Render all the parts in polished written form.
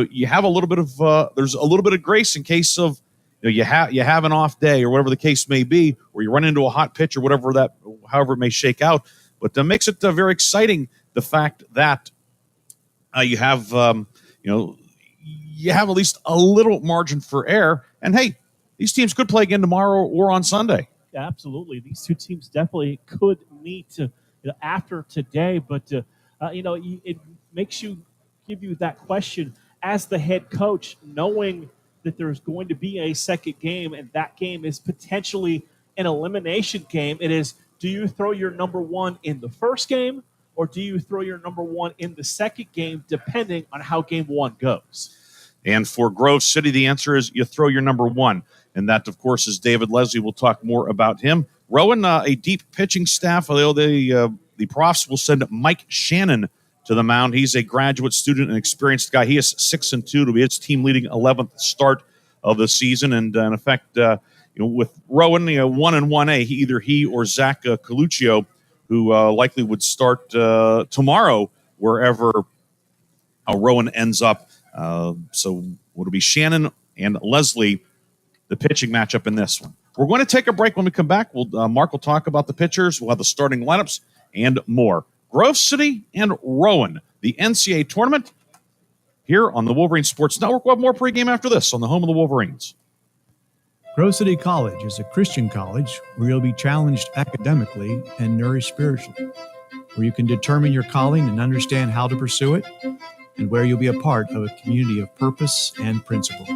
you have a little bit of there's a little bit of grace in case of you have an off day or whatever the case may be, or you run into a hot pitch or however it may shake out. But that makes it very exciting, the fact that you have you have at least a little margin for error. And hey, these teams could play again tomorrow or on Sunday. Yeah, absolutely. These two teams definitely could meet after today, but it makes you give you that question as the head coach, knowing that there's going to be a second game, and that game is potentially an elimination game. It is, do you throw your number one in the first game, or do you throw your number one in the second game, depending on how game one goes? And for Grove City, the answer is you throw your number one. And that, of course, is David Leslie. We'll talk more about him. Rowan, a deep pitching staff. The Profs will send Mike Shannon to the mound. He's a graduate student and experienced guy. He is 6-2 to be his team leading 11th start of the season. And in effect, with Rowan, 1-1A, either he or Zach Coluccio, who likely would start tomorrow wherever Rowan ends up. So it'll be Shannon and Leslie, the pitching matchup in this one. We're going to take a break. When we come back, Mark will talk about the pitchers. We'll have the starting lineups and more. Grove City and Rowan, the NCAA tournament here on the Wolverine Sports Network. We'll have more pregame after this on the home of the Wolverines. Grove City College is a Christian college where you'll be challenged academically and nourished spiritually, where you can determine your calling and understand how to pursue it, and where you'll be a part of a community of purpose and principle.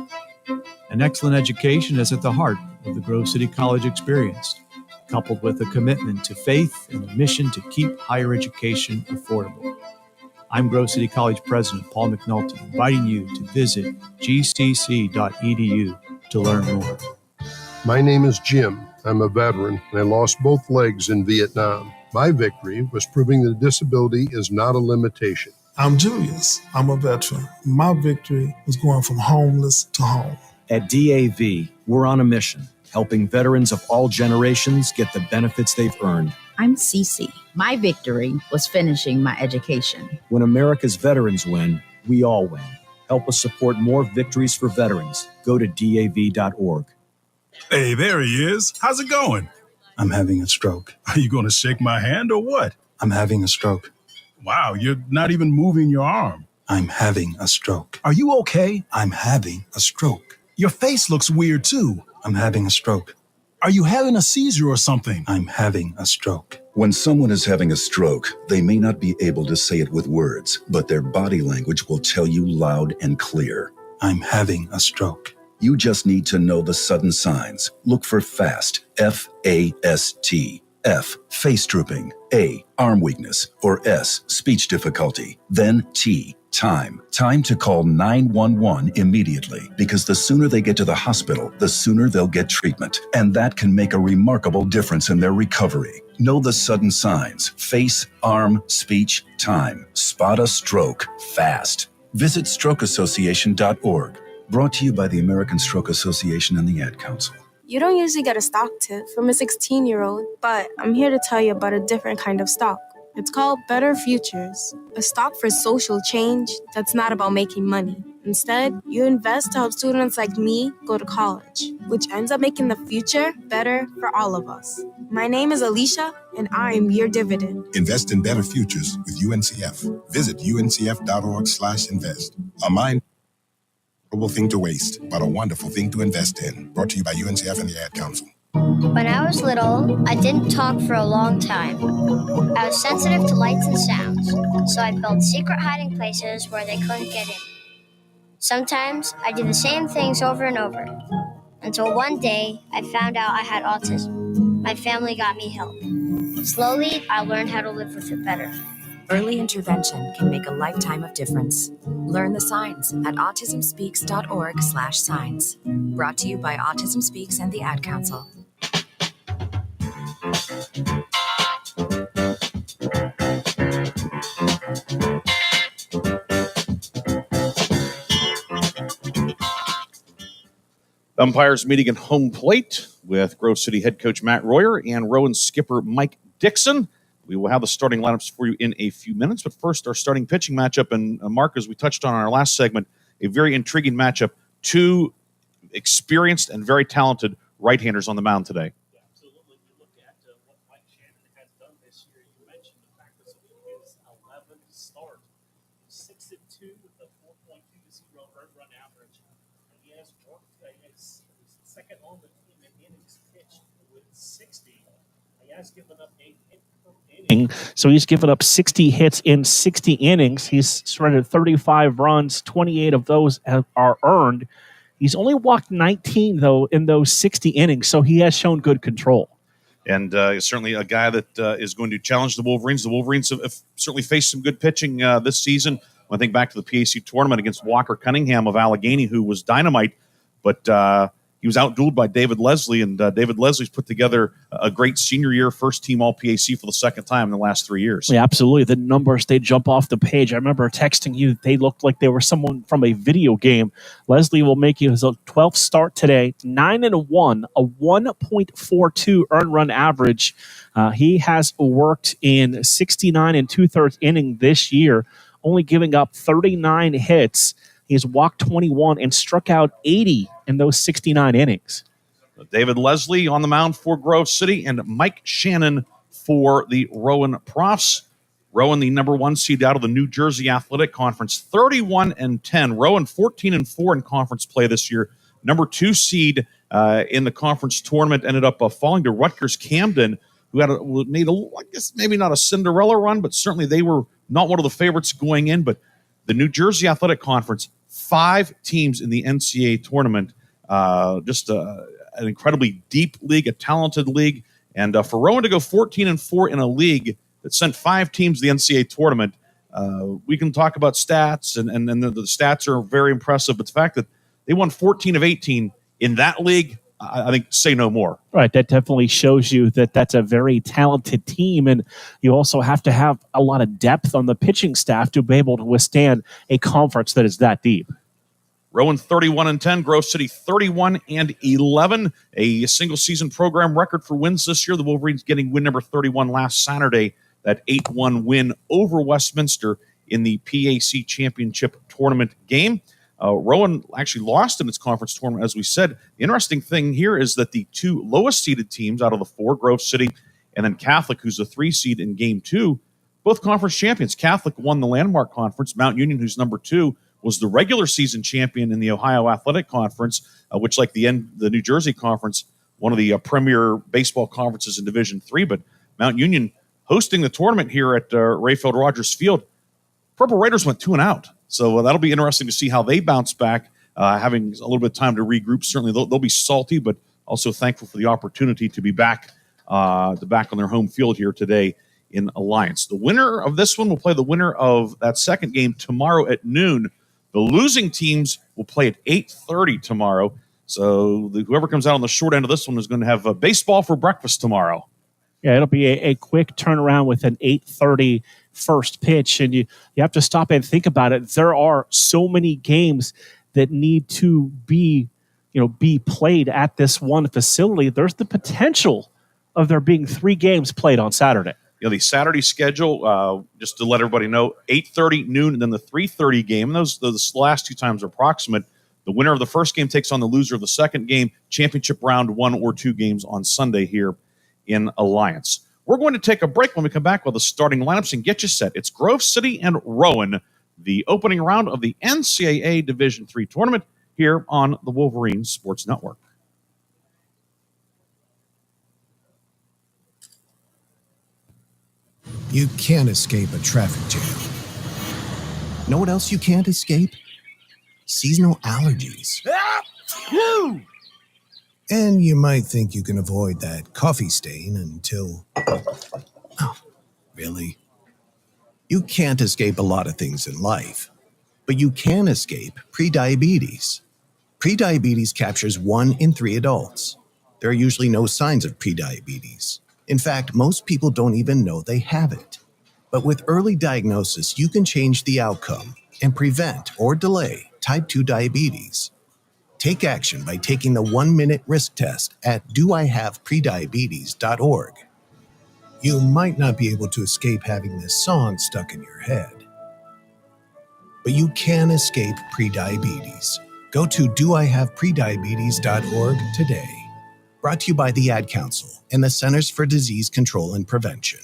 An excellent education is at the heart of the Grove City College experience, coupled with a commitment to faith and a mission to keep higher education affordable. I'm Grove City College President Paul McNulty, inviting you to visit gcc.edu to learn more. My name is Jim. I'm a veteran, and I lost both legs in Vietnam. My victory was proving that disability is not a limitation. I'm Julius. I'm a veteran. My victory was going from homeless to home. At DAV, we're on a mission, helping veterans of all generations get the benefits they've earned. I'm Cece. My victory was finishing my education. When America's veterans win, we all win. Help us support more victories for veterans. Go to DAV.org. Hey, there he is. How's it going? I'm having a stroke. Are you going to shake my hand or what? I'm having a stroke. Wow, you're not even moving your arm. I'm having a stroke. Are you okay? I'm having a stroke. Your face looks weird, too. I'm having a stroke. Are you having a seizure or something? I'm having a stroke. When someone is having a stroke, they may not be able to say it with words, but their body language will tell you loud and clear. I'm having a stroke. You just need to know the sudden signs. Look for FAST, F-A-S-T. F, face drooping. A, arm weakness. Or S, speech difficulty. Then T, time. Time to call 911 immediately, because the sooner they get to the hospital, the sooner they'll get treatment. And that can make a remarkable difference in their recovery. Know the sudden signs. Face, arm, speech, time. Spot a stroke fast. Visit strokeassociation.org. Brought to you by the American Stroke Association and the Ad Council. You don't usually get a stock tip from a 16-year-old, but I'm here to tell you about a different kind of stock. It's called Better Futures, a stock for social change that's not about making money. Instead, you invest to help students like me go to college, which ends up making the future better for all of us. My name is Alicia, and I'm your dividend. Invest in better futures with UNCF. Visit uncf.org/invest. A mind thing to waste, but a wonderful thing to invest in. Brought to you by UNCF and the Ad Council. When I was little, I didn't talk for a long time. I was sensitive to lights and sounds, so I built secret hiding places where they couldn't get in. Sometimes I did the same things over and over, until one day I found out I had autism. My family got me help. Slowly, I learned how to live with it better. Early intervention can make a lifetime of difference. Learn the signs at autismspeaks.org/signs. Brought to you by Autism Speaks and the Ad Council. Umpires meeting at home plate with Grove City head coach Matt Royer and Rowan skipper Mike Dixon. We will have the starting lineups for you in a few minutes, but first our starting pitching matchup. And Mark, as we touched on in our last segment, a very intriguing matchup. Two experienced and very talented right-handers on the mound today. Absolutely. You look at what Mike Shannon has done this year. You mentioned the fact that his 11 start, 6-2 with a 4.20 earned run average. And he has worked his second on the team in innings pitched with 60. He has given up 8 hits per inning. So he's given up 60 hits in 60 innings. He's surrendered 35 runs. 28 of those are earned. He's only walked 19, though, in those 60 innings, so he has shown good control. And certainly a guy that is going to challenge the Wolverines. The Wolverines have certainly faced some good pitching this season. When I think back to the PAC tournament against Walker Cunningham of Allegheny, who was dynamite, but he was outdueled by David Leslie, and David Leslie's put together a great senior year, first-team All-PAC for the second time in the last 3 years. Yeah, absolutely. The numbers, they jump off the page. I remember texting you, they looked like they were someone from a video game. Leslie will make his 12th start today, 9-1, a 1.42 earned run average. He has worked in 69 and 2/3 inning this year, only giving up 39 hits. He's walked 21 and struck out 80 in those 69 innings. David Leslie on the mound for Grove City and Mike Shannon for the Rowan Profs. Rowan, the number 1 seed out of the New Jersey Athletic Conference, 31-10. Rowan 14-4 in conference play this year. Number 2 seed in the conference tournament ended up falling to Rutgers Camden, who made I guess maybe not a Cinderella run, but certainly they were not one of the favorites going in. But the New Jersey Athletic Conference, 5 teams in the NCAA tournament, just an incredibly deep league, a talented league. And for Rowan to go 14-4 in a league that sent 5 teams to the NCAA tournament, we can talk about stats, and the stats are very impressive. But the fact that they won 14 of 18 in that league, I think, say no more. Right, that definitely shows you that that's a very talented team, and you also have to have a lot of depth on the pitching staff to be able to withstand a conference that is that deep. Rowan 31-10, Grove City 31-11, a single-season program record for wins this year. The Wolverines getting win number 31 last Saturday, that 8-1 win over Westminster in the PAC Championship Tournament game. Rowan actually lost in its conference tournament, as we said. The interesting thing here is that the 2 lowest-seeded teams out of the 4, Grove City and then Catholic, who's the 3 seed in Game 2, both conference champions. Catholic won the Landmark Conference. Mount Union, who's number 2, was the regular season champion in the Ohio Athletic Conference, which, like the New Jersey Conference, one of the premier baseball conferences in Division III. But Mount Union hosting the tournament here at Rayfield Rogers Field. Purple Raiders went 2-out. So that'll be interesting to see how they bounce back, having a little bit of time to regroup. Certainly they'll be salty, but also thankful for the opportunity to be back on their home field here today in Alliance. The winner of this one will play the winner of that second game tomorrow at noon. The losing teams will play at 8:30 tomorrow. So whoever comes out on the short end of this one is going to have baseball for breakfast tomorrow. Yeah, it'll be a quick turnaround with an 8:30 first pitch, and you have to stop and think about it. There are so many games that need to be played at this one facility. There's the potential of there being 3 games played on Saturday. The Saturday schedule, just to let everybody know, 8:30, noon, and then the 3:30 game. And those last 2 times are approximate. The winner of the first game takes on the loser of the second game. Championship round 1 or 2 games on Sunday here in Alliance. We're going to take a break. When we come back with the starting lineups and get you set, it's Grove City and Rowan, the opening round of the NCAA Division III tournament here on the Wolverines Sports Network. You can't escape a traffic jam. Know what else you can't escape? Seasonal allergies. And you might think you can avoid that coffee stain until... Oh, really? You can't escape a lot of things in life, but you can escape prediabetes. Prediabetes captures 1 in 3 adults. There are usually no signs of prediabetes. In fact, most people don't even know they have it. But with early diagnosis, you can change the outcome and prevent or delay type 2 diabetes. Take action by taking the 1-minute risk test at doihaveprediabetes.org. You might not be able to escape having this song stuck in your head. but you can escape prediabetes. Go to doihaveprediabetes.org today. Brought to you by the Ad Council and the Centers for Disease Control and Prevention.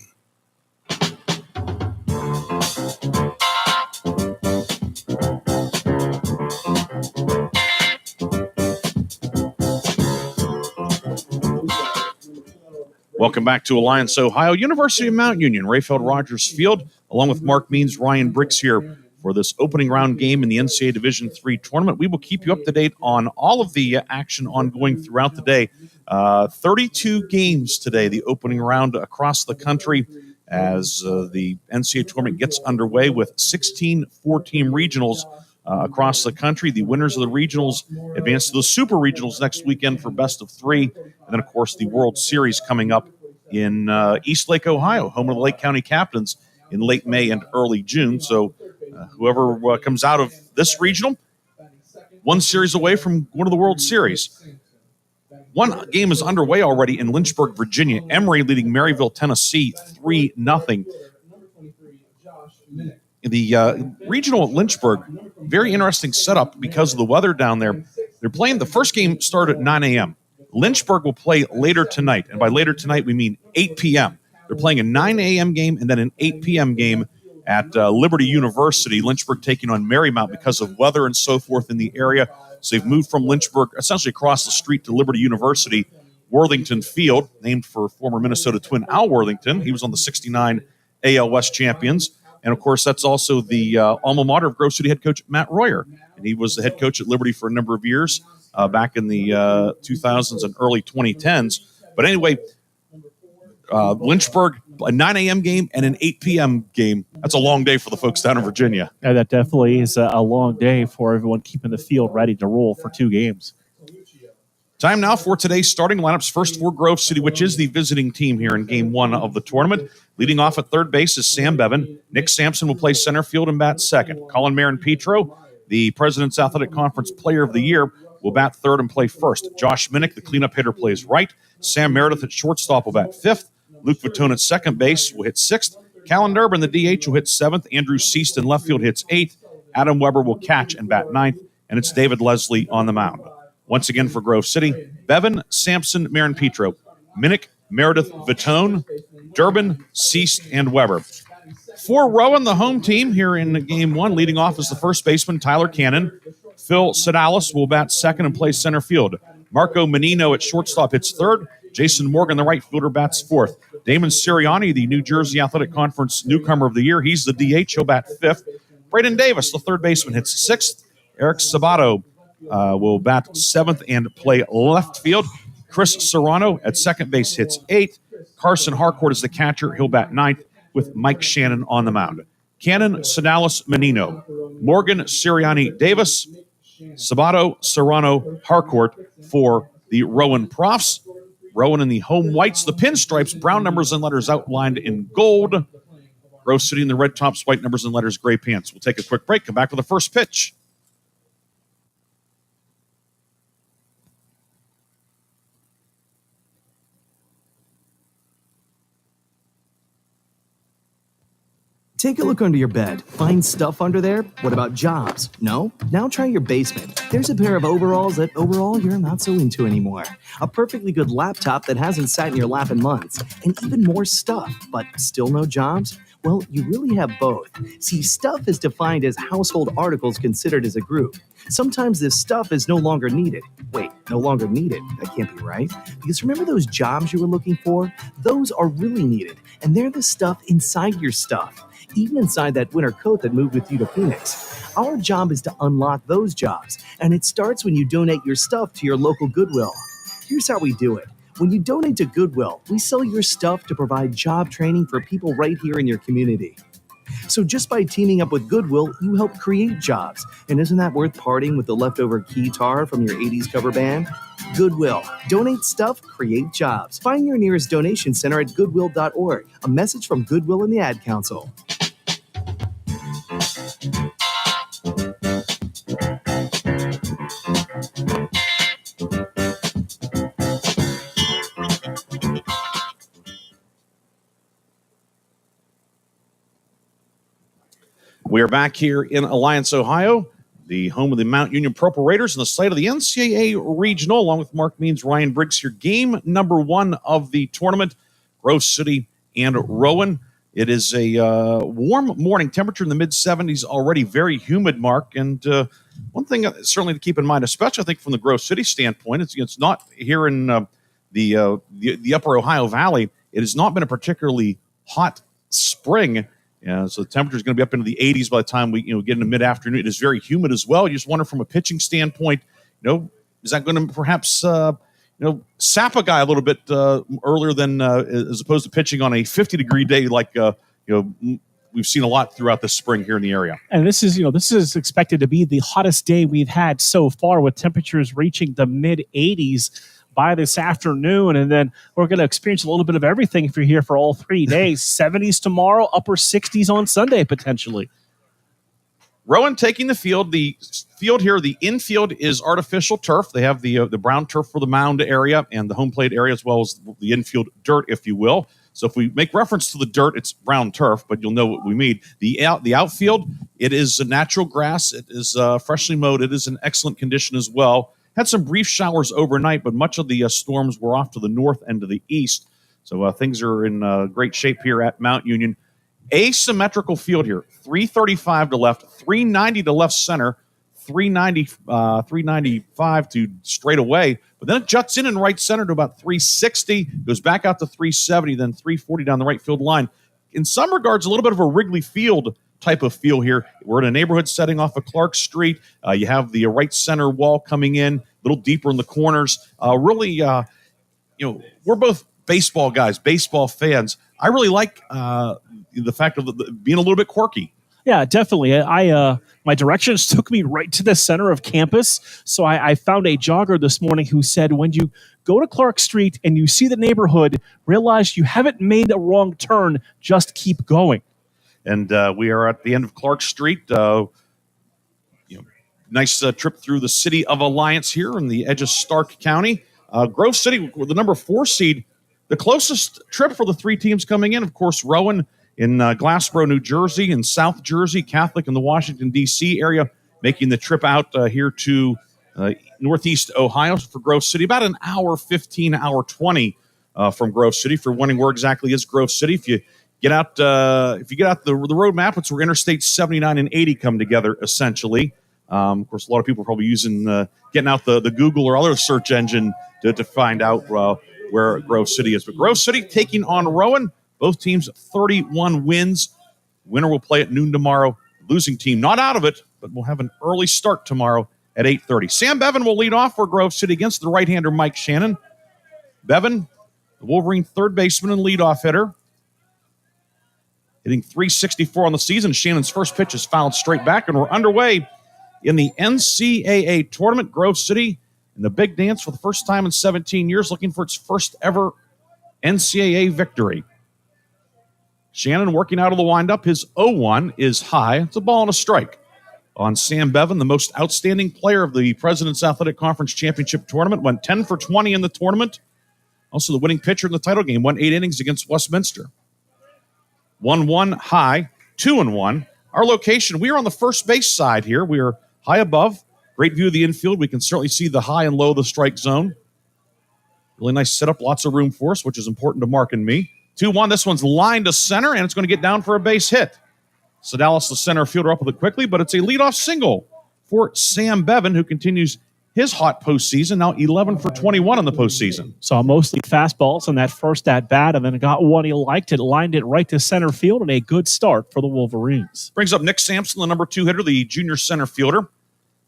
Welcome back to Alliance, Ohio. University of Mount Union, Rayfeld Rogers Field, along with Mark Means, Ryan Briggs here for this opening round game in the NCAA Division III tournament. We will keep you up to date on all of the action ongoing throughout the day. 32 games today, the opening round across the country as the NCAA tournament gets underway with 16 four-team regionals across the country. The winners of the regionals advance to the Super Regionals next weekend for best of three. And then, of course, the World Series coming up in East Lake, Ohio, home of the Lake County Captains in late May and early June. So whoever comes out of this regional, one series away from going to the World Series. One game is underway already in Lynchburg, Virginia. Emory leading Maryville, Tennessee, 3-0. The regional at Lynchburg, very interesting setup because of the weather down there. They're playing, the first game started at 9 a.m. Lynchburg will play later tonight, and by later tonight we mean 8 p.m. They're playing a 9 a.m. game and then an 8 p.m. game at Liberty University. Lynchburg taking on Marymount because of weather and so forth in the area. So they've moved from Lynchburg essentially across the street to Liberty University. Worthington Field, named for former Minnesota Twin Al Worthington. He was on the 69 AL West champions. And, of course, that's also the alma mater of Grove City head coach Matt Royer. And he was the head coach at Liberty for a number of years back in the 2000s and early 2010s. But anyway, Lynchburg, a 9 a.m. game and an 8 p.m. game. That's a long day for the folks down in Virginia. Yeah, that definitely is a long day for everyone keeping the field ready to roll for two games. Time now for today's starting lineups. First for Grove City, which is the visiting team here in Game 1 of the tournament. Leading off at third base is Sam Bevan. Nick Sampson will play center field and bat second. Colin Marin-Petro, the President's Athletic Conference Player of the Year, will bat third and play first. Josh Minnick, the cleanup hitter, plays right. Sam Meredith at shortstop will bat fifth. Luke Vitone at second base will hit sixth. Callan Durbin, the DH, will hit seventh. Andrew Seast in left field hits eighth. Adam Weber will catch and bat ninth. And it's David Leslie on the mound. Once again for Grove City, Bevan, Sampson, Marin-Petro, Minnick, Meredith, Vitone, Durbin, Seast, and Weber. For Rowan, the home team here in Game 1, leading off is the first baseman, Tyler Cannon. Phil Sedalis will bat second and play center field. Marco Menino at shortstop hits third. Jason Morgan, the right fielder, bats fourth. Damon Sirianni, the New Jersey Athletic Conference Newcomer of the Year, he's the DH. He'll bat fifth. Braden Davis, the third baseman, hits sixth. Eric Sabato will bat seventh and play left field. Chris Serrano at second base hits eighth. Carson Harcourt is the catcher. He'll bat ninth with Mike Shannon on the mound. Cannon, Sedalis, Menino. Morgan, Sirianni, Davis. Sabato, Serrano, Harcourt for the Rowan Profs. Rowan in the home whites, the pinstripes, brown numbers and letters outlined in gold. Grove City in the red tops, white numbers and letters, gray pants. We'll take a quick break. Come back for the first pitch. Take a look under your bed. Find stuff under there? What about jobs? No? Now try your basement. There's a pair of overalls that overall you're not so into anymore. A perfectly good laptop that hasn't sat in your lap in months. And even more stuff, but still no jobs? Well, you really have both. See, stuff is defined as household articles considered as a group. Sometimes this stuff is no longer needed. Wait, no longer needed? That can't be right. Because remember those jobs you were looking for? Those are really needed. And they're the stuff inside your stuff. Even inside that winter coat that moved with you to Phoenix. Our job is to unlock those jobs, and it starts when you donate your stuff to your local Goodwill. Here's how we do it. When you donate to Goodwill, we sell your stuff to provide job training for people right here in your community. So just by teaming up with Goodwill, you help create jobs. And isn't that worth parting with the leftover keytar from your 80s cover band? Goodwill. Donate stuff, create jobs. Find your nearest donation center at goodwill.org. A message from Goodwill and the Ad Council. We are back here in Alliance, Ohio, the home of the Mount Union Purple Raiders and the site of the NCAA Regional, along with Mark Means, Ryan Briggs here. Game number 1 of the tournament, Grove City and Rowan. It is a warm morning temperature in the mid-70s already, very humid, Mark. And one thing certainly to keep in mind, especially I think from the Grove City standpoint, it's not here in the upper Ohio Valley. It has not been a particularly hot spring. So the temperature is going to be up into the 80s by the time we get into mid-afternoon. It is very humid as well. You just wonder from a pitching standpoint, is that going to perhaps sap a guy a little bit earlier than as opposed to pitching on a 50-degree day like we've seen a lot throughout the spring here in the area. And this is expected to be the hottest day we've had so far, with temperatures reaching the mid-80s by this afternoon, and then we're going to experience a little bit of everything if you're here for all 3 days. 70s tomorrow, upper 60s on Sunday potentially. Rowan taking the field. The field here, the infield is artificial turf. They have the brown turf for the mound area and the home plate area, as well as the infield dirt, if you will. So if we make reference to the dirt, it's brown turf, but you'll know what we mean. The outfield, it is a natural grass. It is freshly mowed. It is in excellent condition as well. Had some brief showers overnight, but much of the storms were off to the north and to the east. So things are in great shape here at Mount Union. Asymmetrical field here. 335 to left, 390 to left center, 395 to straight away. But then it juts in right center to about 360, goes back out to 370, then 340 down the right field line. In some regards, a little bit of a Wrigley Field type of feel here. We're in a neighborhood setting off of Clark Street. You have the right center wall coming in, a little deeper in the corners. We're both baseball guys, baseball fans. I really like the fact of being a little bit quirky. Yeah, definitely. My directions took me right to the center of campus. So I found a jogger this morning who said, when you go to Clark Street and you see the neighborhood, realize you haven't made a wrong turn. Just keep going. And we are at the end of Clark Street. Nice trip through the city of Alliance here in the edge of Stark County. Grove City, with the number 4 seed, the closest trip for the 3 teams coming in, of course, Rowan in Glassboro, New Jersey, and South Jersey, Catholic in the Washington, D.C. area, making the trip out here to Northeast Ohio for Grove City. About an hour 15, hour 20 from Grove City. If you're wondering where exactly is Grove City, if you get out the road map, it's where Interstate 79 and 80 come together, essentially. Of course, a lot of people are probably using getting out the Google or other search engine to find out where Grove City is. But Grove City taking on Rowan. Both teams 31 wins. Winner will play at noon tomorrow. Losing team not out of it, but will have an early start tomorrow at 8:30. Sam Bevan will lead off for Grove City against the right-hander Mike Shannon. Bevan, the Wolverine third baseman and leadoff hitter, hitting .364 on the season. Shannon's first pitch is fouled straight back, and we're underway in the NCAA tournament. Grove City in the big dance for the first time in 17 years, looking for its first ever NCAA victory. Shannon working out of the windup. His 0-1 is high. It's a ball and a strike on Sam Bevan, the most outstanding player of the President's Athletic Conference Championship Tournament. Went 10 for 20 in the tournament. Also the winning pitcher in the title game. Won 8 innings against Westminster. 1-1 high, 2-1. Our location, we are on the first base side here. We are high above. Great view of the infield. We can certainly see the high and low of the strike zone. Really nice setup. Lots of room for us, which is important to Mark and me. 2-1. This one's lined to center, and it's going to get down for a base hit. Sedalis, the center fielder, up with it quickly, but it's a leadoff single for Sam Bevan, who continues his hot postseason, now 11 for 21 in the postseason. Saw mostly fastballs on that first at-bat, and then got one he liked. It lined it right to center field, and a good start for the Wolverines. Brings up Nick Sampson, the number 2 hitter, the junior center fielder.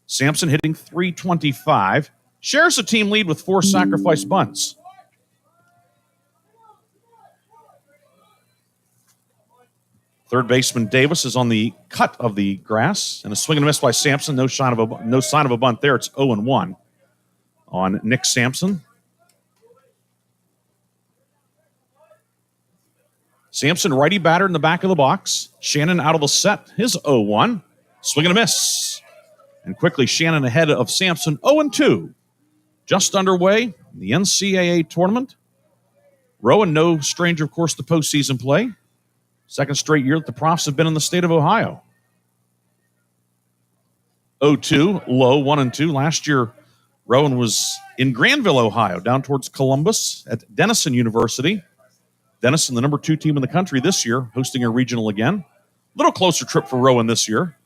Sampson hitting .325. Shares a team lead with 4 sacrifice bunts. Third baseman Davis is on the cut of the grass, and a swing and a miss by Sampson. No sign of a bunt there. It's 0-1 on Nick Sampson. Sampson, righty batter in the back of the box. Shannon out of the set. His 0-1. Swing and a miss. And quickly, Shannon ahead of Sampson. 0-2. Just underway in the NCAA tournament. Rowan, no stranger, of course, to postseason play. Second straight year that the Profs have been in the state of Ohio. 0-2, low, 1-2. Last year, Rowan was in Granville, Ohio, down towards Columbus at Denison University. Denison, the number 2 team in the country this year, hosting a regional again. Little closer trip for Rowan this year.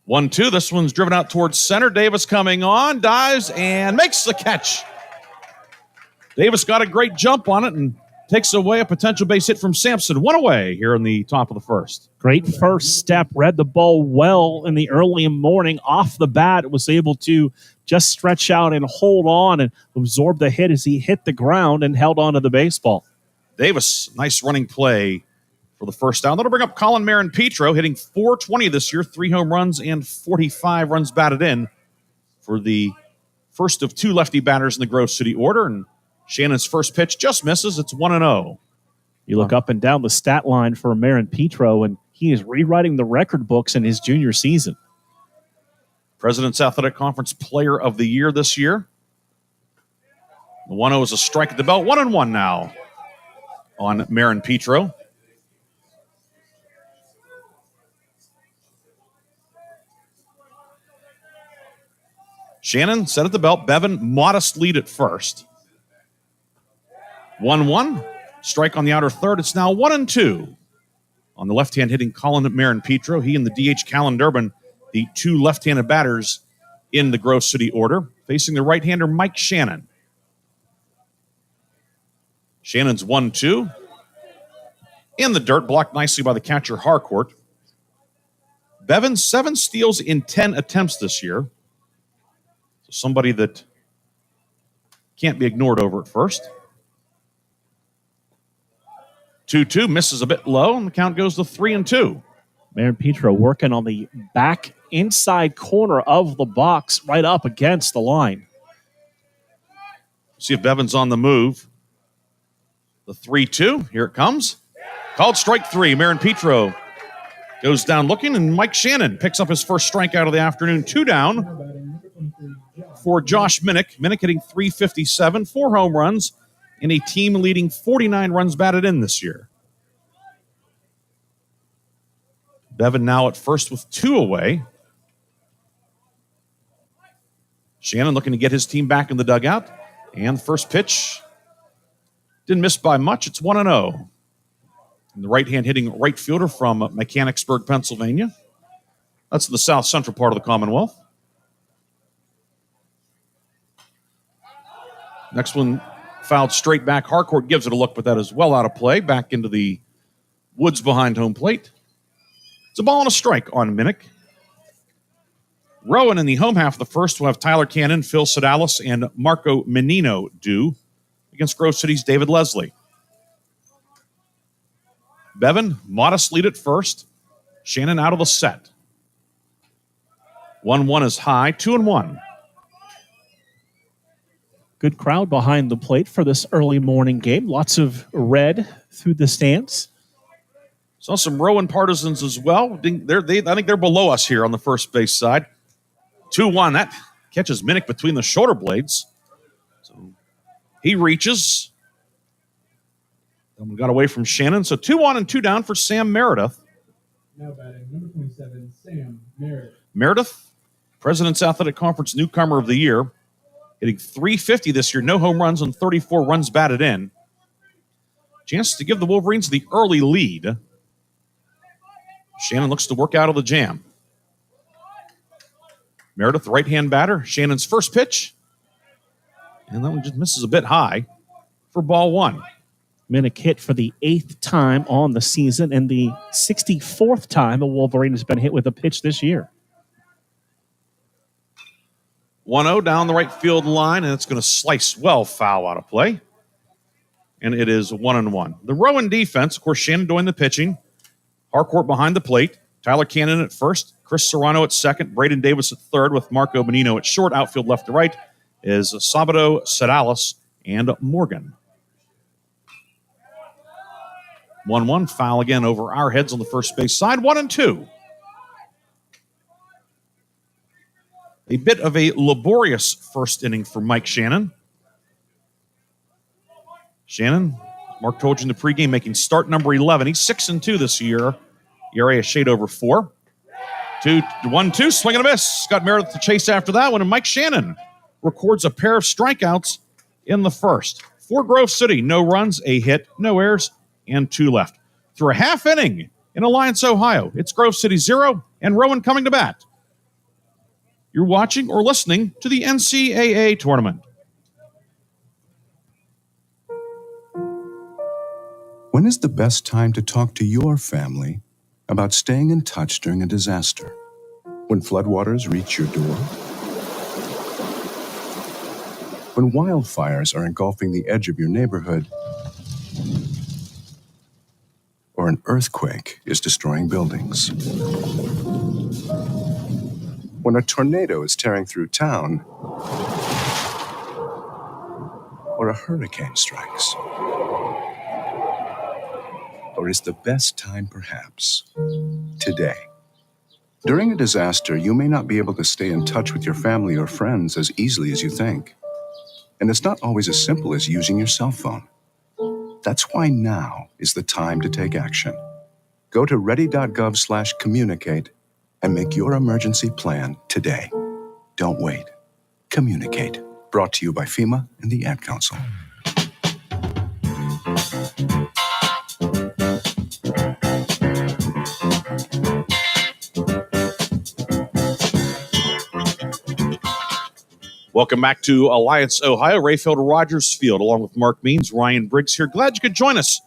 1-2. This one's driven out towards center. Davis coming on, dives, and makes the catch. Davis got a great jump on it and takes away a potential base hit from Sampson. One away here in the top of the first. Great first step. Read the ball well in the early morning. Off the bat, was able to just stretch out and hold on and absorb the hit as he hit the ground and held on to the baseball. Davis, nice running play for the first down. That'll bring up Colin Marin-Petro, hitting .420 this year, 3 home runs and 45 runs batted in for the first of 2 lefty batters in the Grove City order. And Shannon's first pitch just misses. It's 1-0. You look up and down the stat line for Marin-Petro, and he is rewriting the record books in his junior season. President's Athletic Conference Player of the Year this year. The 1-0 is a strike at the belt. 1-1 now on Marin-Petro. Shannon set at the belt. Bevan, modest lead at first. 1-1. Strike on the outer third. It's now 1-2. On the left-hand hitting Colin Marin-Petro. He and the DH Callan Durbin, the 2 left-handed batters in the Grove City order. Facing the right-hander Mike Shannon. Shannon's 1-2. In the dirt, blocked nicely by the catcher Harcourt. Bevan, 7 steals in 10 attempts this year. So somebody that can't be ignored over at first. 2-2, misses a bit low, and the count goes to 3-2. Marin-Petro working on the back inside corner of the box, right up against the line. See if Bevan's on the move. The 3-2, here it comes. Called strike 3. Marin-Petro goes down looking, and Mike Shannon picks up his first strikeout of the afternoon. 2 down for Josh Minnick. Minnick hitting .357, 4 home runs, and a team-leading 49 runs batted in this year. Bevan now at first with 2 away. Shannon looking to get his team back in the dugout. And the first pitch didn't miss by much. It's 1-0. And the right-hand hitting right fielder from Mechanicsburg, Pennsylvania. That's the south central part of the Commonwealth. Next one fouled straight back. Harcourt gives it a look, but that is well out of play. Back into the woods behind home plate. It's a ball and a strike on Minnick. Rowan in the home half of the first will have Tyler Cannon, Phil Sedalis, and Marco Menino due against Grove City's David Leslie. Bevan, modest lead at first. Shannon out of the set. 1-1 is high, 2-1. Good crowd behind the plate for this early morning game. Lots of red through the stands. Saw some Rowan partisans as well. I think they're below us here on the first base side. 2-1. That catches Minnick between the shoulder blades. So he reaches. Got away from Shannon. So 2-1 and 2 down for Sam Meredith. Now batting, number 27, Sam Meredith. Meredith, President's Athletic Conference Newcomer of the Year. Hitting .350 this year. No home runs and 34 runs batted in. Chance to give the Wolverines the early lead. Shannon looks to work out of the jam. Meredith, right-hand batter. Shannon's first pitch. And that one just misses a bit high for ball 1. Minnick hit for the 8th time on the season and the 64th time a Wolverine has been hit with a pitch this year. 1-0 down the right field line, and it's going to slice well foul out of play. And it is 1-1. The Rowan defense, of course, Shannon doing the pitching. Harcourt behind the plate. Tyler Cannon at first. Chris Serrano at second. Braden Davis at third with Marco Menino at short. Outfield left to right is Sabado, Sedalis, and Morgan. 1-1. Foul again over our heads on the first base side. 1-2. A bit of a laborious first inning for Mike Shannon. Shannon, Mark told you in the pregame, making start number 11. He's 6-2 this year. ERA a shade over 4. 2-1-2, swing and a miss. Scott Meredith to chase after that one, and Mike Shannon records a pair of strikeouts in the first. For Grove City, no runs, a hit, no errors, and 2 left. Through a half inning in Alliance, Ohio, it's Grove City 0 and Rowan coming to bat. You're watching or listening to the NCAA tournament. When is the best time to talk to your family about staying in touch during a disaster? When floodwaters reach your door? When wildfires are engulfing the edge of your neighborhood? Or an earthquake is destroying buildings? When a tornado is tearing through town? Or a hurricane strikes? Or is the best time perhaps today? During a disaster, you may not be able to stay in touch with your family or friends as easily as you think. And it's not always as simple as using your cell phone. That's why now is the time to take action. Go to ready.gov/communicate and make your emergency plan today. Don't wait. Communicate. Brought to you by FEMA and the Ad Council. Welcome back to Alliance, Ohio. Rayfield Rogers Field, along with Mark Means, Ryan Briggs here. Glad you could join us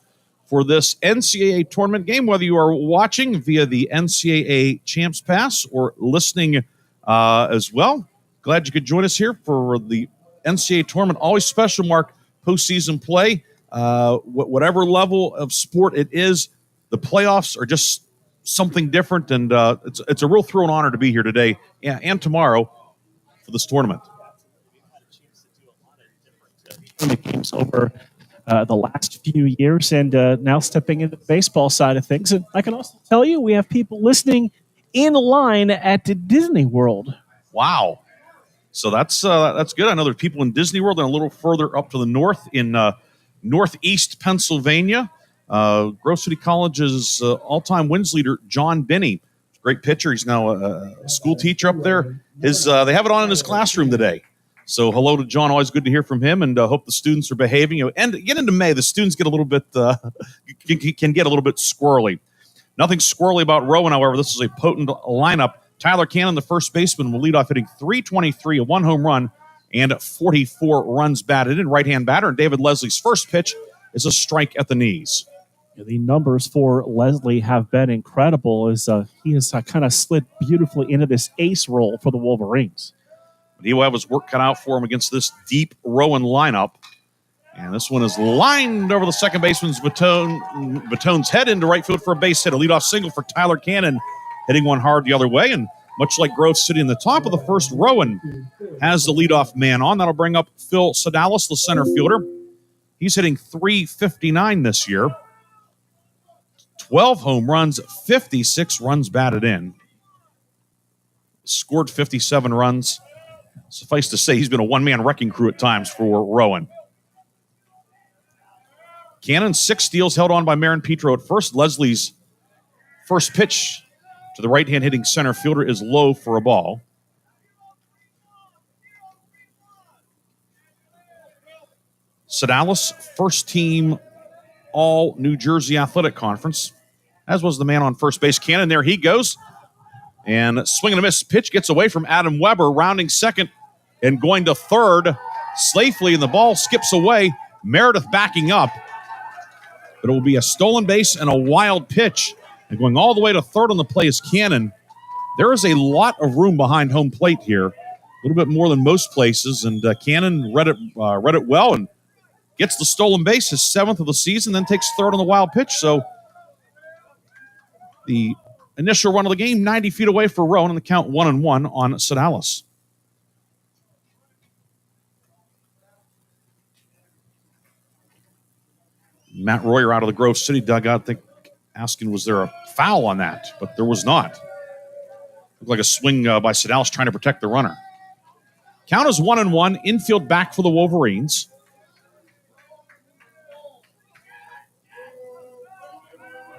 for this NCAA tournament game, whether you are watching via the NCAA Champs Pass or listening as well. Glad you could join us here for the NCAA tournament. Always special, Mark, postseason play. Whatever level of sport it is, the playoffs are just something different, and it's a real thrill and honor to be here today and tomorrow for this tournament. Games over the last few years, and now stepping into the baseball side of things. And I can also tell you we have people listening in line at Disney World. Wow. So that's good. I know there's people in Disney World and a little further up to the north in northeast Pennsylvania. Grove City College's all-time wins leader, John Binney. Great pitcher. He's now a school teacher up there. They have it on in his classroom today. So hello to John. Always good to hear from him, and hope the students are behaving. And get into May, the students get a little bit can get a little bit squirrely. Nothing squirrely about Rowan, however. This is a potent lineup. Tyler Cannon, the first baseman, will lead off hitting .323, a 1 home run, and 44 runs batted in. Right-hand batter, and David Leslie's first pitch is a strike at the knees. The numbers for Leslie have been incredible as he has kind of slid beautifully into this ace role for the Wolverines. But he will have his work cut out for him against this deep Rowan lineup. And this one is lined over the second baseman's Batone's head into right field for a base hit. A leadoff single for Tyler Cannon, hitting one hard the other way. And much like Grove City in the top of the first, Rowan has the leadoff man on. That'll bring up Phil Sedalis, the center fielder. He's hitting .359 this year. 12 home runs, 56 runs batted in. Scored 57 runs. Suffice to say, he's been a one-man wrecking crew at times for Rowan. Cannon, 6 steals held on by Marin Petro at first. Leslie's first pitch to the right-hand hitting center fielder is low for a ball. Sedalis, first team All New Jersey Athletic Conference, as was the man on first base. Cannon, there he goes. And swing and a miss pitch gets away from Adam Weber, rounding second and going to third safely, and the ball skips away. Meredith backing up. But it will be a stolen base and a wild pitch. And going all the way to third on the play is Cannon. There is a lot of room behind home plate here, a little bit more than most places, and Cannon read it well and gets the stolen base, his 7th of the season, then takes third on the wild pitch. So the initial run of the game, 90 feet away for Rowan, and the count 1-1 on Sedalis. Matt Royer out of the Grove City dugout, I think, asking was there a foul on that, but there was not. Looked like a swing by Sedalis trying to protect the runner. Count is 1-1, infield back for the Wolverines.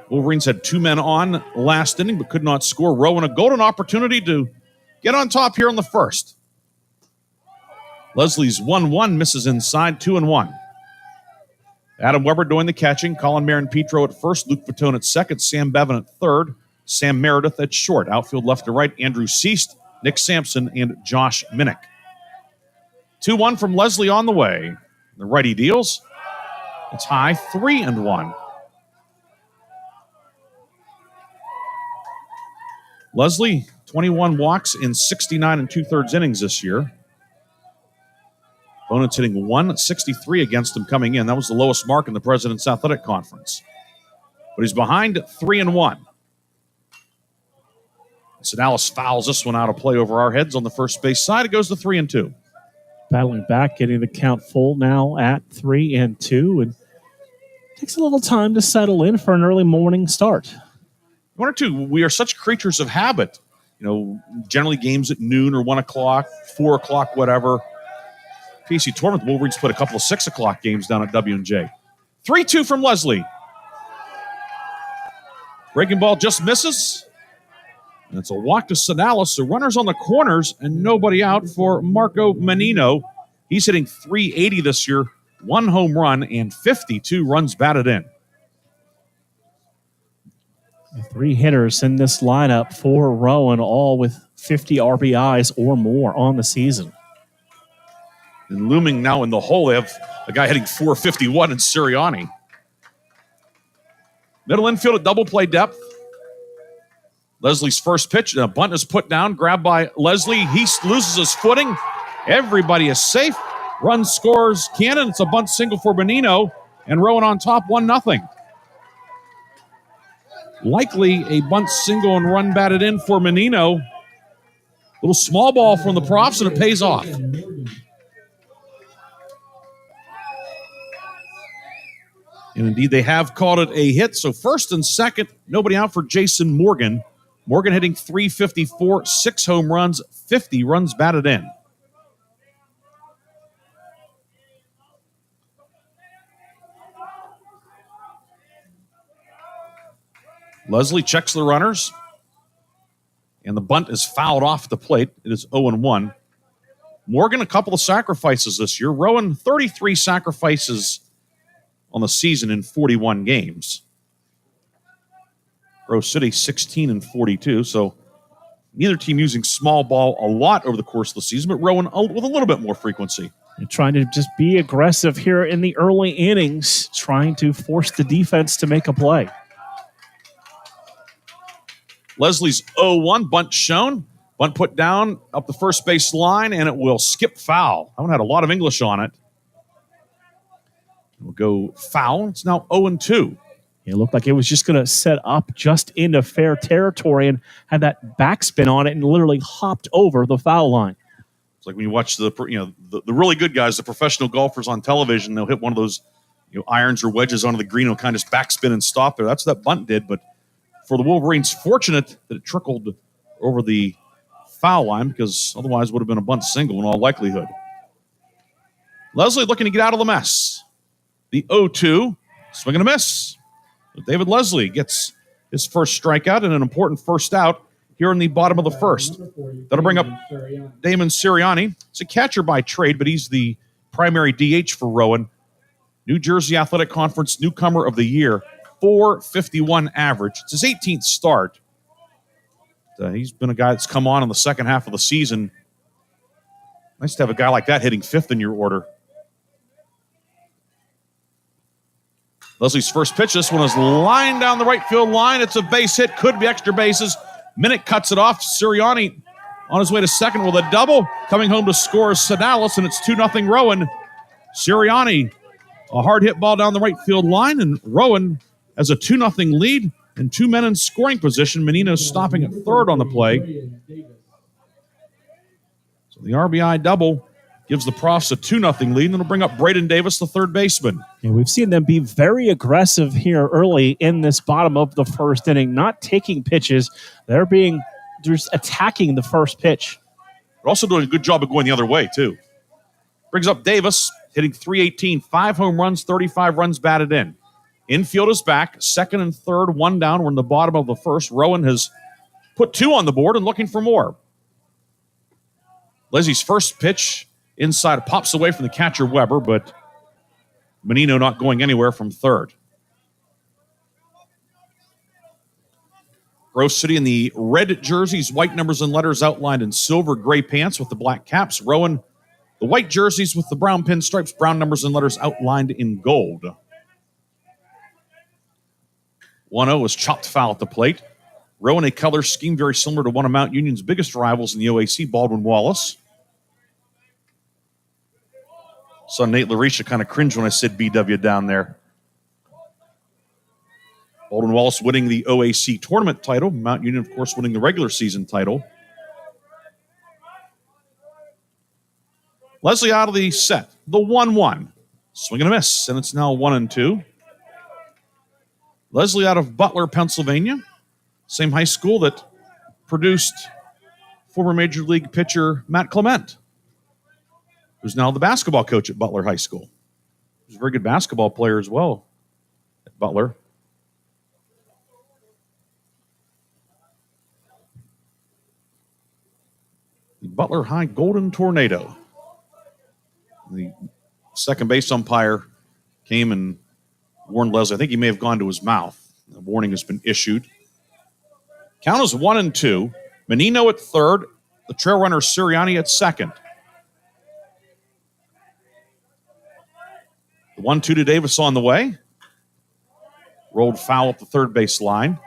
Wolverines had 2 men on last inning but could not score. Rowan a golden opportunity to get on top here in the first. Leslie's 1-1, misses inside, 2-1. Adam Weber doing the catching. Colin Marin-Petro at first. Luke Fatone at second. Sam Bevan at third. Sam Meredith at short. Outfield left to right. Andrew Seast, Nick Sampson, and Josh Minnick. 2-1 from Leslie on the way. The righty deals. It's high, 3-1. Leslie, 21 walks in 69 2/3 innings this year. Opponents hitting 163 against him coming in. That was the lowest mark in the President's Athletic Conference. But he's behind 3-1. Sedalis fouls this one out of play over our heads on the first base side. It goes to 3-2. Battling back, getting the count full now at 3-2. And takes a little time to settle in for an early morning start. 1 or 2, we are such creatures of habit. Generally games at noon or 1 o'clock, 4 o'clock, whatever. PC Tormouth Wolverines put a couple of 6 o'clock games down at W&J. 3-2 from Leslie. Breaking ball just misses. And it's a walk to Sedalis. So runners on the corners and nobody out for Marco Menino. He's hitting .380 this year, 1 home run and 52 runs batted in. 3 hitters in this lineup for Rowan, all with 50 RBIs or more on the season. And looming now in the hole, they have a guy hitting .451 in Sirianni. Middle infield at double play depth. Leslie's first pitch, and a bunt is put down, grabbed by Leslie. He loses his footing. Everybody is safe. Run scores Cannon. It's a bunt single for Benino, and Rowan on top, 1-0. Likely a bunt single and run batted in for Menino. Little small ball from the props, and it pays off. And indeed, they have called it a hit. So first and second, nobody out for Jason Morgan. Morgan hitting .354, 6 home runs, 50 runs batted in. Leslie checks the runners. And the bunt is fouled off the plate. It is 0-1. Morgan, a couple of sacrifices this year. Rowan, 33 sacrifices on the season in 41 games. Rose City, 16-42. So neither team using small ball a lot over the course of the season, but Rowan with a little bit more frequency. You're trying to just be aggressive here in the early innings, trying to force the defense to make a play. Leslie's 0-1, bunt shown. Bunt put down up the first base line, and it will skip foul. That one had a lot of English on it. It will go foul. It's now 0-2. It looked like it was just going to set up just into fair territory and had that backspin on it and literally hopped over the foul line. It's like when you watch the really good guys, the professional golfers on television, they'll hit one of those irons or wedges onto the green, will kind of just backspin and stop there. That's what that bunt did, but for the Wolverines, fortunate that it trickled over the foul line because otherwise it would have been a bunt single in all likelihood. Leslie looking to get out of the mess. The 0-2, swing and a miss. David Leslie gets his first strikeout and an important first out here in the bottom of the first. That'll bring up Damon Sirianni. It's a catcher by trade, but he's the primary DH for Rowan. New Jersey Athletic Conference Newcomer of the Year, .451 average. It's his 18th start. He's been a guy that's come on in the second half of the season. Nice to have a guy like that hitting fifth in your order. Leslie's first pitch. This one is lined down the right field line. It's a base hit. Could be extra bases. Minnick cuts it off. Sirianni on his way to second with a double. Coming home to score is Sedalis, and it's 2-0 Rowan. Sirianni, a hard hit ball down the right field line, and Rowan has a 2-0 lead and 2 men in scoring position. Menino's stopping at third on the play. So the RBI double gives the Profs a 2-0 lead, and it'll bring up Braden Davis, the third baseman. Yeah, we've seen them be very aggressive here early in this bottom of the first inning, not taking pitches. They're just attacking the first pitch. They're also doing a good job of going the other way, too. Brings up Davis, hitting .318, 5 home runs, 35 runs batted in. Infield is back. Second and third, one down. We're in the bottom of the first. Rowan has put 2 on the board and looking for more. Leslie's first pitch inside pops away from the catcher Weber, but Menino not going anywhere from third. Grove City in the red jerseys, white numbers and letters outlined in silver, gray pants with the black caps. Rowan, the white jerseys with the brown pinstripes, brown numbers and letters outlined in gold. 1-0 is chopped foul at the plate. Rowan, a color scheme very similar to one of Mount Union's biggest rivals in the OAC, Baldwin Wallace. Saw Nate Larisha kind of cringe when I said BW down there. Baldwin Wallace winning the OAC tournament title. Mount Union, of course, winning the regular season title. Leslie out of the set. The 1-1. Swing and a miss, and it's now 1-2. Leslie out of Butler, Pennsylvania. Same high school that produced former Major League pitcher Matt Clement, who's now the basketball coach at Butler High School. He's a very good basketball player as well at Butler. The Butler High Golden Tornado. The second base umpire came and warned Leslie. I think he may have gone to his mouth. The warning has been issued. Count is 1-2. Menino at third. The trail runner Sirianni at second. The 1-2 to Davis on the way. Rolled foul up the third base line.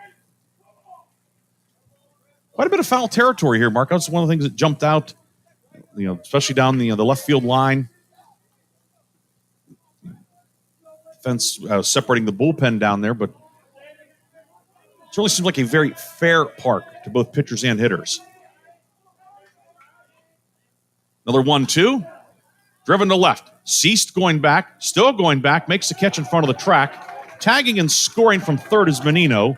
Quite a bit of foul territory here, Mark. That's one of the things that jumped out, especially down the left field line. Fence separating the bullpen down there, but it really seems like a very fair park to both pitchers and hitters. Another 1-2. Driven to left. Ceased going back. Still going back. Makes the catch in front of the track. Tagging and scoring from third is Menino.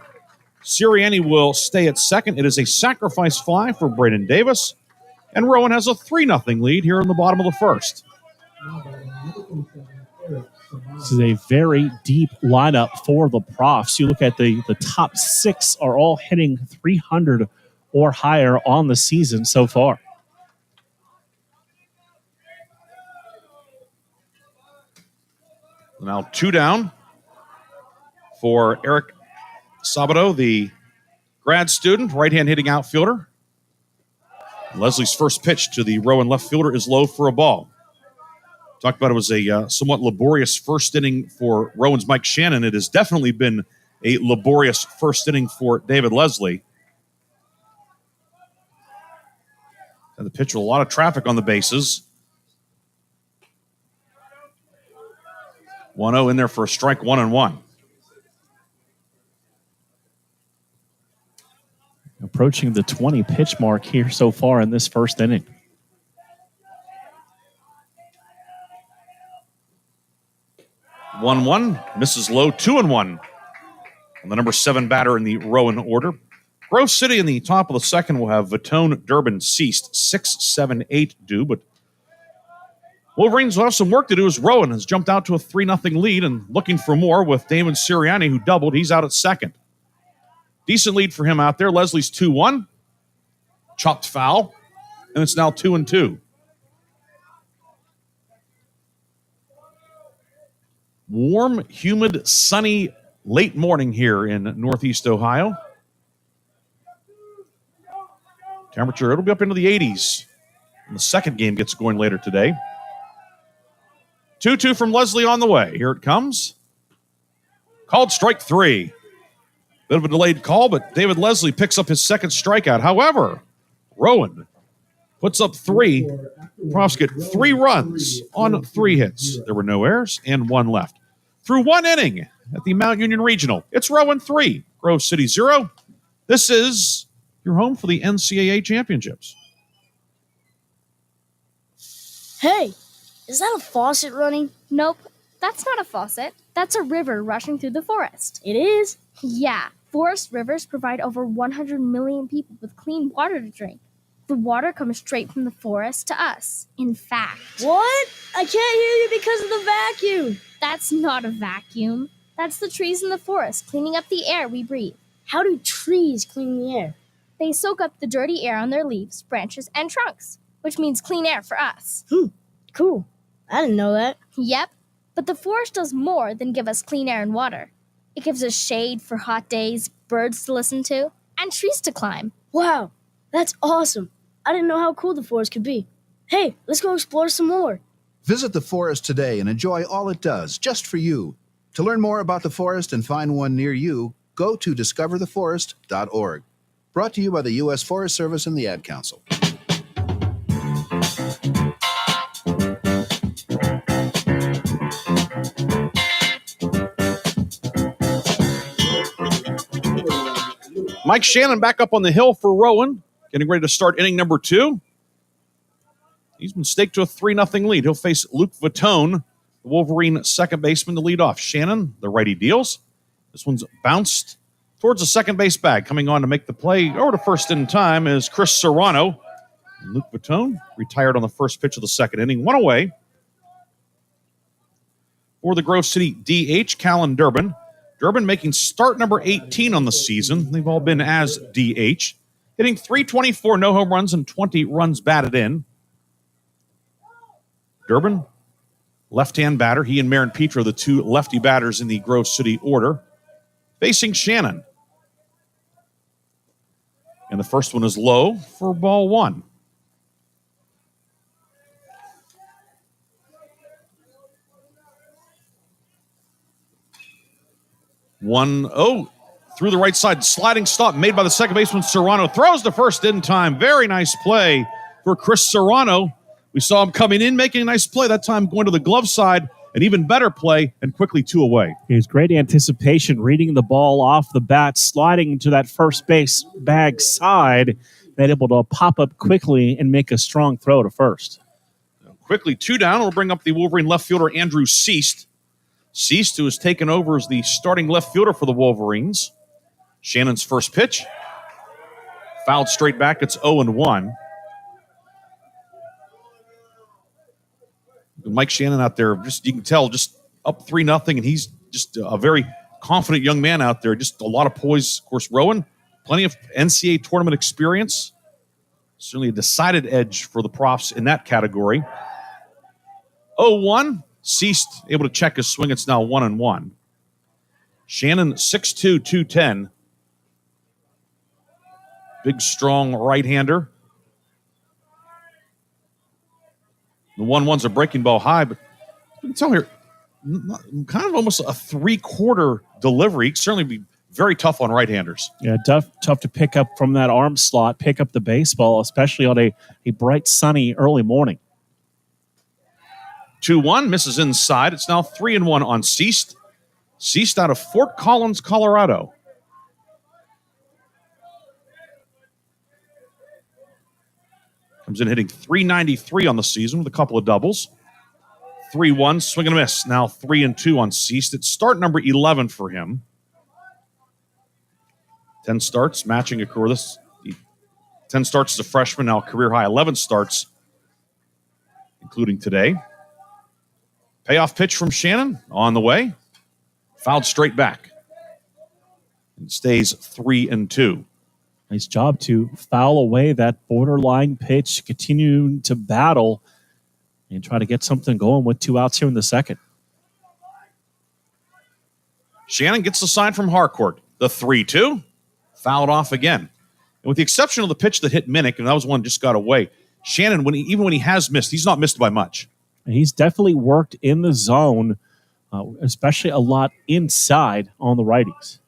Sirianni will stay at second. It is a sacrifice fly for Braden Davis. And Rowan has a 3-0 lead here in the bottom of the first. This is a very deep lineup for the Profs. You look at the top 6 are all hitting 300 or higher on the season so far. Now 2 down for Eric Sabato, the grad student, right-hand hitting outfielder. Leslie's first pitch to the Rowan left fielder is low for a ball. Talked about it was a somewhat laborious first inning for Rowan's Mike Shannon. It has definitely been a laborious first inning for David Leslie. And the pitch with a lot of traffic on the bases. 1-0 in there for a strike, 1-1. Approaching the 20 pitch mark here so far in this first inning. One misses low, 2-1 on the number 7 batter in the Rowan order. Grove City in the top of the second will have Vatone, Durbin, Ceased, 6, 7, 8 due, but Wolverines will have some work to do as Rowan has jumped out to a 3-0 lead and looking for more with Damon Sirianni, who doubled. He's out at second. Decent lead for him out there. Leslie's 2-1. Chopped foul, and it's now 2-2. Warm, humid, sunny, late morning here in Northeast Ohio. Temperature, it'll be up into the 80s. And the second game gets going later today. 2-2 from Leslie on the way. Here it comes. Called strike 3. Bit of a delayed call, but David Leslie picks up his second strikeout. However, Rowan puts up 3. Profs get 3 runs on 3 hits. There were no errors and 1 left. Through 1 inning at the Mount Union Regional, it's Rowan 3, Grove City 0. This is your home for the NCAA Championships. Hey, is that a faucet running? Nope, that's not a faucet. That's a river rushing through the forest. It is? Yeah, forest rivers provide over 100 million people with clean water to drink. The water comes straight from the forest to us. In fact... What? I can't hear you because of the vacuum. That's not a vacuum. That's the trees in the forest cleaning up the air we breathe. How do trees clean the air? They soak up the dirty air on their leaves, branches, and trunks, which means clean air for us. Cool. I didn't know that. Yep, but the forest does more than give us clean air and water. It gives us shade for hot days, birds to listen to, and trees to climb. Wow, that's awesome. I didn't know how cool the forest could be. Hey, let's go explore some more. Visit the forest today and enjoy all it does just for you. To learn more about the forest and find one near you, go to discovertheforest.org. Brought to you by the U.S. Forest Service and the Ad Council. Mike Shannon back up on the hill for Rowan, getting ready to start inning number 2. He's been staked to a 3-0 lead. He'll face Luke Vitone, the Wolverine second baseman, to lead off. Shannon, the righty, deals. This one's bounced towards the second base bag. Coming on to make the play over to first in time is Chris Serrano. And Luke Vitone retired on the first pitch of the second inning. One away. For the Grove City DH, Callan Durbin. Durbin making start number 18 on the season. They've all been as DH. Hitting .324, no home runs, and 20 runs batted in. Durbin, left-hand batter. He and Marin Petro, the two lefty batters in the Grove City order. Facing Shannon. And the first one is low for ball 1. Through the right side, sliding stop made by the second baseman Serrano. Throws to first in time. Very nice play for Chris Serrano. We saw him coming in, making a nice play. That time going to the glove side. An even better play, and quickly 2 away. It was great anticipation, reading the ball off the bat, sliding to that first base bag side, then able to pop up quickly and make a strong throw to first. Quickly 2 down. We'll bring up the Wolverine left fielder Andrew Seast. Seast, who has taken over as the starting left fielder for the Wolverines. Shannon's first pitch. Fouled straight back. It's 0-1. Mike Shannon out there, just you can tell, just up 3-0, and he's just a very confident young man out there. Just a lot of poise. Of course, Rowan, plenty of NCAA tournament experience. Certainly a decided edge for the Profs in that category. 0-1. Seast able to check his swing. It's now 1-1. Shannon, 6'2", 210. Big, strong right-hander. The 1-1's a breaking ball high, but you can tell here, kind of almost a 3/4 delivery. Certainly be very tough on right-handers. Yeah, tough to pick up from that arm slot, pick up the baseball, especially on a bright, sunny early morning. 2-1, misses inside. It's now 3-1 on Seast. Seast out of Fort Collins, Colorado. Comes in hitting .393 on the season with a couple of doubles. 3-1, swing and a miss. Now 3-2 on Seast. It's start number 11 for him. 10 starts, matching a career. 10 starts as a freshman, now career high 11 starts, including today. Payoff pitch from Shannon on the way. Fouled straight back. It stays 3-2. Nice job to foul away that borderline pitch, continue to battle and try to get something going with 2 outs here in the second. Shannon gets the sign from Harcourt. The 3-2. Fouled off again. And with the exception of the pitch that hit Minnick, and that was one just got away, Shannon, even when he has missed, he's not missed by much. And he's definitely worked in the zone, especially a lot inside on the righties.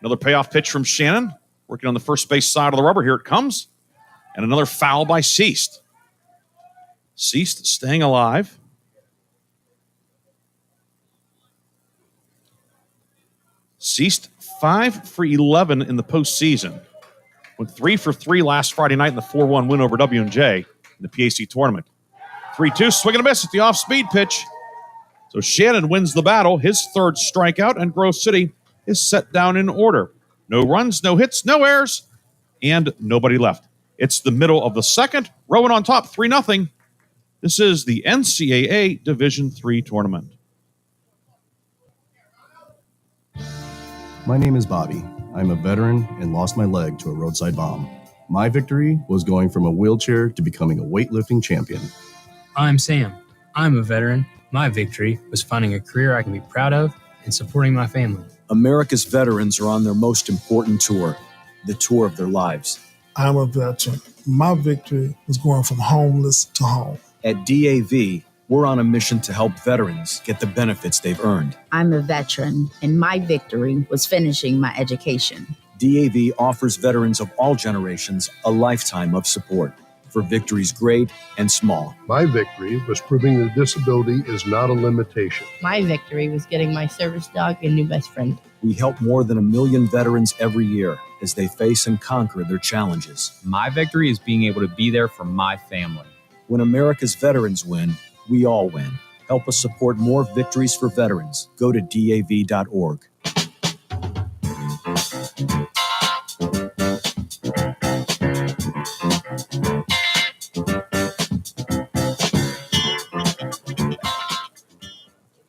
Another payoff pitch from Shannon. Working on the first base side of the rubber. Here it comes. And another foul by Seast. Seast staying alive. Seast 5 for 11 in the postseason. Went 3 for 3 last Friday night in the 4-1 win over W&J in the PAC tournament. 3-2, swing and a miss at the off-speed pitch. So Shannon wins the battle, his third strikeout, and Grove City is set down in order. No runs, no hits, no errors, and nobody left. It's the middle of the second. Rowan on top, 3-0. This is the NCAA Division III tournament. My name is Bobby. I'm a veteran and lost my leg to a roadside bomb. My victory was going from a wheelchair to becoming a weightlifting champion. I'm Sam. I'm a veteran. My victory was finding a career I can be proud of and supporting my family. America's veterans are on their most important tour, the tour of their lives. I'm a veteran. My victory was going from homeless to home. At DAV, we're on a mission to help veterans get the benefits they've earned. I'm a veteran, and my victory was finishing my education. DAV offers veterans of all generations a lifetime of support for victories great and small. My victory was proving that disability is not a limitation. My victory was getting my service dog a new best friend. We help more than 1 million veterans every year as they face and conquer their challenges. My victory is being able to be there for my family. When America's veterans win, we all win. Help us support more victories for veterans. Go to DAV.org.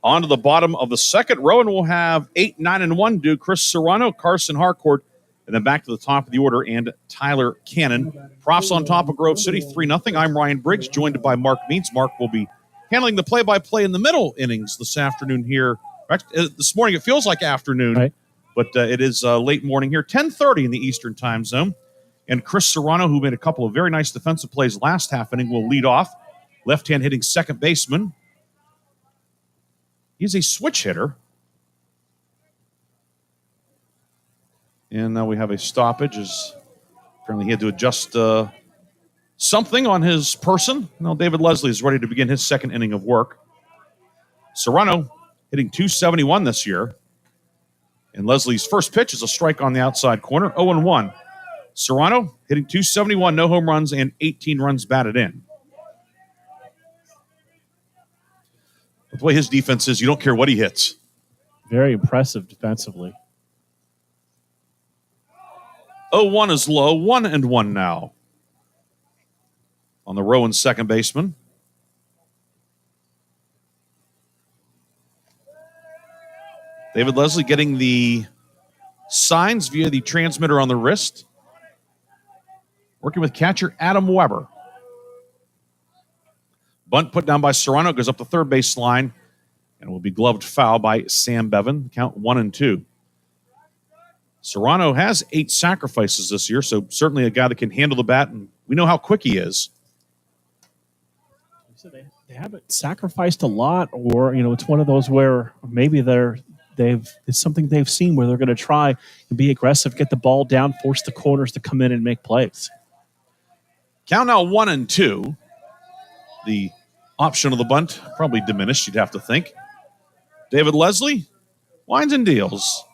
On to the bottom of the second row, and we'll have 8, 9, and 1 do Chris Serrano, Carson Harcourt, and then back to the top of the order, and Tyler Cannon. Profs on top of Grove City, 3-0. I'm Ryan Briggs, joined by Mark Means. Mark will be handling the play-by-play in the middle innings this afternoon here. This morning, it feels like afternoon, right, but it is late morning here, 10:30 in the Eastern time zone. And Chris Serrano, who made a couple of very nice defensive plays last half inning, will lead off. Left-hand hitting second baseman. He's a switch hitter. And now we have a stoppage as apparently he had to adjust something on his person. Now David Leslie is ready to begin his second inning of work. Serrano hitting .271 this year. And Leslie's first pitch is a strike on the outside corner, 0-1. Serrano hitting .271, no home runs, and 18 runs batted in. But the way his defense is, you don't care what he hits. Very impressive defensively. 0-1 is low, 1-1 now. On the row and second baseman. David Leslie getting the signs via the transmitter on the wrist. Working with catcher Adam Weber. Bunt put down by Serrano, goes up the third base line, and will be gloved foul by Sam Bevan. Count 1-2. Serrano has 8 sacrifices this year, so certainly a guy that can handle the bat, and we know how quick he is. So they haven't sacrificed a lot, or it's one of those where maybe it's something they've seen where they're going to try and be aggressive, get the ball down, force the corners to come in and make plays. Count now 1-2. The option of the bunt probably diminished, you'd have to think. David Leslie winds and deals.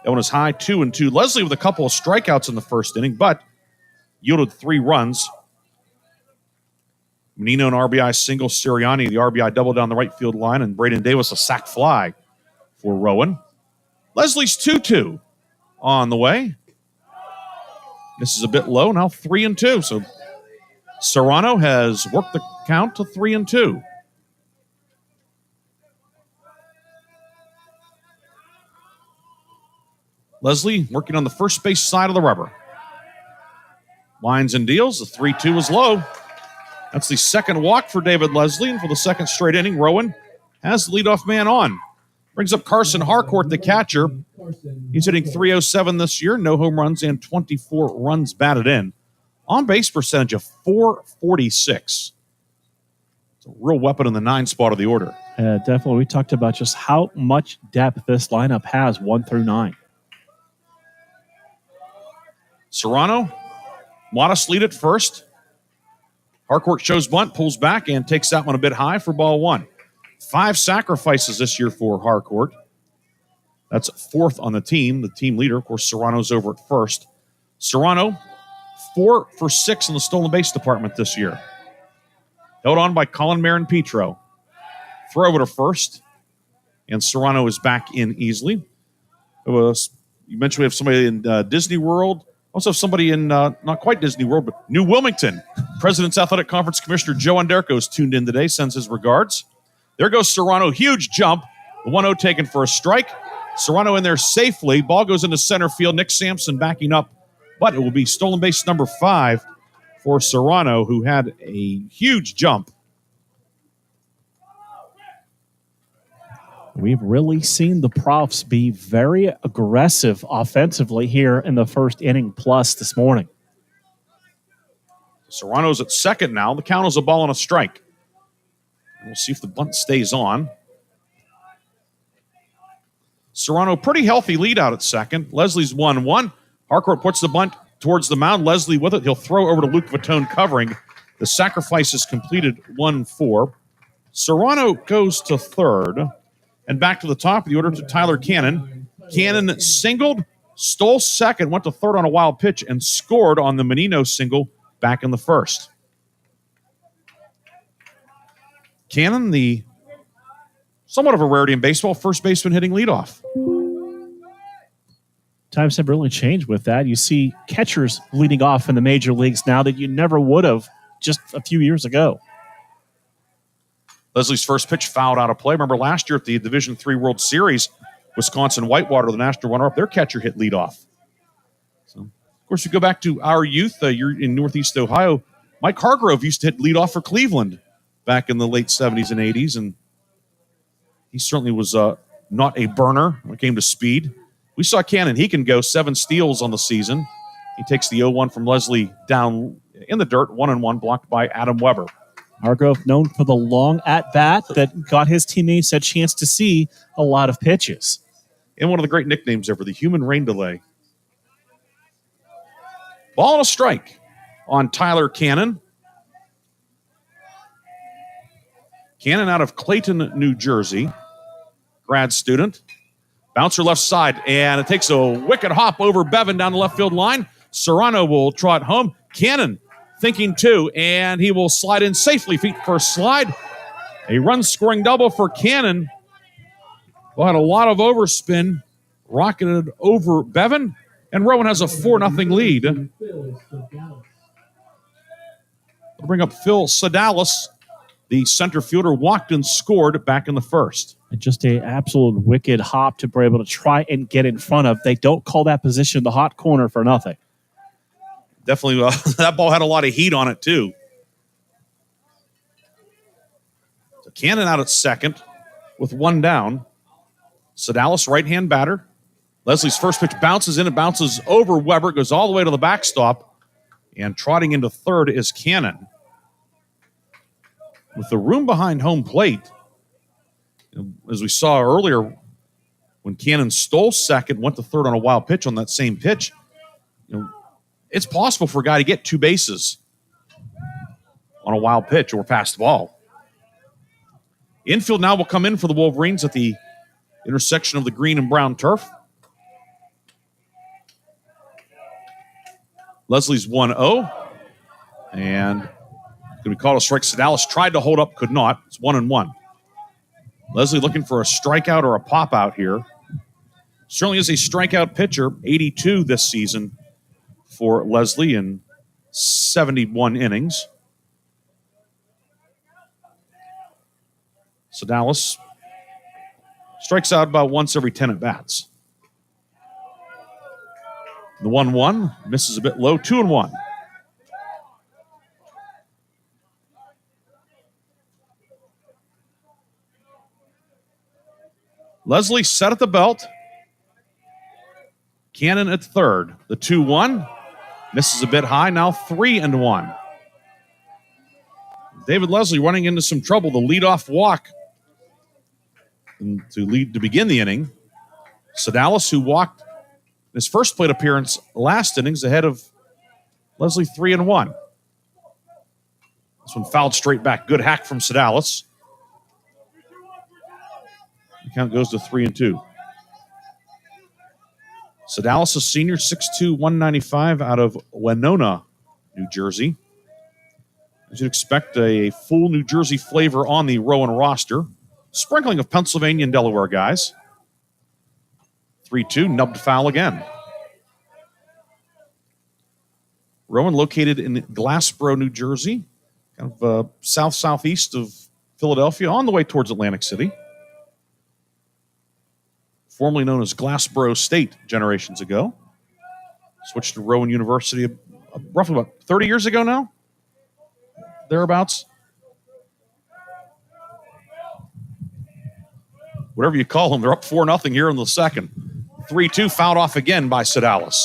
That one is high, 2-2. Leslie with a couple of strikeouts in the first inning, but yielded 3 runs. Menino an RBI single, Sirianni the RBI double down the right field line, and Braden Davis a sac fly for Rowan. Leslie's 2-2 on the way. This is a bit low, now 3-2. So Serrano has worked the count to 3-2. Leslie working on the first base side of the rubber. Winds and deals. The 3-2 is low. That's the second walk for David Leslie, and for the second straight inning, Rowan has the leadoff man on. Brings up Carson Harcourt, the catcher. He's hitting .307 this year, no home runs and 24 runs batted in. On-base percentage of .446. It's a real weapon in the 9 spot of the order. Yeah, definitely. We talked about just how much depth this lineup has, 1 through 9. Serrano, modest lead at first. Harcourt shows bunt, pulls back, and takes that one a bit high for ball 1. 5 sacrifices this year for Harcourt. That's 4th on the team leader. Of course, Serrano's over at first. Serrano, 4 for 6 in the stolen base department this year. Held on by Colin Marin-Petro. Throw over to first, and Serrano is back in easily. You mentioned we have somebody in Disney World. Also have somebody in, not quite Disney World, but New Wilmington. President's Athletic Conference Commissioner Joe Anderko is tuned in today, sends his regards. There goes Serrano, huge jump. The 1-0 taken for a strike. Serrano in there safely. Ball goes into center field. Nick Sampson backing up, but it will be stolen base number 5 for Serrano, who had a huge jump. We've really seen the Profs be very aggressive offensively here in the first inning plus this morning. Serrano's at second now. The count is a ball and a strike. We'll see if the bunt stays on. Serrano, pretty healthy lead out at second. Leslie's 1-1. Harcourt puts the bunt towards the mound. Leslie with it. He'll throw over to Luke Vitone covering. The sacrifice is completed 1-4. Serrano goes to third. And back to the top of the order to Tyler Cannon. Cannon singled, stole second, went to third on a wild pitch, and scored on the Menino single back in the first. Cannon, the somewhat of a rarity in baseball, first baseman hitting leadoff. Times have really changed with that. You see catchers leading off in the major leagues now that you never would have just a few years ago. Leslie's first pitch fouled out of play. Remember last year at the Division III World Series, Wisconsin Whitewater, the national runner-up, their catcher hit leadoff. So, of course, you go back to our youth. You're in Northeast Ohio. Mike Hargrove used to hit leadoff for Cleveland back in the late 70s and 80s, and he certainly was not a burner when it came to speed. We saw Cannon. He can go 7 steals on the season. He takes the 0-1 from Leslie down in the dirt, 1-1, blocked by Adam Weber. Hargrove known for the long at-bat that got his teammates a chance to see a lot of pitches. And one of the great nicknames ever, the human rain delay. Ball and a strike on Tyler Cannon. Cannon out of Clayton, New Jersey. Grad student. Bouncer left side, and it takes a wicked hop over Bevan down the left field line. Serrano will trot home. Cannon thinking two, and he will slide in safely. Feet first slide. A run-scoring double for Cannon. Well, had a lot of overspin. Rocketed over Bevan, and Rowan has a 4-0 lead. They'll bring up Phil Sedalis. The center fielder walked and scored back in the first. Just an absolute wicked hop to be able to try and get in front of. They don't call that position the hot corner for nothing. Definitely, that ball had a lot of heat on it, too. So Cannon out at second with 1 down. Sedalis, right-hand batter. Leslie's first pitch bounces in. It bounces over Weber. Goes all the way to the backstop. And trotting into third is Cannon. With the room behind home plate, as we saw earlier, when Cannon stole second, went to third on a wild pitch on that same pitch, it's possible for a guy to get 2 bases on a wild pitch or pass the ball. Infield now will come in for the Wolverines at the intersection of the green and brown turf. Leslie's 1-0. And going to be called a strike. Sedalis tried to hold up, could not. It's 1-1. Leslie looking for a strikeout or a pop-out here. Certainly is a strikeout pitcher, 82 this season for Leslie in 71 innings. Sedalis strikes out about once every 10 at-bats. The 1-1 misses a bit low, 2-1. Leslie set at the belt. Cannon at third. The 2-1 misses a bit high, now 3-1. David Leslie running into some trouble. The leadoff walk to begin the inning. Sedalis, who walked his first plate appearance last innings, ahead of Leslie 3-1. This one fouled straight back. Good hack from Sedalis. The count goes to 3-2. Sedalis, a senior, 6'2", 195, out of Winona, New Jersey. As you'd expect, a full New Jersey flavor on the Rowan roster. Sprinkling of Pennsylvania and Delaware guys. 3-2, nubbed foul again. Rowan located in Glassboro, New Jersey, kind of south-southeast of Philadelphia, on the way towards Atlantic City. formerly known as Glassboro State generations ago. Switched to Rowan University roughly about 30 years ago now, thereabouts. Whatever you call them, they're up 4-0 here in the second. 3-2 fouled off again by Sedalis.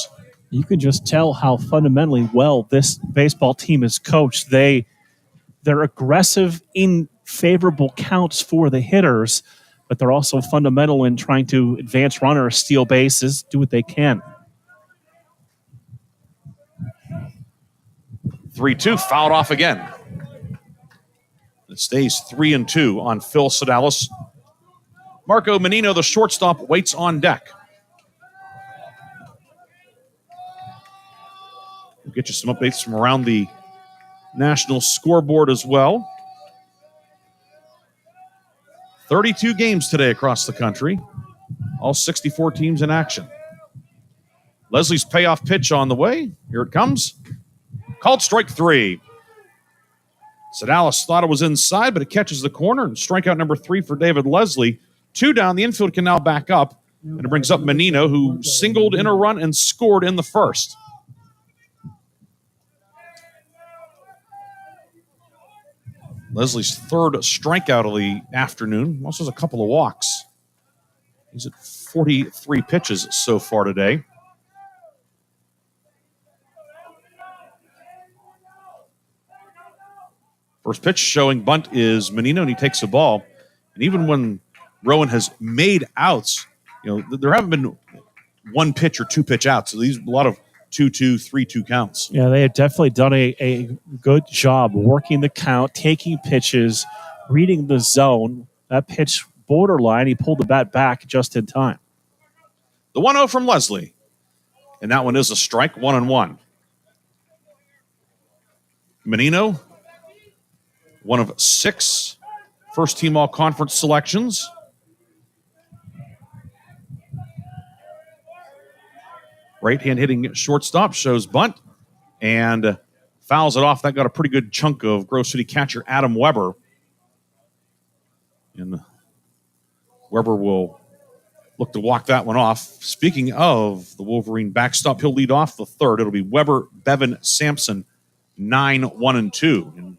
You can just tell how fundamentally well this baseball team is coached. They're aggressive in favorable counts for the hitters, but they're also fundamental in trying to advance runners, steal bases, do what they can. 3-2 fouled off again. It stays 3-2 on Phil Sedalis. Marco Menino, the shortstop, waits on deck. We'll get you some updates from around the national scoreboard as well. 32 games today across the country. All 64 teams in action. Leslie's payoff pitch on the way. Here it comes. Called strike 3. Sedalis thought it was inside, but it catches the corner, and strikeout number 3 for David Leslie. 2 down. The infield can now back up, and it brings up Menino, who singled in a run and scored in the first. Leslie's third strikeout of the afternoon. Also has a couple of walks. He's at 43 pitches so far today. First pitch showing bunt is Menino, and he takes the ball. And even when Rowan has made outs, there haven't been one pitch or two pitch outs. So these a lot of 2-2, 3-2 counts. Yeah, they have definitely done a good job working the count, taking pitches, reading the zone. That pitch borderline, he pulled the bat back just in time. The 1-0 from Leslie. And that one is a strike, 1-1. Menino, one of 6 first-team all-conference selections. Right-hand hitting shortstop, shows bunt, and fouls it off. That got a pretty good chunk of Grove City catcher Adam Weber. And Weber will look to walk that one off. Speaking of the Wolverine backstop, he'll lead off the third. It'll be Weber, Bevan, Sampson, 9, 1, and 2 in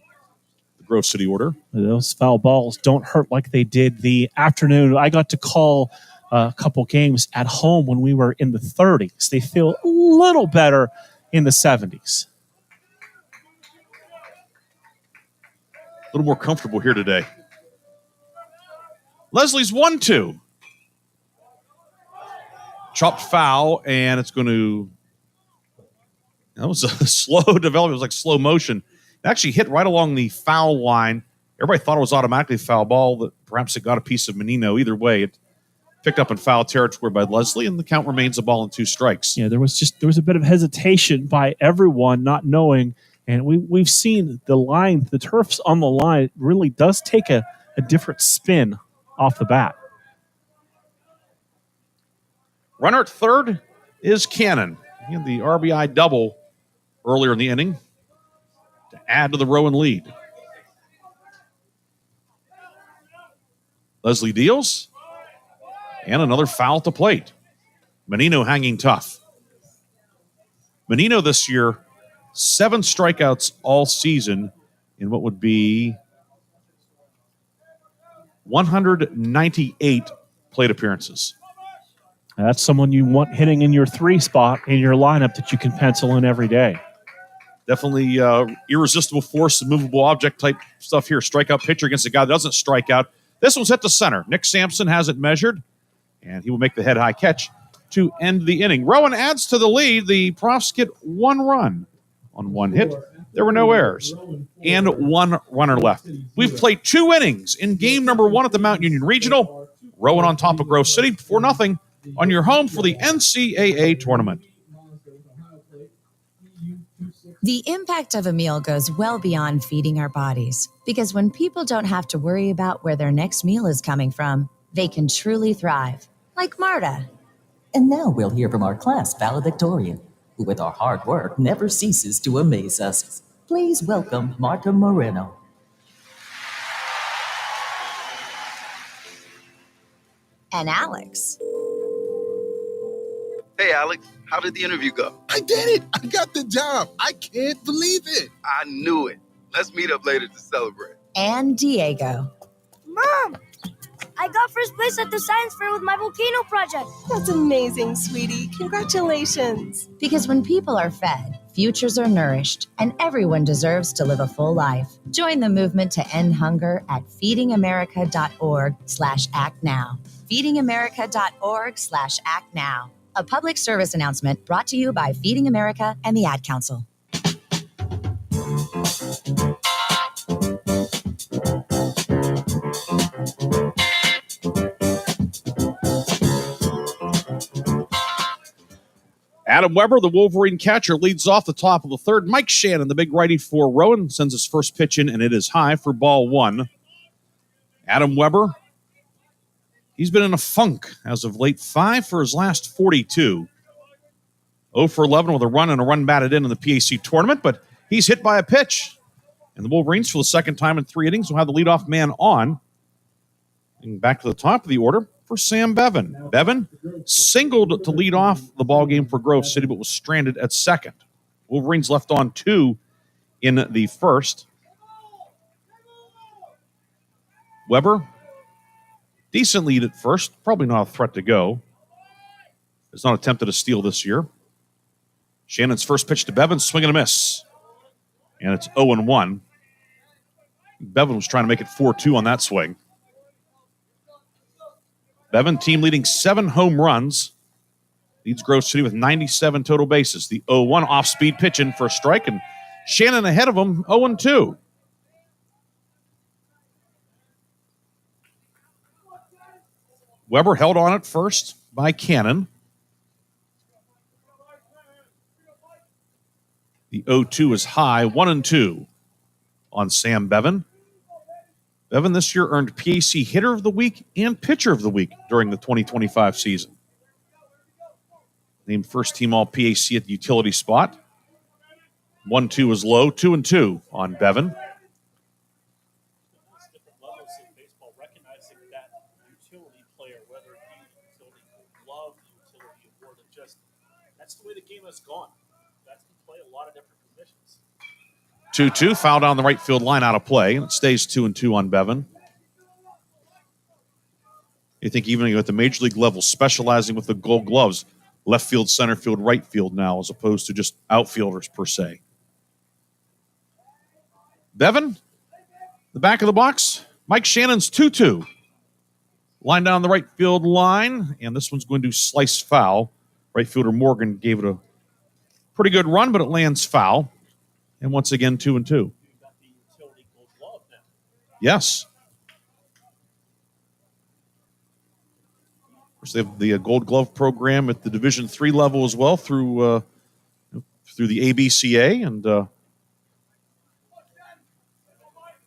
the Grove City order. Those foul balls don't hurt like they did the afternoon. I got to call a couple games at home when we were in the 30s. They feel a little better in the 70s. A little more comfortable here today. Leslie's 1-2. Chopped foul, and it's going to... That was a slow development. It was like slow motion. It actually hit right along the foul line. Everybody thought it was automatically a foul ball, that perhaps it got a piece of Menino. Either way, it picked up in foul territory by Leslie, and the count remains a ball and 2 strikes. Yeah, there was a bit of hesitation by everyone not knowing, and we've seen the line, the turfs on the line really does take a different spin off the bat. Runner at third is Cannon. He had the RBI double earlier in the inning to add to the Rowan lead. Leslie deals. And another foul at the plate. Menino hanging tough. Menino this year, 7 strikeouts all season in what would be 198 plate appearances. That's someone you want hitting in your 3 spot in your lineup that you can pencil in every day. Definitely irresistible force and movable object type stuff here. Strikeout pitcher against a guy that doesn't strike out. This one's hit the center. Nick Sampson has it measured, and he will make the head-high catch to end the inning. Rowan adds to the lead. The Profs get 1 run on 1 hit. There were no errors, and 1 runner left. We've played 2 innings in game number 1 at the Mount Union Regional. Rowan on top of Grove City, 4-0 on your home for the NCAA tournament. The impact of a meal goes well beyond feeding our bodies, because when people don't have to worry about where their next meal is coming from, they can truly thrive, like Marta. And now we'll hear from our class valedictorian, who with our hard work never ceases to amaze us. Please welcome Marta Moreno. And Alex. Hey, Alex, how did the interview go? I did it! I got the job! I can't believe it! I knew it. Let's meet up later to celebrate. And Diego. Mom! I got first place at the science fair with my volcano project. That's amazing, sweetie. Congratulations. Because when people are fed, futures are nourished, and everyone deserves to live a full life. Join the movement to end hunger at feedingamerica.org/actnow. feedingamerica.org/actnow. A public service announcement brought to you by Feeding America and the Ad Council. Adam Weber, the Wolverine catcher, leads off the top of the third. Mike Shannon, the big righty for Rowan, sends his first pitch in, and it is high for ball one. Adam Weber, he's been in a funk as of late. 5 for his last 42. 0 for 11 with a run and a run batted in the PAC tournament, but he's hit by a pitch. And the Wolverines, for the second time in 3 innings, will have the leadoff man on. And back to the top of the order for Sam Bevan. Bevan singled to lead off the ball game for Grove City, but was stranded at second. Wolverines left on 2 in the first. Weber, decent lead at first. Probably not a threat to go. Has not attempted a steal this year. Shannon's first pitch to Bevan, swing and a miss. And it's 0-1. Bevan was trying to make it 4-2 on that swing. Bevan, team leading 7 home runs. Leads Grove City with 97 total bases. The 0-1 off-speed pitch in for a strike, and Shannon ahead of him, 0-2. Weber held on at first by Cannon. The 0-2 is high, 1-2 on Sam Bevan. Bevan this year earned PAC Hitter of the Week and Pitcher of the Week during the 2025 season. Named first team all PAC at the utility spot. 1-2 is low, 2-2 on Bevan. That's the way the game has gone. That's to play a lot of different positions. 2-2, foul down the right field line, out of play, and it stays 2-2 on Bevan. You think even at the major league level, specializing with the gold gloves, left field, center field, right field now, as opposed to just outfielders per se. Bevan, the back of the box, Mike Shannon's 2-2. Line down the right field line, and this one's going to slice foul. Right fielder Morgan gave it a pretty good run, but it lands foul. And once again, 2-2. Yes. Of course, they have the Gold Glove program at the Division III level as well through the ABCA. And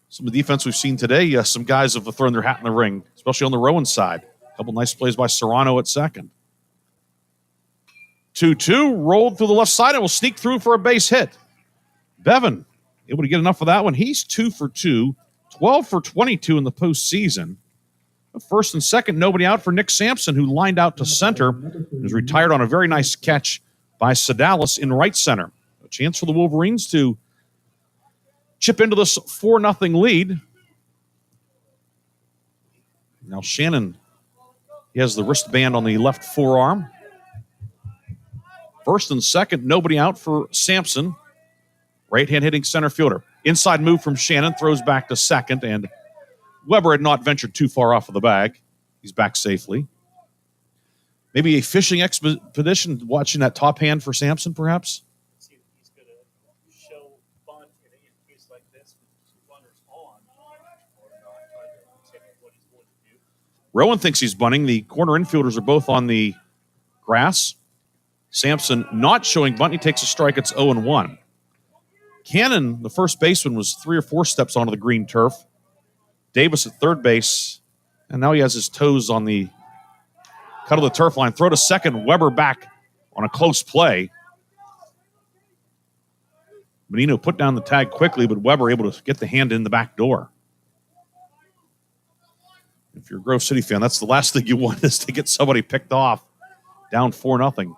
some of the defense we've seen today, some guys have thrown their hat in the ring, especially on the Rowan side. A couple nice plays by Serrano at second. 2-2, rolled through the left side and will sneak through for a base hit. Bevan able to get enough of that one. He's 2 for 2, 12 for 22 in the postseason. First and second, nobody out for Nick Sampson, who lined out to center and was retired on a very nice catch by Sedalis in right center. A chance for the Wolverines to chip into this 4-0 lead. Now Shannon, he has the wristband on the left forearm. First and second, nobody out for Sampson. Right-hand hitting center fielder. Inside move from Shannon, throws back to second, and Weber had not ventured too far off of the bag. He's back safely. Maybe a fishing expedition, watching that top hand for Sampson, perhaps? He's going to show bunt in a case like this with 2 runners on, or not try to tip what he's going to do. Rowan thinks he's bunting. The corner infielders are both on the grass. Sampson not showing bunt. He takes a strike. It's 0-1. Cannon, the first baseman, was 3 or 4 steps onto the green turf. Davis at third base. And now he has his toes on the cut of the turf line. Throw to second. Weber back on a close play. Menino put down the tag quickly, but Weber able to get the hand in the back door. If you're a Grove City fan, that's the last thing you want, is to get somebody picked off down 4-0.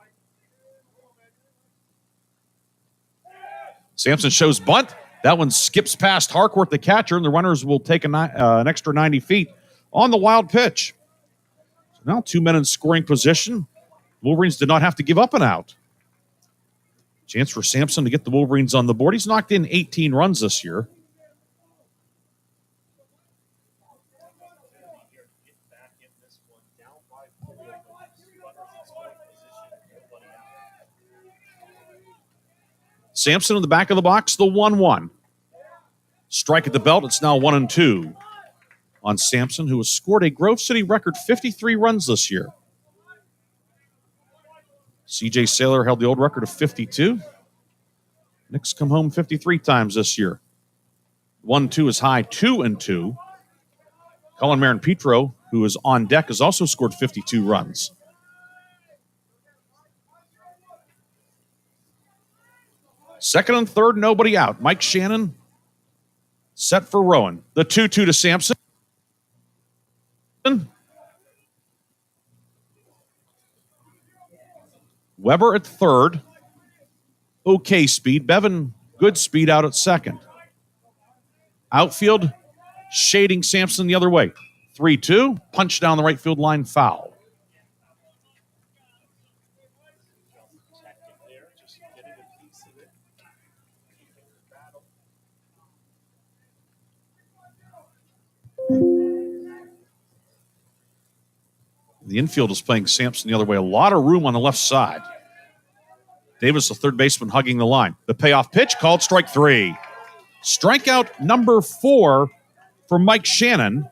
Sampson shows bunt. That one skips past Harcourt, the catcher, and the runners will take an extra 90 feet on the wild pitch. So now 2 men in scoring position. Wolverines did not have to give up an out. Chance for Sampson to get the Wolverines on the board. He's knocked in 18 runs this year. Sampson in the back of the box, the 1-1. Strike at the belt, it's now 1-2 on Sampson, who has scored a Grove City record 53 runs this year. C.J. Saylor held the old record of 52. Nick's come home 53 times this year. 1-2 is high, 2-2. Colin Marin-Petro, who is on deck, has also scored 52 runs. Second and third, nobody out. Mike Shannon set for Rowan. The 2-2 to Sampson. Weber at third. Okay speed. Bevan, good speed out at second. Outfield, shading Sampson the other way. 3-2, punch down the right field line, foul. The infield is playing Sampson the other way. A lot of room on the left side. Davis, the third baseman, hugging the line. The payoff pitch called strike 3. Strikeout number 4 for Mike Shannon.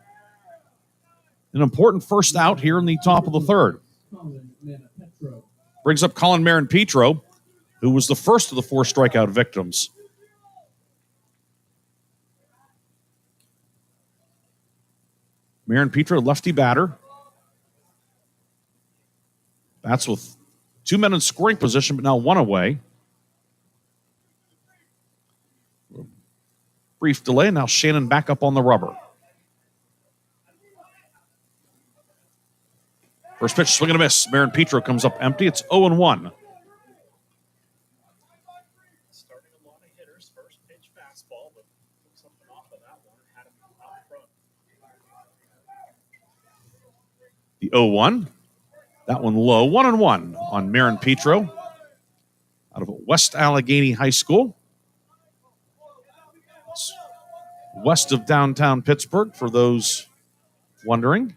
An important first out here in the top of the third. Brings up Colin Marin-Petro, who was the first of the 4 strikeout victims. Marin-Petro, lefty batter. That's with 2 men in scoring position, but now 1 away. Brief delay, now Shannon back up on the rubber. First pitch, swing and a miss. Marin-Petro comes up empty. It's 0-1. Starting a lot of hitters. First pitch fastball, but took something off of that one and had him out front. The 0-1. That one low. 1-1 on Marin-Petro out of West Allegheny High School. It's west of downtown Pittsburgh, for those wondering.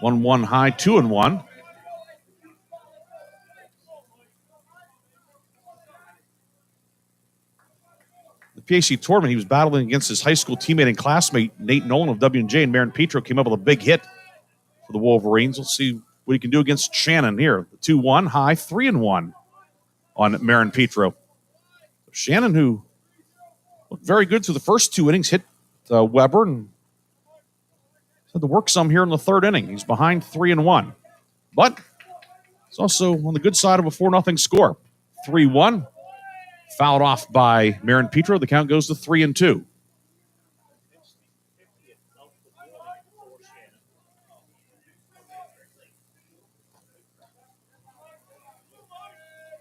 1-1 high, 2-1. The PAC tournament, he was battling against his high school teammate and classmate, Nate Nolan of W&J, and Marin-Petro came up with a big hit for the Wolverines. Let's see what he can do against Shannon here. The 2-1 high, 3-1 on Marin-Petro. Shannon, who looked very good through the first 2 innings, hit Weber and had to work some here in the third inning. He's behind 3-1. But it's also on the good side of a 4-0 score. 3-1. Fouled off by Marin-Petro. The count goes to 3-2.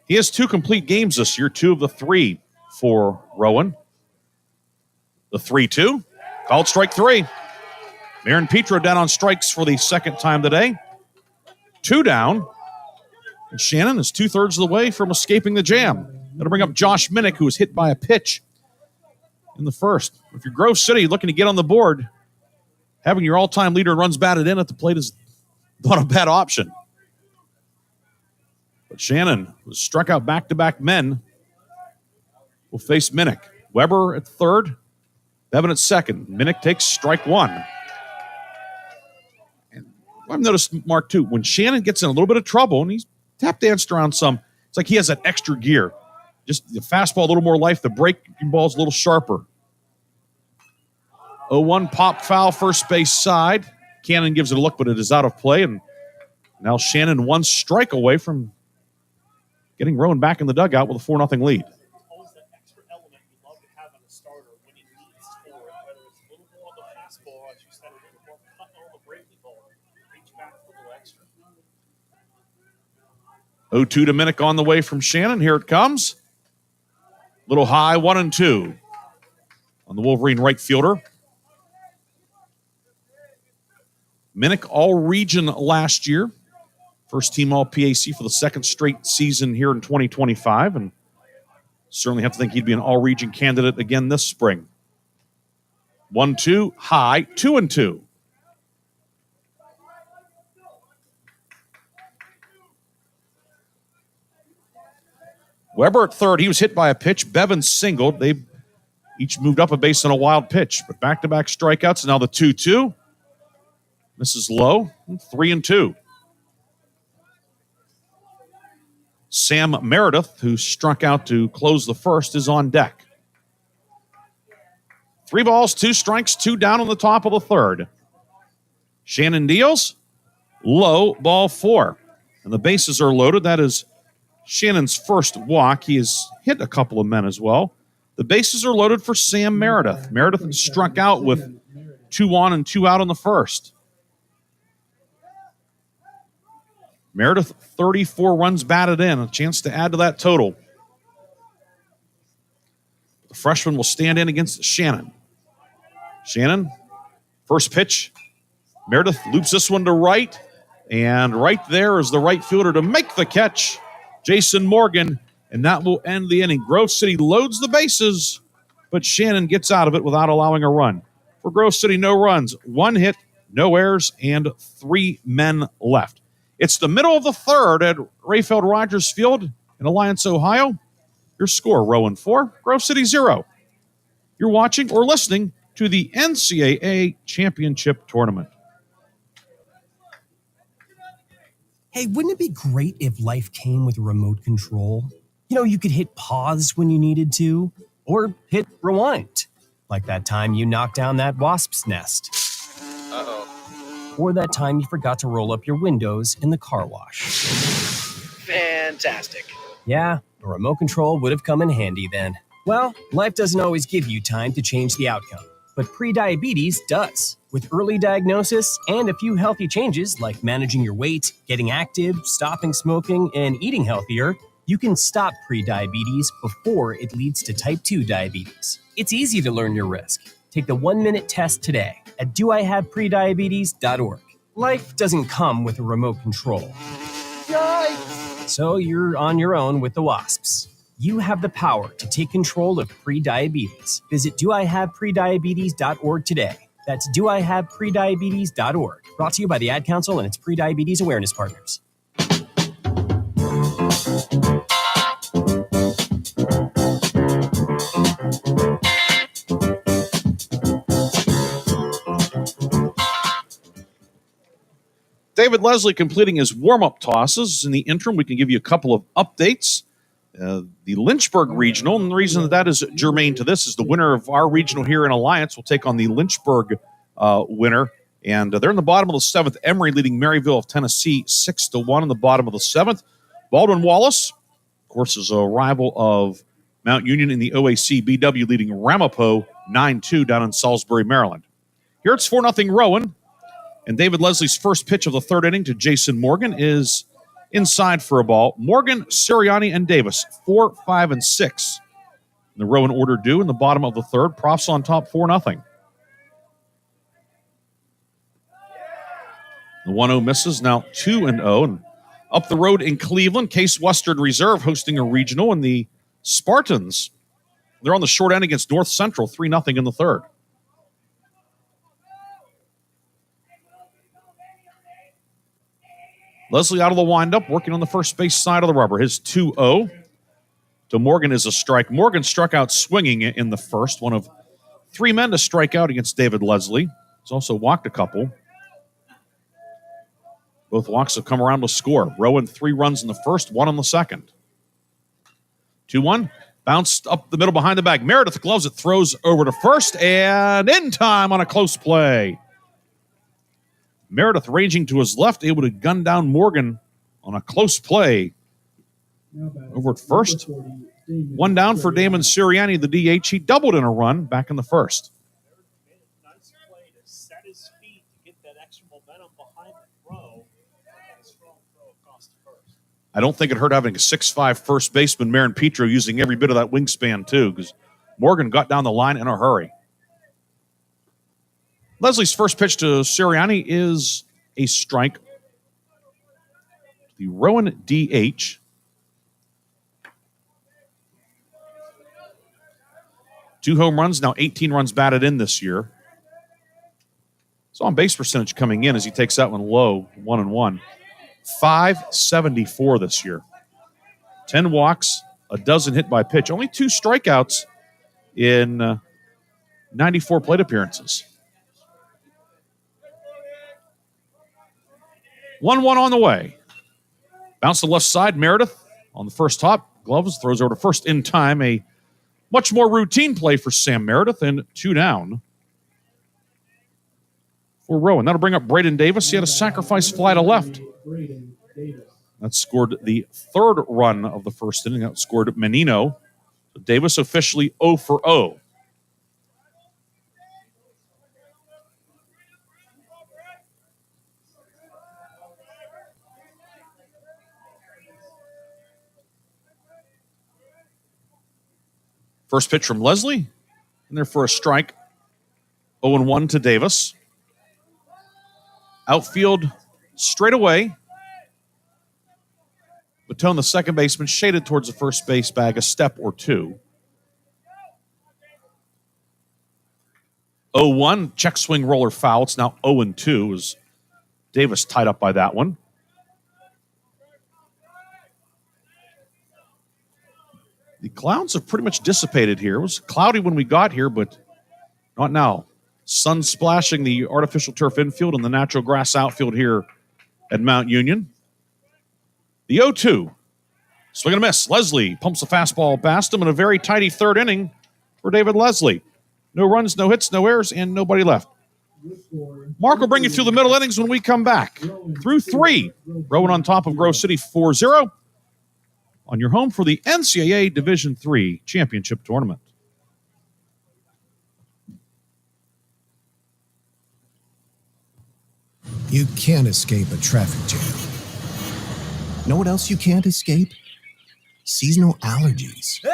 He has 2 complete games this year, 2 of the 3 for Rowan. The 3-2, called strike 3. Marin-Petro down on strikes for the second time today. 2 down. And Shannon is 2/3 of the way from escaping the jam. That'll bring up Josh Minnick, who was hit by a pitch in the first. If you're Grove City looking to get on the board, having your all-time leader in runs batted in at the plate is not a bad option. But Shannon was struck out back-to-back men. Will face Minnick. Weber at third, Bevan at second. Minnick takes strike 1. And I've noticed, Mark, too, when Shannon gets in a little bit of trouble, and he's tap danced around some, it's like he has that extra gear. Just the fastball, a little more life. The breaking ball's a little sharper. 0-1 pop foul, first base side. Cannon gives it a look, but it is out of play. And now Shannon 1 strike away from getting Rowan back in the dugout with a 4-0 lead. Always that extra element you love to have on a starter when it needs to score, whether it's a little more on the fastball, as you said, a little more cutting on the breaking ball, reach back for a little extra. 0-2 to Minnick on the way from Shannon. Here it comes. Little high, 1-2 on the Wolverine right fielder. Minnick all-region last year. First team all-PAC for the second straight season here in 2025. And certainly have to think he'd be an all-region candidate again this spring. 1-2, high, 2-2. Weber at third. He was hit by a pitch. Bevins singled. They each moved up a base on a wild pitch. But back-to-back strikeouts. Now the 2-2. Misses low. 3-2. Sam Meredith, who struck out to close the first, is on deck. 3 balls, 2 strikes, 2 down on the top of the third. Shannon deals. Low, ball 4. And the bases are loaded. That is Shannon's first walk. He has hit a couple of men as well. The bases are loaded for Sam Meredith. Meredith struck out with 2 on and 2 out on the first. Meredith, 34 runs batted in. A chance to add to that total. The freshman will stand in against Shannon. Shannon, first pitch. Meredith loops this one to right. And right there is the right fielder to make the catch, Jason Morgan. And that will end the inning. Grove City loads the bases, but Shannon gets out of it without allowing a run. For Grove City, no runs, 1 hit, no errors, and 3 men left. It's the middle of the third at Rayfeld Rogers Field in Alliance, Ohio. Your score, Rowan 4, Grove City 0. You're watching or listening to the NCAA Championship Tournament. Hey, wouldn't it be great if life came with a remote control? You know, you could hit pause when you needed to, or hit rewind, like that time you knocked down that wasp's nest. Uh-oh. Or that time you forgot to roll up your windows in the car wash. Fantastic. Yeah, a remote control would have come in handy then. Well, life doesn't always give you time to change the outcome, but prediabetes does. With early diagnosis and a few healthy changes like managing your weight, getting active, stopping smoking, and eating healthier, you can stop prediabetes before it leads to type 2 diabetes. It's easy to learn your risk. Take the 1-minute test today at doihaveprediabetes.org. Life doesn't come with a remote control. Yikes! So you're on your own with the wasps. You have the power to take control of prediabetes. Visit doihaveprediabetes.org today. That's doihaveprediabetes.org. Brought to you by the Ad Council and its prediabetes awareness partners. David Leslie completing his warm-up tosses. In the interim, we can give you a couple of updates. The Lynchburg Regional, and the reason that is germane to this is the winner of our regional here in Alliance will take on the Lynchburg winner. And they're in the bottom of the 7th. Emory leading Maryville of Tennessee 6-1 in the bottom of the 7th. Baldwin Wallace, of course, is a rival of Mount Union in the OAC. BW leading Ramapo 9-2 down in Salisbury, Maryland. Here it's 4-0 Rowan. And David Leslie's first pitch of the third inning to Jason Morgan is inside for a ball. Morgan, Sirianni, and Davis, 4, 5, and 6. The Rowan order due in the bottom of the third. Profs on top 4-0. The 1-0 misses, now 2-0. And up the road in Cleveland, Case Western Reserve hosting a regional, and the Spartans, they're on the short end against North Central, 3-0 in the third. Leslie out of the windup, working on the first base side of the rubber. His 2-0 to Morgan is a strike. Morgan struck out swinging in the first, one of 3 men to strike out against David Leslie. He's also walked a couple. Both walks have come around to score. Rowan 3 runs in the first, 1 in the second. 2-1, bounced up the middle behind the bag. Meredith gloves it, throws over to first, and in time on a close play. Meredith ranging to his left, able to gun down Morgan on a close play over at first. 1 down for Damon Sirianni, the DH. He doubled in a run back in the first. Nice play to set his feet to get that extra momentum behind the throw. And a strong throw across the first. I don't think it hurt having a 6'5" first baseman, Marin Petro, using every bit of that wingspan, too, because Morgan got down the line in a hurry. Leslie's first pitch to Sirianni is a strike. The Rowan DH. Two home runs, now 18 runs batted in this year. So on base percentage coming in as he takes that one low, 1-1. 574 this year. 10 walks, a dozen hit by pitch. Only 2 strikeouts in 94 plate appearances. 1-1 on the way. Bounce to the left side. Meredith on the first hop. Gloves throws over to first in time. A much more routine play for Sam Meredith, and 2 down for Rowan. That'll bring up Braden Davis. He had a sacrifice fly to left. That scored the 3rd run of the first inning. That scored Menino. So Davis officially 0 for 0. First pitch from Leslie. And there for a strike. 0-1 to Davis. Outfield straight away. Baton, the second baseman, shaded towards the first base bag a step or 2. 0-1, check swing roller foul. It's now 0-2 as Davis tied up by that one. The clouds have pretty much dissipated here. It was cloudy when we got here, but not now. Sun splashing the artificial turf infield and the natural grass outfield here at Mount Union. The 0-2. Swing and a miss. Leslie pumps the fastball past him in a very tidy 3rd inning for David Leslie. No runs, no hits, no errors, and nobody left. Mark will bring you through the middle innings when we come back. Through 3. Rowan on top of Grove City 4-0 on your home for the NCAA Division III Championship Tournament. You can't escape a traffic jam. Know what else you can't escape? Seasonal allergies.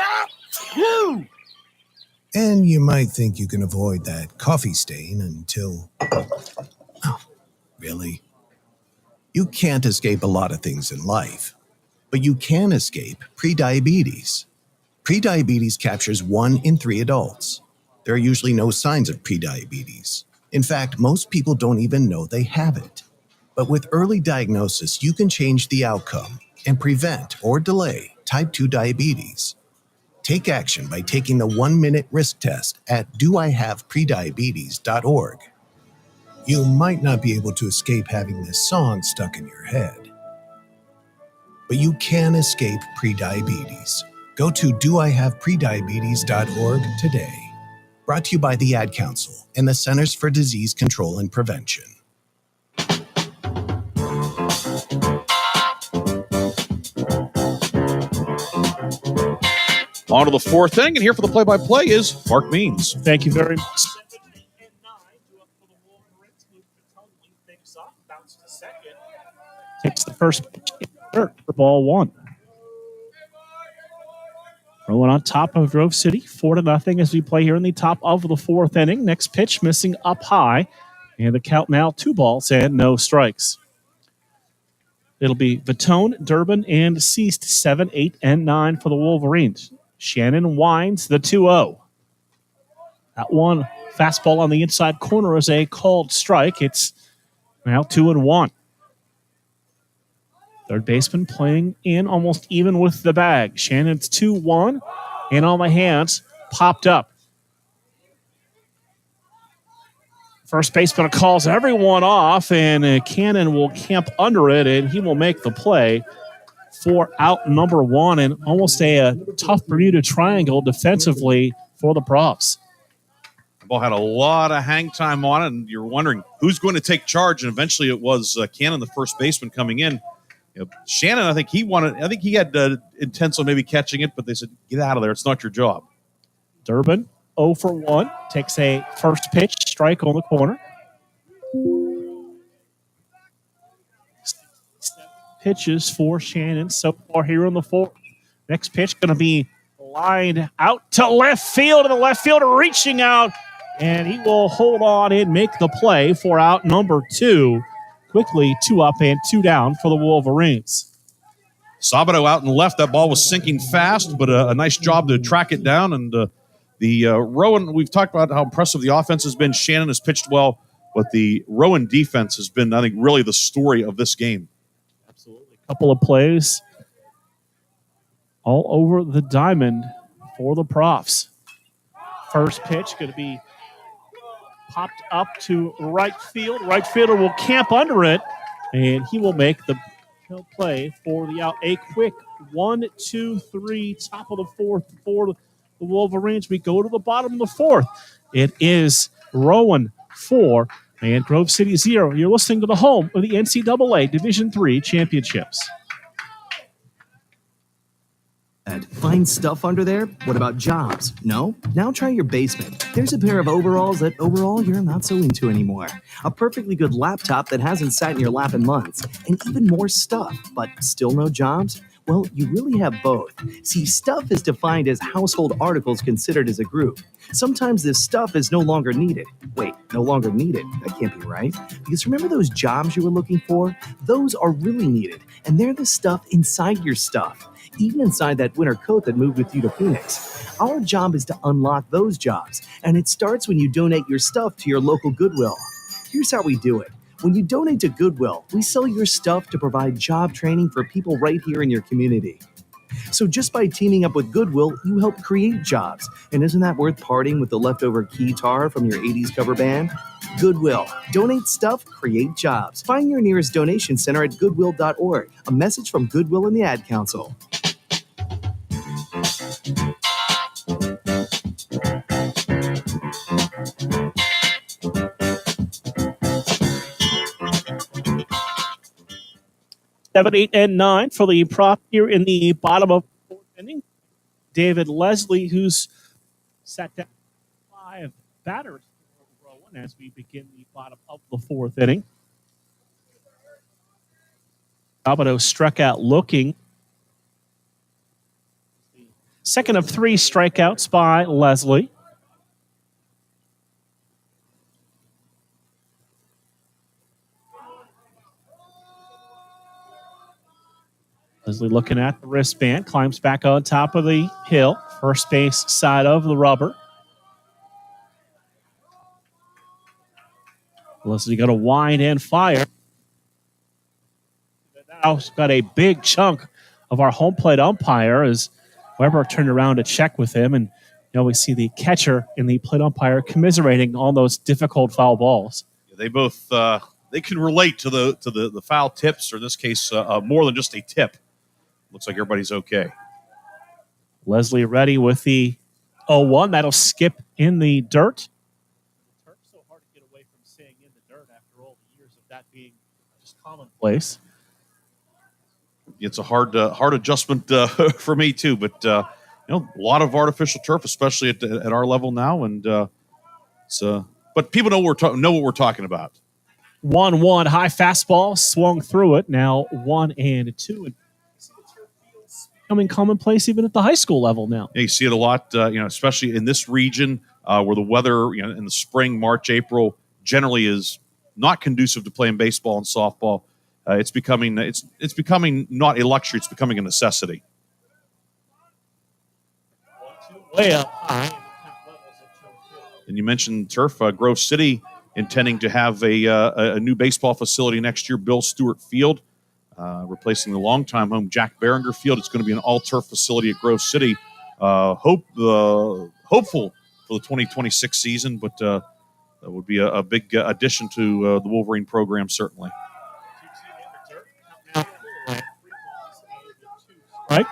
And you might think you can avoid that coffee stain until... Oh, really? You can't escape a lot of things in life, but you can escape prediabetes. Prediabetes captures 1 in 3 adults. There are usually no signs of prediabetes. In fact, most people don't even know they have it. But with early diagnosis, you can change the outcome and prevent or delay type 2 diabetes. Take action by taking the 1-minute risk test at doihaveprediabetes.org. You might not be able to escape having this song stuck in your head, but you can escape prediabetes. Go to doihaveprediabetes.org today. Brought to you by the Ad Council and the Centers for Disease Control and Prevention. On to the 4th inning, and here for the play-by-play is Mark Means. Thank you very much. Takes the first pitch for ball 1. Rolling on top of Grove City, 4-0 as we play here in the top of the 4th inning. Next pitch missing up high, and the count now 2 balls and no strikes. It'll be Baton, Durbin, and Ceased 7, 8, and 9 for the Wolverines. Shannon winds the 2-0. That one fastball on the inside corner is a called strike. It's now 2-1. Third baseman playing in almost even with the bag. Shannon's 2-1, and on the hands, popped up. First baseman calls everyone off, and Cannon will camp under it, and he will make the play for out number 1, and almost a tough Bermuda Triangle defensively for the Profs. The ball had a lot of hang time on it, and you're wondering who's going to take charge, and eventually it was Cannon, the first baseman, coming in. You know, Shannon, I think he had intents on maybe catching it, but they said, get out of there. It's not your job. Durbin, 0 for 1, takes a first pitch, strike on the corner. pitches for Shannon so far here in the fourth. Next pitch going to be lined out to left field, and the left fielder reaching out, and he will hold on and make the play for out number 2. Quickly 2 up and 2 down for the Wolverines. Sabato out and left. That ball was sinking fast, but a nice job to track it down. And the Rowan, we've talked about how impressive the offense has been. Shannon has pitched well, but the Rowan defense has been, I think, really the story of this game. Absolutely. A couple of plays all over the diamond for the Profs. First pitch going to be popped up to right field. Right fielder will camp under it, and he will make the play for the out. A quick 1, 2, 3, top of the fourth for the Wolverines. We go to the bottom of the fourth. It is Rowan 4 and Grove City 0. You're listening to the home of the NCAA Division III Championships. Find stuff under there? What about jobs? No? Now try your basement. There's a pair of overalls that overall you're not so into anymore. A perfectly good laptop that hasn't sat in your lap in months. And even more stuff, but still no jobs? Well, you really have both. See, stuff is defined as household articles considered as a group. Sometimes this stuff is no longer needed. Wait, no longer needed? That can't be right. Because remember those jobs you were looking for? Those are really needed. And they're the stuff inside your stuff. Even inside that winter coat that moved with you to Phoenix. Our job is to unlock those jobs, and it starts when you donate your stuff to your local Goodwill. Here's how we do it. When you donate to Goodwill, we sell your stuff to provide job training for people right here in your community. So just by teaming up with Goodwill, you help create jobs. And isn't that worth parting with the leftover keytar from your 80s cover band? Goodwill. Donate stuff, create jobs. Find your nearest donation center at goodwill.org. A message from Goodwill and the Ad Council. Seven, 8, and 9 for the prop here in the bottom of the fourth inning. David Leslie, who's sat down 5 batters for Rowan as we begin the bottom of the fourth inning. Sabato struck out looking. Second of 3 strikeouts by Leslie. Leslie looking at the wristband, climbs back on top of the hill, first base side of the rubber. Leslie got to wind and fire. Now he's got a big chunk of our home plate umpire as Weber turned around to check with him, and we see the catcher and the plate umpire commiserating on those difficult foul balls. They both they can relate to the foul tips, or in this case, more than just a tip. Looks like everybody's okay. Leslie ready with the 0-1. That'll skip in the dirt. It's so hard to get away from saying in the dirt after all the years of that being just commonplace. It's a hard adjustment for me too, but a lot of artificial turf, especially at our level now, and but people know what we're talking about. 1-1 high fastball swung through it. Now 1-2. And becoming commonplace even at the high school level now. Yeah, you see it a lot, especially in this region where the weather, in the spring, March, April, generally is not conducive to playing baseball and softball. It's becoming not a luxury; it's becoming a necessity. Way up high. And you mentioned turf. Grove City intending to have a new baseball facility next year. Bill Stewart Field. Replacing the longtime home Jack Behringer Field. It's going to be an all-turf facility at Grove City. Hopeful for the 2026 season, but that would be a big addition to the Wolverine program, certainly. Right.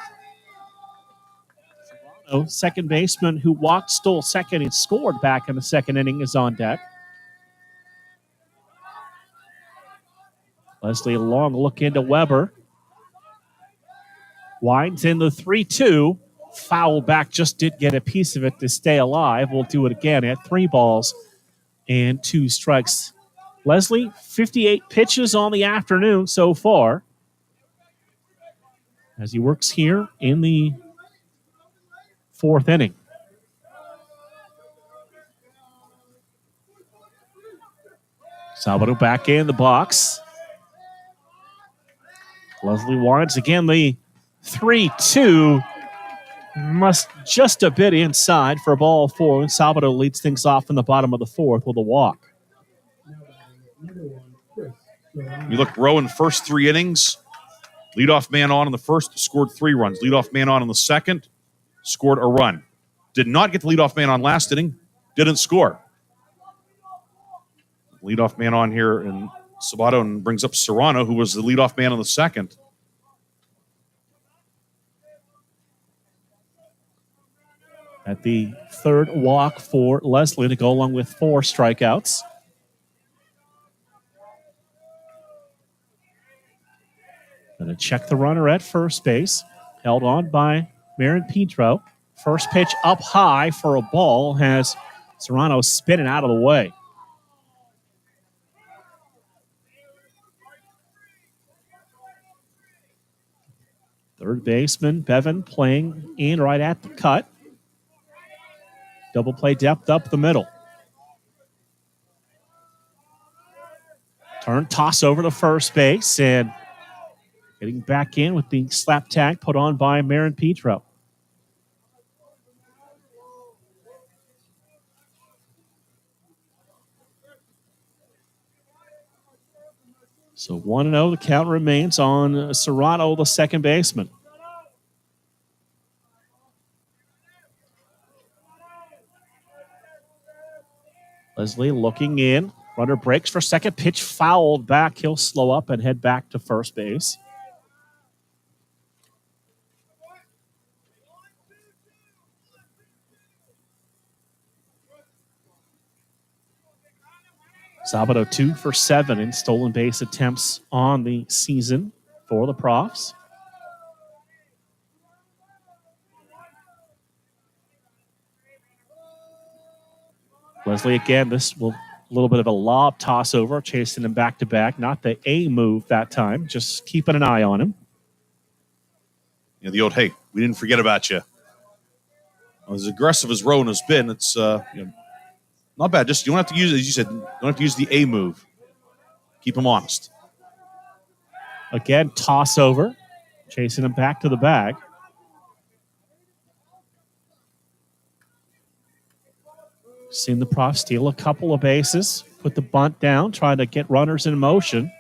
Second baseman who walked, stole second, and scored back in the second inning is on deck. Leslie, a long look into Weber. Winds in the 3-2. Foul back, just did get a piece of it to stay alive. We'll do it again at 3 balls and 2 strikes. Leslie, 58 pitches on the afternoon so far. as he works here in the fourth inning. Salvador back in the box. Leslie Warrens again, the 3-2. Must just a bit inside for ball four. Salvador leads things off in the bottom of the fourth with a walk. You look, Rowan, first 3 innings, leadoff man on in the first, scored 3 runs. Leadoff man on in the second, scored a run. Did not get the leadoff man on last inning, didn't score. Leadoff man on here in Sabato and brings up Serrano, who was the leadoff man in the second. At the third walk for Leslie to go along with 4 strikeouts. Going to check the runner at first base. Held on by Marin Petro. First pitch up high for a ball has Serrano spinning out of the way. Third baseman Bevan playing in right at the cut. Double play depth up the middle. Turn, toss over to first base, and getting back in with the slap tag put on by Marin Petro. So 1-0, the count remains on Serrano, the second baseman. Leslie looking in. Runner breaks for second. Pitch fouled back. He'll slow up and head back to first base. Sabato 2 for 7 in stolen base attempts on the season for the Profs. Leslie again, this will a little bit of a lob toss over, chasing him back to back. Not the A move that time, just keeping an eye on him. You know, the old, hey, we didn't forget about you. As aggressive as Rowan has been, it's not bad. Just you don't have to use, as you said, you don't have to use the A move. Keep him honest. Again, toss over, chasing him back to the bag. Seen the Prof steal a couple of bases, put the bunt down, trying to get runners in motion.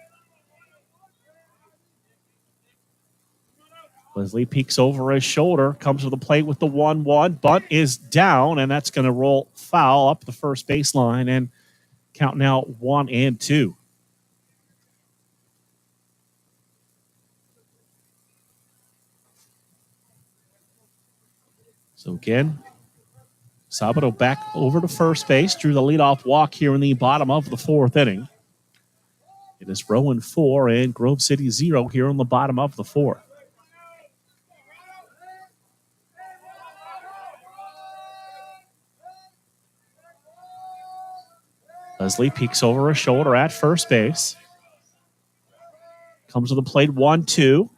Leslie peeks over his shoulder, comes to the plate with the 1-1. Bunt is down, and that's going to roll foul up the first baseline and count now 1-2. So again, Sabato back over to first base, drew the leadoff walk here in the bottom of the fourth inning. It is Rowan 4 and Grove City 0 here in the bottom of the fourth. Leslie peeks over his shoulder at first base. Comes to the plate 1-2.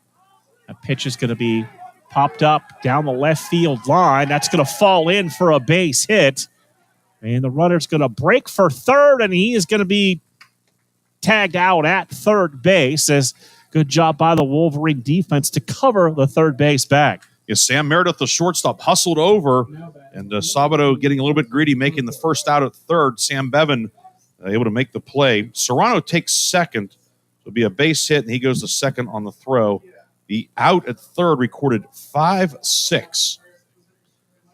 That pitch is going to be popped up down the left field line. That's going to fall in for a base hit. And the runner's going to break for third, and he is going to be tagged out at third base. As good job by the Wolverine defense to cover the third base bag. Yes, Sam Meredith, the shortstop, hustled over, and Sabato getting a little bit greedy, making the first out at third. Sam Bevan able to make the play. Serrano takes second. It'll be a base hit, and he goes to second on the throw. The out at third recorded 5-6.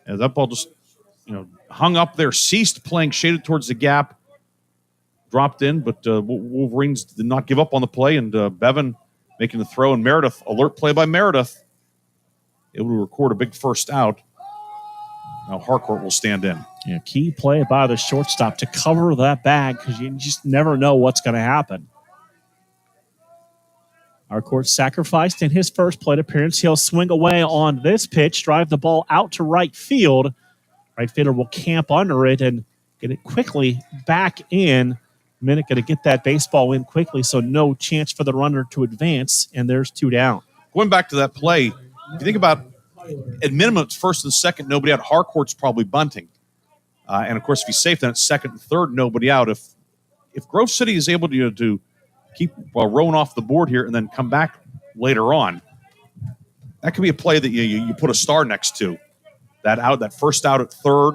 And that ball just, hung up there, ceased playing, shaded towards the gap, dropped in, but Wolverines did not give up on the play, and Bevan making the throw, and Meredith, alert play by Meredith, able to record a big first out. Now Harcourt will stand in. Yeah, key play by the shortstop to cover that bag because you just never know what's going to happen. Harcourt sacrificed in his first plate appearance. He'll swing away on this pitch, drive the ball out to right field. Right fielder will camp under it and get it quickly back in. Minute going to get that baseball in quickly, so no chance for the runner to advance, and there's 2 down. going back to that play, if you think about at minimum, it's first and second, nobody out. Harcourt's probably bunting. And, of course, if he's safe, then it's second and third, nobody out. If Grove City is able to keep Rowan off the board here and then come back later on, that could be a play that you put a star next to. That first out at third.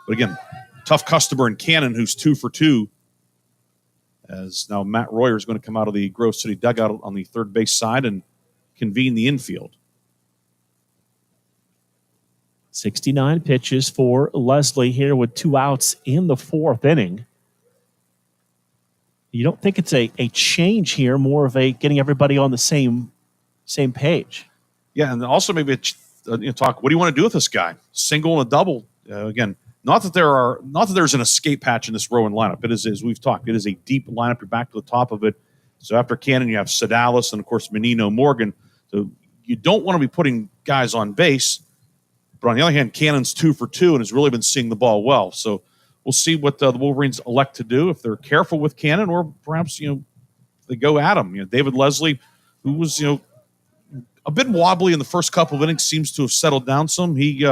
But, again, tough customer in Cannon who's 2 for 2. As now Matt Royer is going to come out of the Grove City dugout on the third base side and convene the infield. 69 pitches for Leslie here with 2 outs in the 4th inning. You don't think it's a change here, more of a getting everybody on the same page? Yeah, and also maybe talk. What do you want to do with this guy? Single and a double. Again, not that there's an escape hatch in this Rowan lineup. It is, as we've talked, it is a deep lineup. You're back to the top of it. So after Cannon, you have Sedalis and of course Menino Morgan. So you don't want to be putting guys on base. But on the other hand, Cannon's 2 for 2 and has really been seeing the ball well. So we'll see what the Wolverines elect to do, if they're careful with Cannon or perhaps, they go at him. David Leslie, who was, a bit wobbly in the first couple of innings, seems to have settled down some. He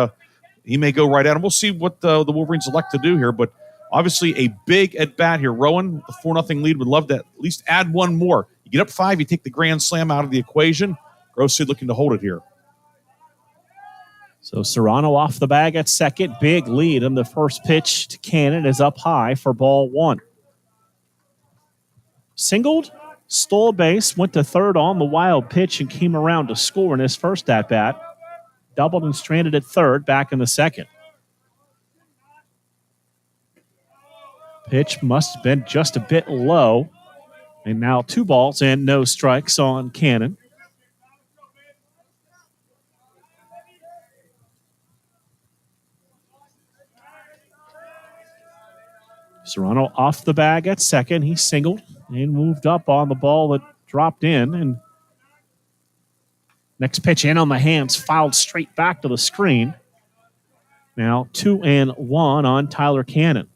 may go right at him. We'll see what the Wolverines elect to do here. But obviously a big at-bat here. Rowan, the 4-0 lead, would love to at least add one more. You get up 5, you take the grand slam out of the equation. Grove City looking to hold it here. So Serrano off the bag at second. Big lead, and the first pitch to Cannon is up high for ball 1. Singled, stole a base, went to third on the wild pitch, and came around to score in his first at-bat. Doubled and stranded at third, back in the second. Pitch must have been just a bit low. And now 2 balls and no strikes on Cannon. Serrano off the bag at second. He singled and moved up on the ball that dropped in. And next pitch in on the hands, fouled straight back to the screen. Now 2-1 on Tyler Cannon.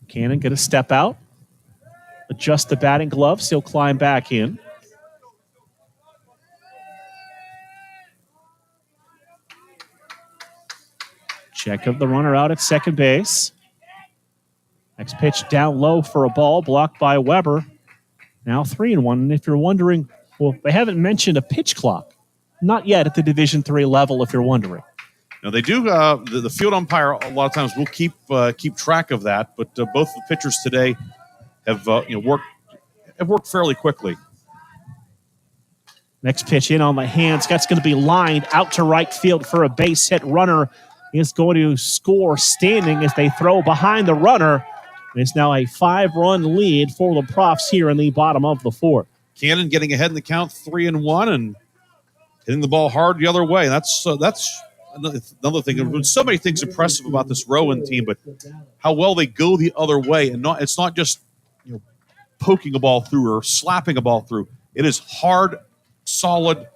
Cannon going to step out, adjust the batting gloves. He'll climb back in. Check of the runner out at second base. Next pitch down low for a ball, blocked by Weber. Now 3-1. And if you're wondering, well, they haven't mentioned a pitch clock. Not yet at the Division III level, if you're wondering. Now they do. The field umpire a lot of times will keep track of that. But both the pitchers today have worked fairly quickly. Next pitch in on the hands. That's going to be lined out to right field for a base hit. Runner is going to score standing as they throw behind the runner. It's now a 5-run lead for the Profs here in the bottom of the 4th. Cannon getting ahead in the count, 3-1, and hitting the ball hard the other way. That's another thing. There's so many things impressive about this Rowan team, but how well they go the other way, and it's not just poking a ball through or slapping a ball through. It is hard, solid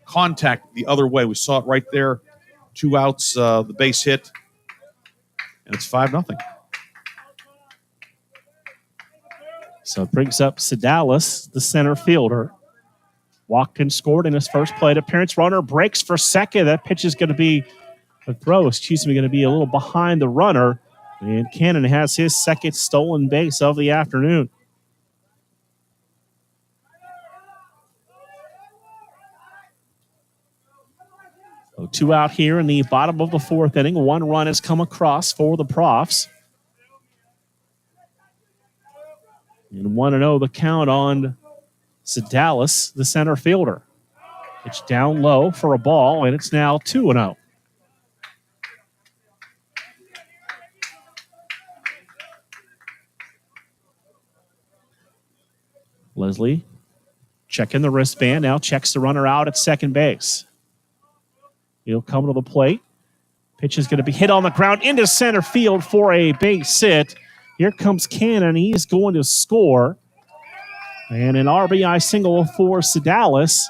contact the other way. We saw it right there. 2 outs, the base hit, and it's 5-0. So it brings up Sedalis, the center fielder. Walked and scored in his first plate appearance. Runner breaks for second. That pitch is going to be going to be a little behind the runner. And Cannon has his second stolen base of the afternoon. So 2 out here in the bottom of the 4th inning. 1 run has come across for the Profs. And 1-0 the count on Sedalis, the center fielder. It's down low for a ball, and it's now 2-0. Leslie checking the wristband, now checks the runner out at second base. He'll come to the plate. Pitch is going to be hit on the ground into center field for a base hit. Here comes Cannon. He's going to score. And an RBI single for Sedalis.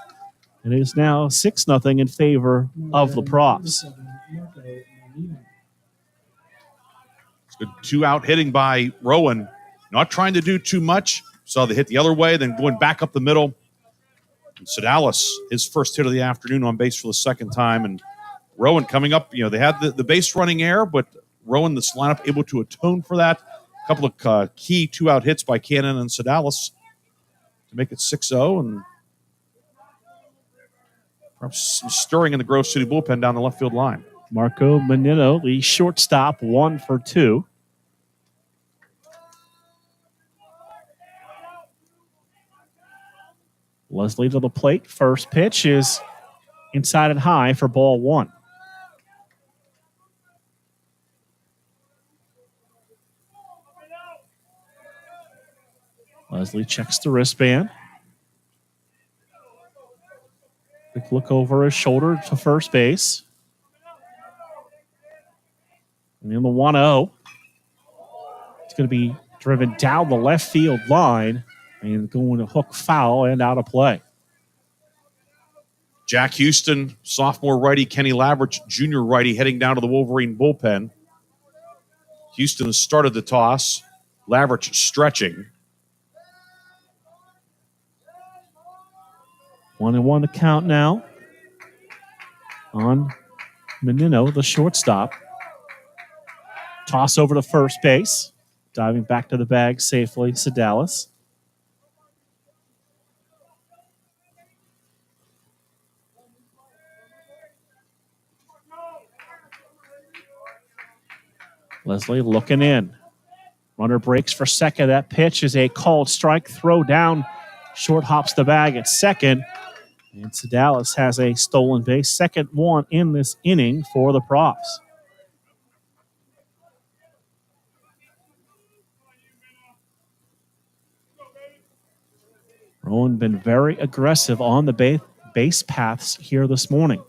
It is now 6-0 in favor of the Profs. It's good 2-out hitting by Rowan. Not trying to do too much. Saw the hit the other way, then going back up the middle. And Sedalis, his first hit of the afternoon on base for the second time. And Rowan coming up, they had the base running error, but Rowan, this lineup, able to atone for that. A couple of key two-out hits by Cannon and Sedalis to make it 6-0. And perhaps some stirring in the Grove City bullpen down the left field line. Marco Menino, the shortstop, 1 for 2. Leslie to the plate. First pitch is inside and high for ball 1. Leslie checks the wristband. Quick look over his shoulder to first base. And in the 1-0, it's going to be driven down the left field line and going to hook foul and out of play. Jack Houston, sophomore righty, Kenny Lavrich, junior righty, heading down to the Wolverine bullpen. Houston has started the toss. Lavrich stretching. 1-1 the count now on Menino, the shortstop. Toss over to first base. Diving back to the bag safely, Sedalis. Leslie looking in. Runner breaks for second. That pitch is a called strike. Throw down. Short hops the bag at second. And Sedalis has a stolen base. Second one in this inning for the Profs. Rowan been very aggressive on the base paths here this morning.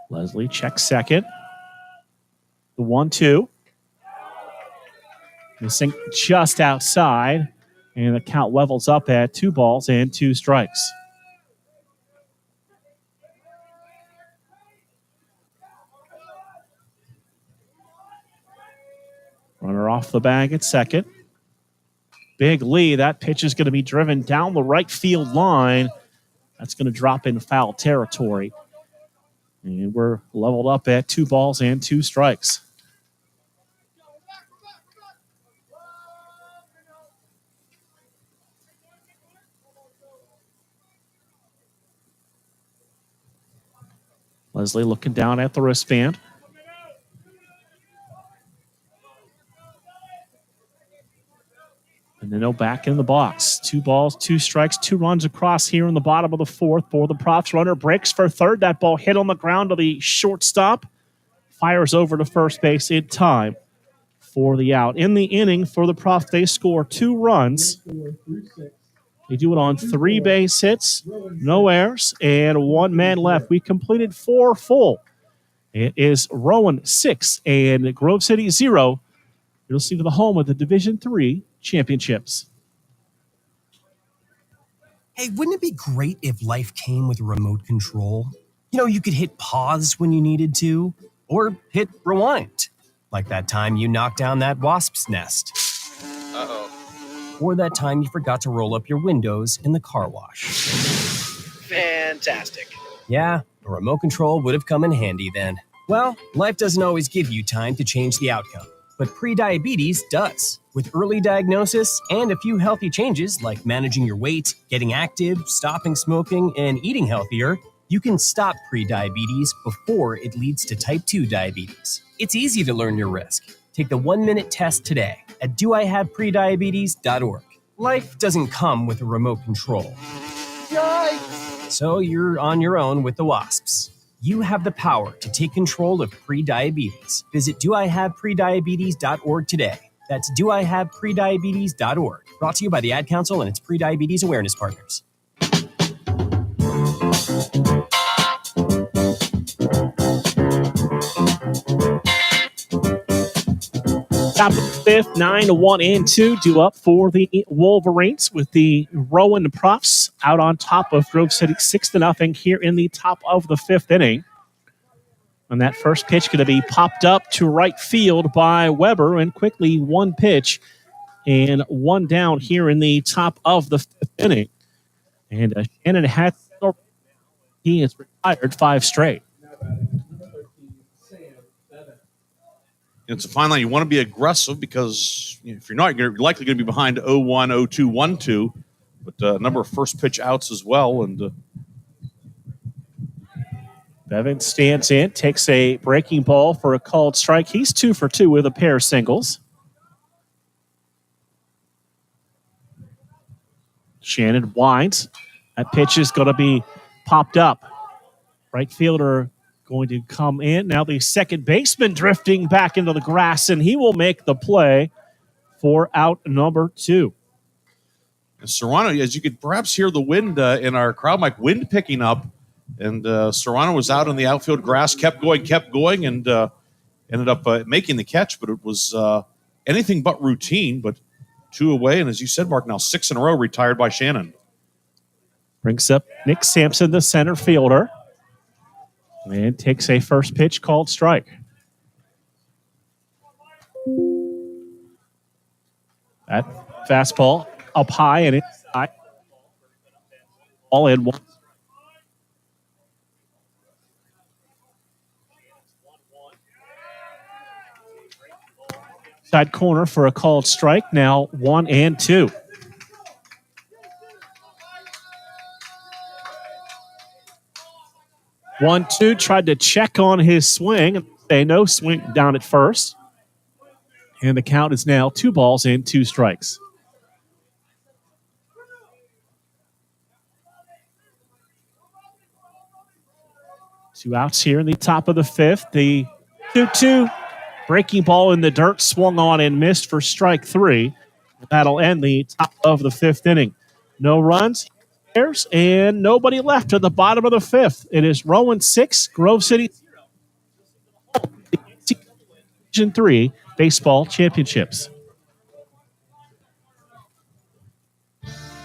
Leslie checks second. The 1-2. Missing just outside. And the count levels up at 2 balls and 2 strikes. Runner off the bag at second. Big Lee, that pitch is going to be driven down the right field line. That's going to drop in foul territory. And we're leveled up at 2 balls and 2 strikes. Leslie looking down at the wristband. And then back in the box. 2 balls, 2 strikes, 2 runs across here in the bottom of the 4th for the Profs. Runner breaks for third. That ball hit on the ground to the shortstop. Fires over to first base in time for the out. In the inning for the Profs, they score 2 runs. They do it on 3 base hits, no errors, and 1 man left. We completed 4 full. It is Rowan 6 and Grove City 0. You'll see to the home of the Division III championships. Hey, wouldn't it be great if life came with a remote control? You could hit pause when you needed to, or hit rewind. Like that time you knocked down that wasp's nest. Uh-oh. Or that time you forgot to roll up your windows in the car wash. Fantastic. Yeah, a remote control would have come in handy then. Well, life doesn't always give you time to change the outcome, but prediabetes does. With early diagnosis and a few healthy changes like managing your weight, getting active, stopping smoking, and eating healthier, you can stop prediabetes before it leads to type 2 diabetes. It's easy to learn your risk. Take the 1-minute test today at doihaveprediabetes.org. Life doesn't come with a remote control. Yikes! So you're on your own with the wasps. You have the power to take control of prediabetes. Visit doihaveprediabetes.org today. That's doihaveprediabetes.org. Brought to you by the Ad Council and its prediabetes awareness partners. Top of the 5th, 9-1 and 2, due up for the Wolverines with the Rowan Profs out on top of Grove City 6-0 here in the top of the 5th inning. And that first pitch going to be popped up to right field by Weber, and quickly one pitch and one down here in the top of the fifth inning. And Shannon he has retired 5 straight. It's a fine line. You want to be aggressive because if you're not, you're likely going to be behind 0-1, 0-2, 1-2. But a number of first pitch outs as well. And Bevan stands in, takes a breaking ball for a called strike. He's 2 for 2 with a pair of singles. Shannon winds. That pitch is going to be popped up. Right fielder going to come in. Now the second baseman drifting back into the grass, and he will make the play for out number 2. And Serrano, as you could perhaps hear the wind in our crowd mic, wind picking up. And Serrano was out in the outfield grass, kept going, and ended up making the catch. But it was anything but routine, but 2 away. And as you said, Mark, now 6 in a row retired by Shannon. Brings up Nick Sampson, the center fielder, and takes a first pitch called strike. That fastball up high and inside. All in one. Side corner for a called strike. Now 1-2. One, two, tried to check on his swing and say no swing down at first. And the count is now 2 balls and 2 strikes. Two outs here in the top of the fifth. The 2-2 breaking ball in the dirt swung on and missed for strike 3. That'll end the top of the fifth inning. No runs, and nobody left at the bottom of the fifth. It is Rowan 6, Grove City 0. Division 3 baseball championships.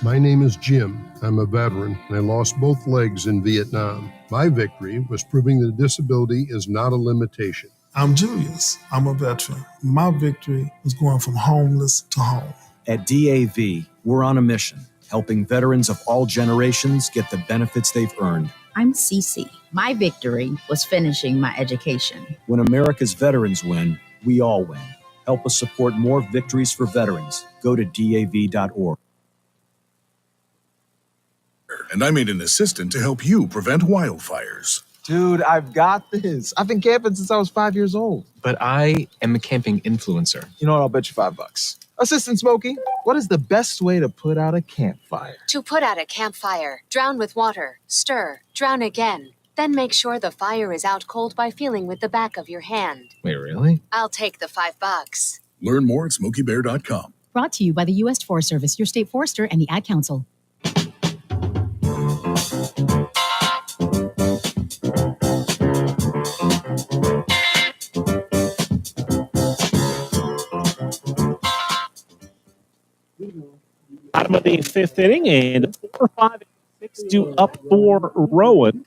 My name is Jim. I'm a veteran, and I lost both legs in Vietnam. My victory was proving that disability is not a limitation. I'm Julius. I'm a veteran. My victory was going from homeless to home. At DAV, we're on a mission, helping veterans of all generations get the benefits they've earned. I'm Cece. My victory was finishing my education. When America's veterans win, we all win. Help us support more victories for veterans. Go to DAV.org. And I made an assistant to help you prevent wildfires. Dude, I've got this. I've been camping since I was 5 years old. But I am a camping influencer. You know what? I'll bet you $5. Assistant Smokey, what is the best way to put out a campfire? To put out a campfire, drown with water, stir, drown again. Then make sure the fire is out cold by feeling with the back of your hand. Wait, really? I'll take the $5. Learn more at SmokeyBear.com. Brought to you by the U.S. Forest Service, your state forester, and the Ad Council. Bottom of the fifth inning, and 4, 5, and 6 do up for Rowan.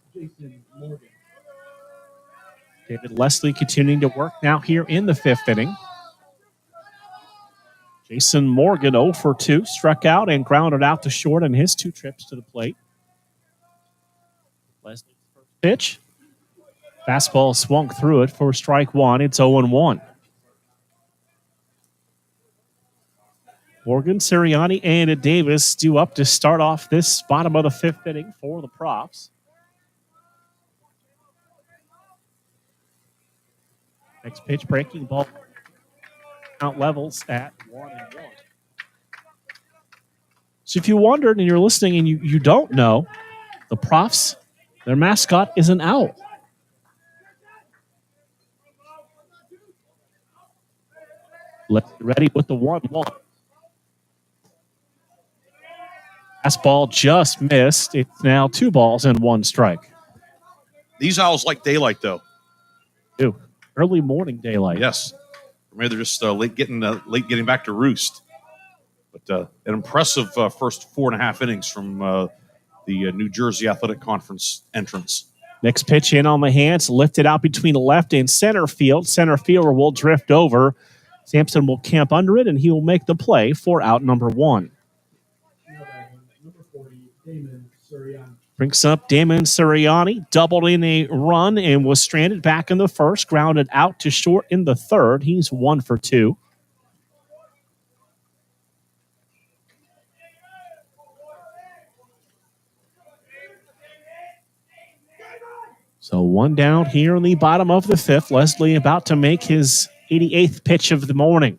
David Leslie continuing to work now here in the fifth inning. Jason Morgan 0 for 2, struck out and grounded out to short on his 2 trips to the plate. Leslie's first pitch. Fastball swung through it for strike 1. It's 0-1. Morgan, Sirianni, and Davis due up to start off this bottom of the fifth inning for the Profs. Next pitch, breaking ball. Count levels at 1-1. So if you wondered and you're listening and you don't know, the Profs, their mascot is an owl. Let's get ready with the 1-1. Fastball just missed. It's now 2 balls and 1 strike. These owls like daylight, though. Ew. Early morning daylight. Yes. Or maybe they're just late getting back to roost. But an impressive first 4.5 innings from the New Jersey Athletic Conference entrance. Next pitch in on the hands, lifted out between left and center field. Center fielder will drift over. Sampson will camp under it, and he will make the play for out number 1. Brings up Damon Sirianni, doubled in a run and was stranded back in the first, grounded out to short in the third. He's 1 for 2. So 1 down here in the bottom of the 5th. Leslie about to make his 88th pitch of the morning.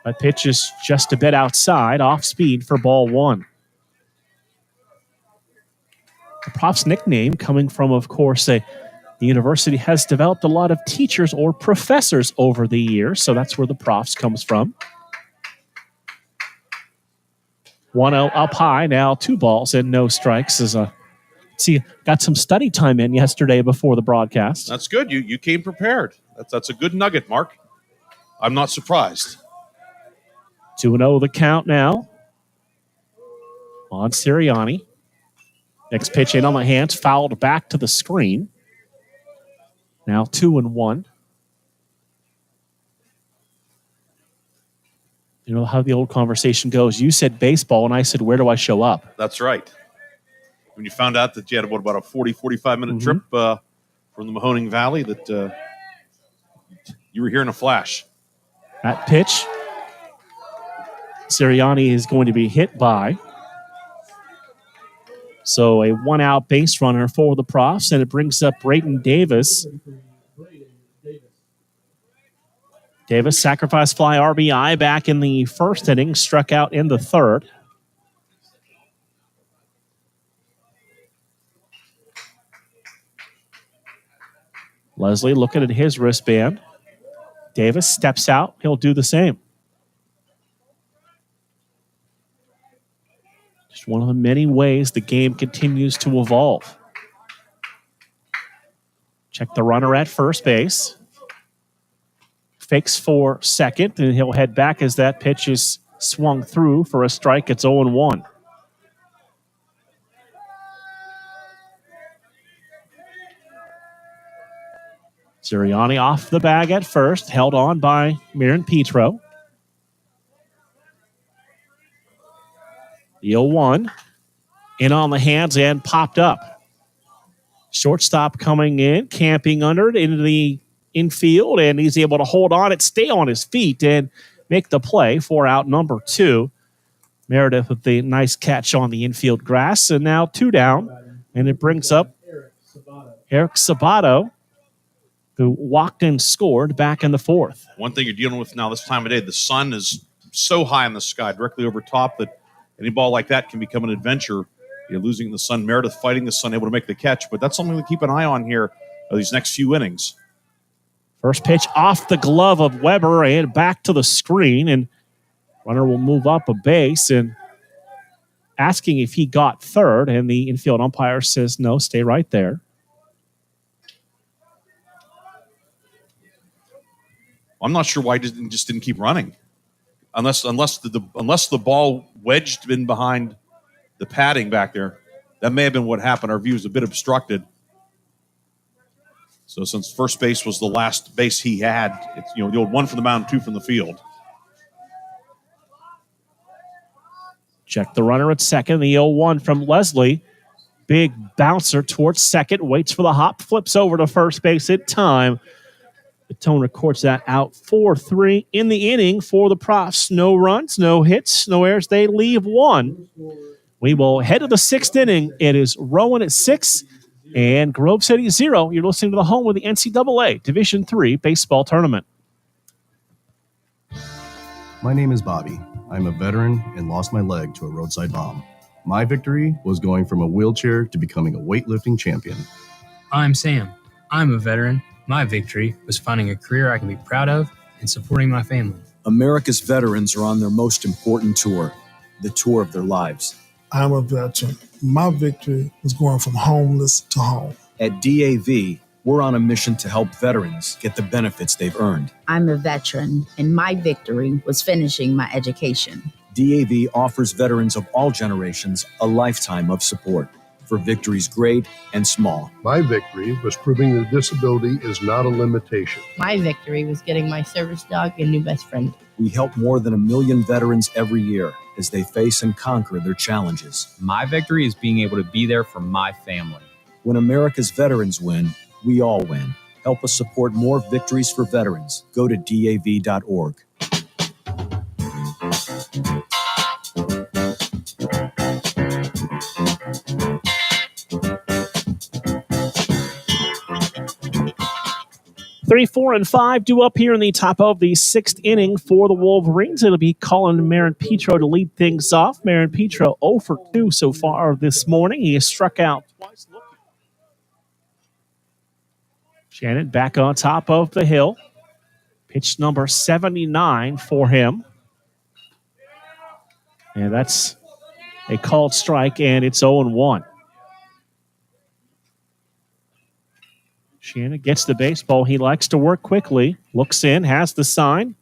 That pitch is just a bit outside, off speed for ball 1. The Prof's nickname coming from, of course, the university has developed a lot of teachers or professors over the years, so that's where the Profs comes from. 1-0 up high, now 2 balls and no strikes. See, got some study time in yesterday before the broadcast. That's good. You came prepared. That's a good nugget, Mark. I'm not surprised. 2-0 the count now on Sirianni. Next pitch in on the hands, fouled back to the screen. Now 2-1. You know how the old conversation goes. You said baseball, and I said, where do I show up? That's right. When you found out that you had about a 40, 45-minute trip from the Mahoning Valley, that you were here in a flash. That pitch, Sirianni is going to be hit by. So a 1-out base runner for the Profs, and it brings up Brayton Davis. Davis, sacrifice fly RBI back in the first inning, struck out in the third. Leslie looking at his wristband. Davis steps out. He'll do the same. Just one of the many ways the game continues to evolve. Check the runner at first base. Fakes for second, and he'll head back as that pitch is swung through for a strike. It's 0-1. Sirianni off the bag at first, held on by Miran Petro. The 0-1. In on the hands and popped up. Shortstop coming in, camping under it into the infield, and he's able to hold on it, stay on his feet, and make the play for out number 2. Meredith with the nice catch on the infield grass, and now 2 down, and it brings up Eric Sabato, who walked and scored back in the 4th. One thing you're dealing with now this time of day, the sun is so high in the sky, directly over top, that any ball like that can become an adventure. You're losing the sun. Meredith fighting the sun, able to make the catch, but that's something to keep an eye on here these next few innings. First pitch off the glove of Weber and back to the screen, and runner will move up a base and asking if he got third, and the infield umpire says no, stay right there. I'm not sure why he just didn't keep running, unless the ball wedged in behind the padding back there. That may have been what happened. Our view is a bit obstructed. So since first base was the last base he had, it's the old 1 from the mound, 2 from the field. Check the runner at second. The 0-1 from Leslie. Big bouncer towards second. Waits for the hop. Flips over to first base in time. The Tone records that out 4-3 in the inning for the Profs. No runs, no hits, no errors. They leave 1. We will head to the 6th inning. It is Rowan at 6 and Grove City 0. You're listening to the home of the NCAA Division III baseball tournament. My name is Bobby. I'm a veteran and lost my leg to a roadside bomb. My victory was going from a wheelchair to becoming a weightlifting champion. I'm Sam. I'm a veteran. My victory was finding a career I can be proud of and supporting my family. America's veterans are on their most important tour, the tour of their lives. I'm a veteran. My victory was going from homeless to home. At DAV, we're on a mission to help veterans get the benefits they've earned. I'm a veteran, and my victory was finishing my education. DAV offers veterans of all generations a lifetime of support. for victories great and small. My victory was proving that disability is not a limitation. My victory was getting my service dog a new best friend. We help more than 1 million veterans every year as they face and conquer their challenges. My victory is being able to be there for my family. When America's veterans win, we all win. Help us support more victories for veterans. Go to DAV.org. Three, 4, and 5 due up here in the top of the 6th inning for the Wolverines. It'll be Colin Marin-Petro to lead things off. Marin-Petro 0 for 2 so far this morning. He has struck out twice. Shannon back on top of the hill. Pitch number 79 for him. And that's a called strike, and it's 0-1. Shannon gets the baseball. He likes to work quickly. Looks in, has the sign.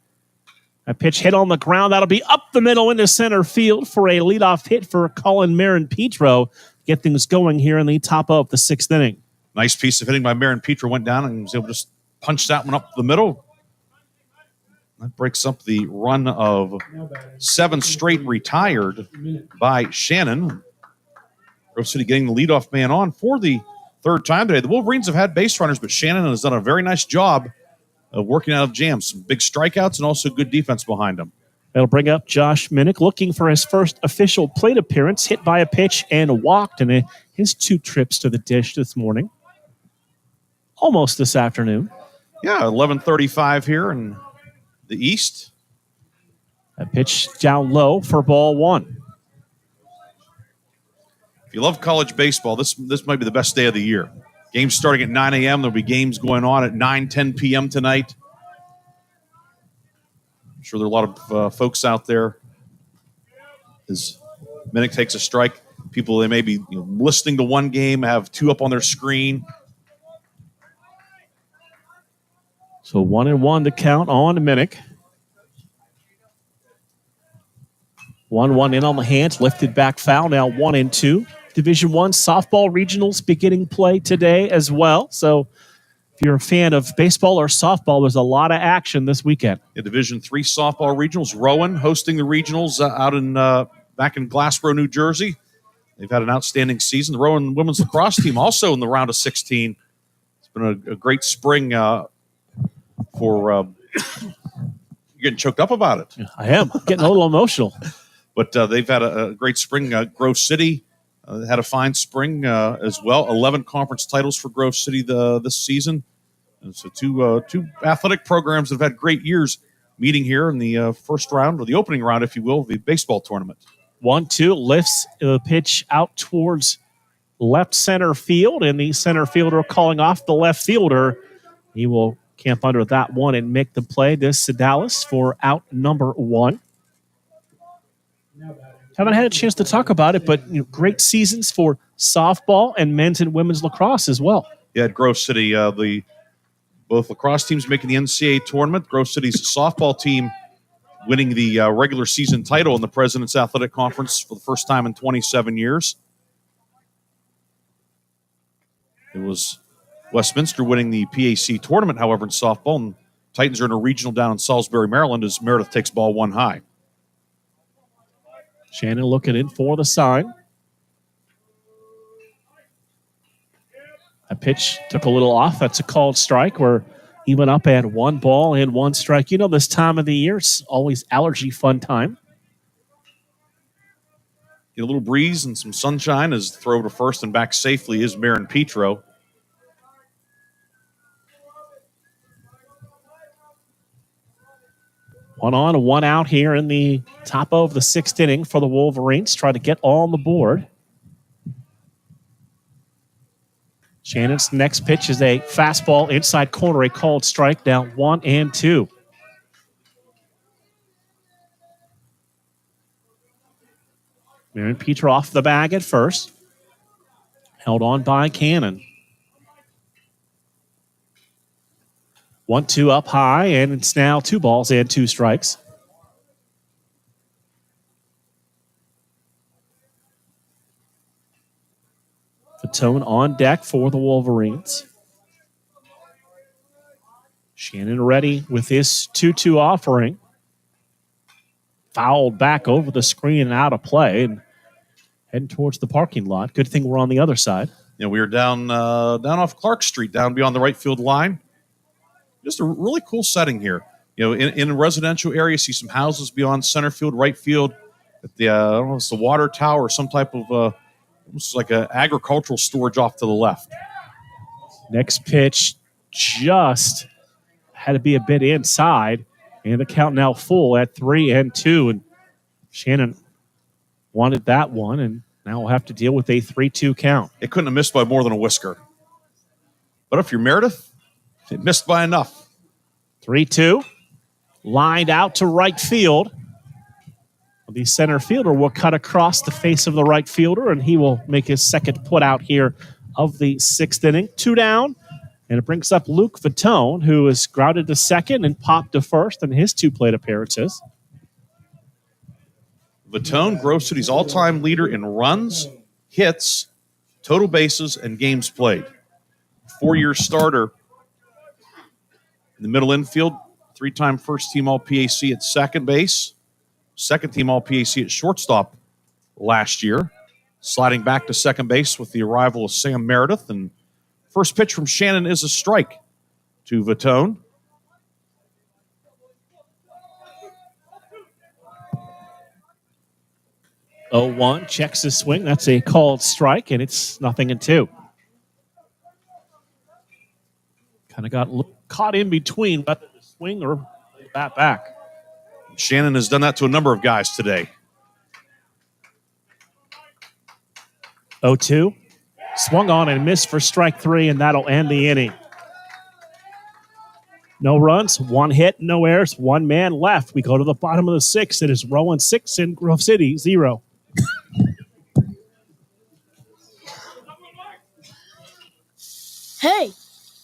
A pitch hit on the ground. That'll be up the middle into center field for a leadoff hit for Colin Marin-Petro. Get things going here in the top of the 6th inning. Nice piece of hitting by Marin-Petro. Went down and was able to just punch that one up the middle. That breaks up the run of 7 straight retired by Shannon. Grove City getting the leadoff man on for the 3rd time today. The Wolverines have had base runners, but Shannon has done a very nice job of working out of jams. Some big strikeouts and also good defense behind him. That'll bring up Josh Minnick, looking for his first official plate appearance, hit by a pitch and walked in his 2 trips to the dish this morning. Almost this afternoon. Yeah, 11:35 here in the East. A pitch down low for ball 1. If you love college baseball, this might be the best day of the year. Games starting at 9 a.m. There'll be games going on at 9, 10 p.m. tonight. I'm sure there are a lot of folks out there. As Minnick takes a strike, people, they may be listening to one game, have 2 up on their screen. So 1-1 to count on Minnick. 1-1 in on the hands, lifted back foul, now 1-2. Division I softball regionals beginning play today as well. So if you're a fan of baseball or softball, there's a lot of action this weekend. Yeah, Division III softball regionals. Rowan hosting the regionals out in back in Glassboro, New Jersey. They've had an outstanding season. The Rowan women's lacrosse team also in the round of 16. It's been a great spring for you're getting choked up about it. I am. I'm getting a little emotional. But they've had a great spring. Grove City had a fine spring as well. 11 conference titles for Grove City this season. And so two athletic programs that have had great years meeting here in the first round, or the opening round, if you will, of the baseball tournament. 1-2 lifts the pitch out towards left center field, and the center fielder calling off the left fielder. He will camp under that one and make the play. This is Sedalis for out number 1. Haven't had a chance to talk about it, but great seasons for softball and men's and women's lacrosse as well. Yeah, at Grove City, both lacrosse teams making the NCAA tournament. Grove City's softball team winning the regular season title in the President's Athletic Conference for the first time in 27 years. It was Westminster winning the PAC tournament, however, in softball. And Titans are in a regional down in Salisbury, Maryland, as Meredith takes ball 1 high. Shannon looking in for the sign. A pitch took a little off. That's a called strike. We're even up at 1 ball and 1 strike. This time of the year, it's always allergy fun time. Get a little breeze and some sunshine as the throw to first and back safely is Marin-Petro. One on, 1 out here in the top of the 6th inning for the Wolverines. Try to get on the board. Shannon's next pitch is a fastball inside corner, a called strike, down 1-2. Marin-Petro off the bag at first. Held on by Cannon. 1-2 up high, and it's now 2 balls and 2 strikes. Fatone on deck for the Wolverines. Shannon ready with his 2-2 offering. Fouled back over the screen and out of play and heading towards the parking lot. Good thing we're on the other side. Yeah, we were down off Clark Street, down beyond the right field line. Just a really cool setting here. You know, in a residential area, see some houses beyond center field, right field. At the I don't know, it's the water tower or some type of almost like an agricultural storage off to the left. Next pitch just had to be a bit inside, and the count now full at 3-2. And Shannon wanted that one, and now we'll have to deal with a 3-2 count. It couldn't have missed by more than a whisker. But if you're Meredith, it missed by enough. 3-2. Lined out to right field. The center fielder will cut across the face of the right fielder, and he will make his second put out here of the 6th inning. 2 down, and it brings up Luke Fatone, who is grounded to second and popped to first in his 2 plate appearances. Fatone, Grove City's all-time leader in runs, hits, total bases, and games played. 4-year starter in the middle infield, 3-time first-team All-PAC at second base, second-team All-PAC at shortstop last year, sliding back to second base with the arrival of Sam Meredith. And first pitch from Shannon is a strike to Fatone. Oh, 1 checks his swing. That's a called strike, and it's 0-2. Kind of got caught in between, whether to swing or bat back. Shannon has done that to a number of guys today. 0-2. Swung on and missed for strike 3, and that'll end the inning. No runs, 1 hit, no errors, 1 man left. We go to the bottom of the 6th. It is Rowan 6 and Grove City 0. Hey,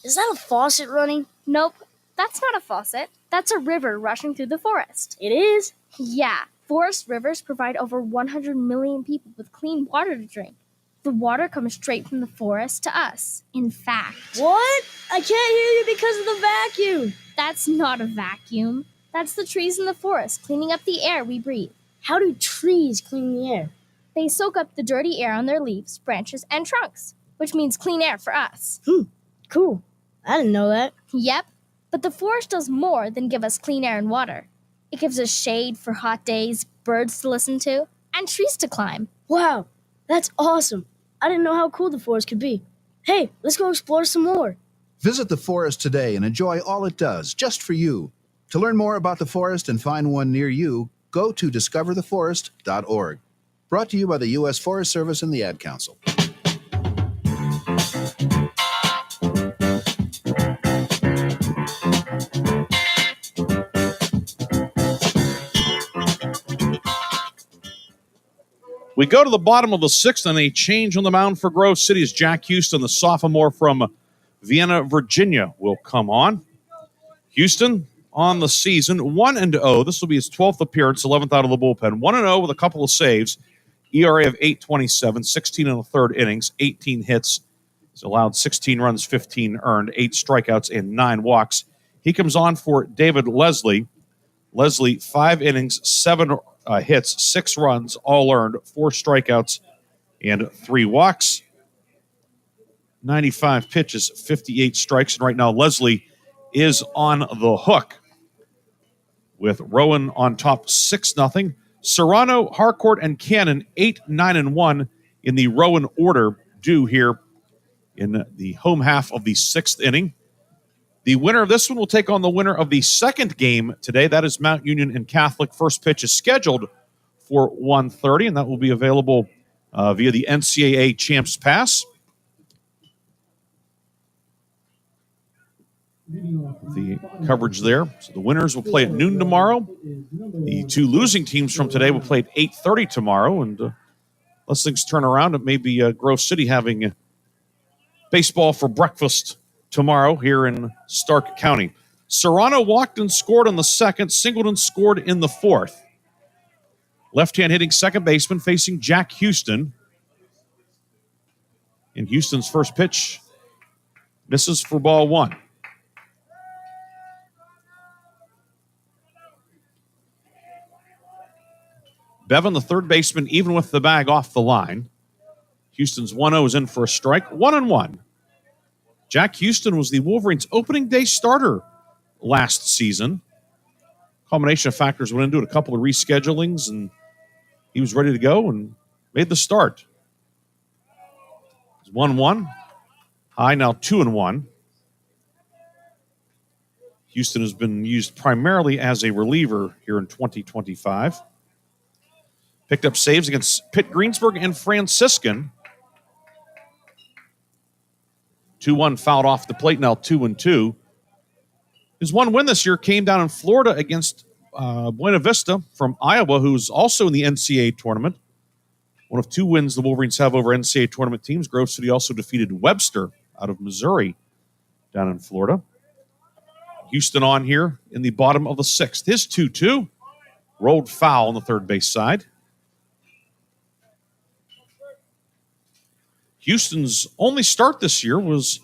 is that a faucet running? Nope, that's not a faucet. That's a river rushing through the forest. It is? Yeah, forest rivers provide over 100 million people with clean water to drink. The water comes straight from the forest to us. In fact... What? I can't hear you because of the vacuum. That's not a vacuum. That's the trees in the forest cleaning up the air we breathe. How do trees clean the air? They soak up the dirty air on their leaves, branches, and trunks, which means clean air for us. Cool. I didn't know that. Yep. But the forest does more than give us clean air and water. It gives us shade for hot days, birds to listen to, and trees to climb. Wow, that's awesome. I didn't know how cool the forest could be. Hey, let's go explore some more. Visit the forest today and enjoy all it does just for you. To learn more about the forest and find one near you, go to discovertheforest.org. Brought to you by the U.S. Forest Service and the Ad Council. We go to the bottom of the 6th, and a change on the mound for Grove City as Jack Houston, the sophomore from Vienna, Virginia, will come on. Houston on the season, 1-0. This will be his 12th appearance, 11th out of the bullpen. 1-0 with a couple of saves. ERA of 8.27, 16 in the third innings, 18 hits. He's allowed 16 runs, 15 earned, 8 strikeouts, and 9 walks. He comes on for David Leslie. Leslie, 5 innings, 7 hits, 6 runs, all earned, 4 strikeouts, and 3 walks. 95 pitches, 58 strikes, and right now Leslie is on the hook with Rowan on top 6-0. Serrano, Harcourt, and Cannon 8, 9, and 1 in the Rowan order due here in the home half of the 6th inning. The winner of this one will take on the winner of the second game today. That is Mount Union and Catholic. First pitch is scheduled for 1:30, and that will be available via the NCAA Champs Pass. The coverage there. So the winners will play at noon tomorrow. The 2 losing teams from today will play at 8:30 tomorrow. And unless things turn around, it may be Grove City having baseball for breakfast tomorrow here in Stark County. Serrano walked and scored on the second. Singleton scored in the fourth. Left-hand hitting second baseman facing Jack Houston. And Houston's first pitch misses for ball one. Bevan, the third baseman, even with the bag off the line. Houston's 1-0 is in for a strike, 1-1. Jack Houston was the Wolverines' opening day starter last season. Combination of factors went into it, a couple of reschedulings, and he was ready to go and made the start. It's 1-1. High now 2-1. Houston has been used primarily as a reliever here in 2025. Picked up saves against Pitt Greensburg and Franciscan. 2-1 fouled off the plate, now 2-2. His one win this year came down in Florida against Buena Vista from Iowa, who's also in the NCAA tournament. One of two wins the Wolverines have over NCAA tournament teams. Grove City also defeated Webster out of Missouri down in Florida. Houston on here in the bottom of the sixth. His 2-2 rolled foul on the third base side. Houston's only start this year was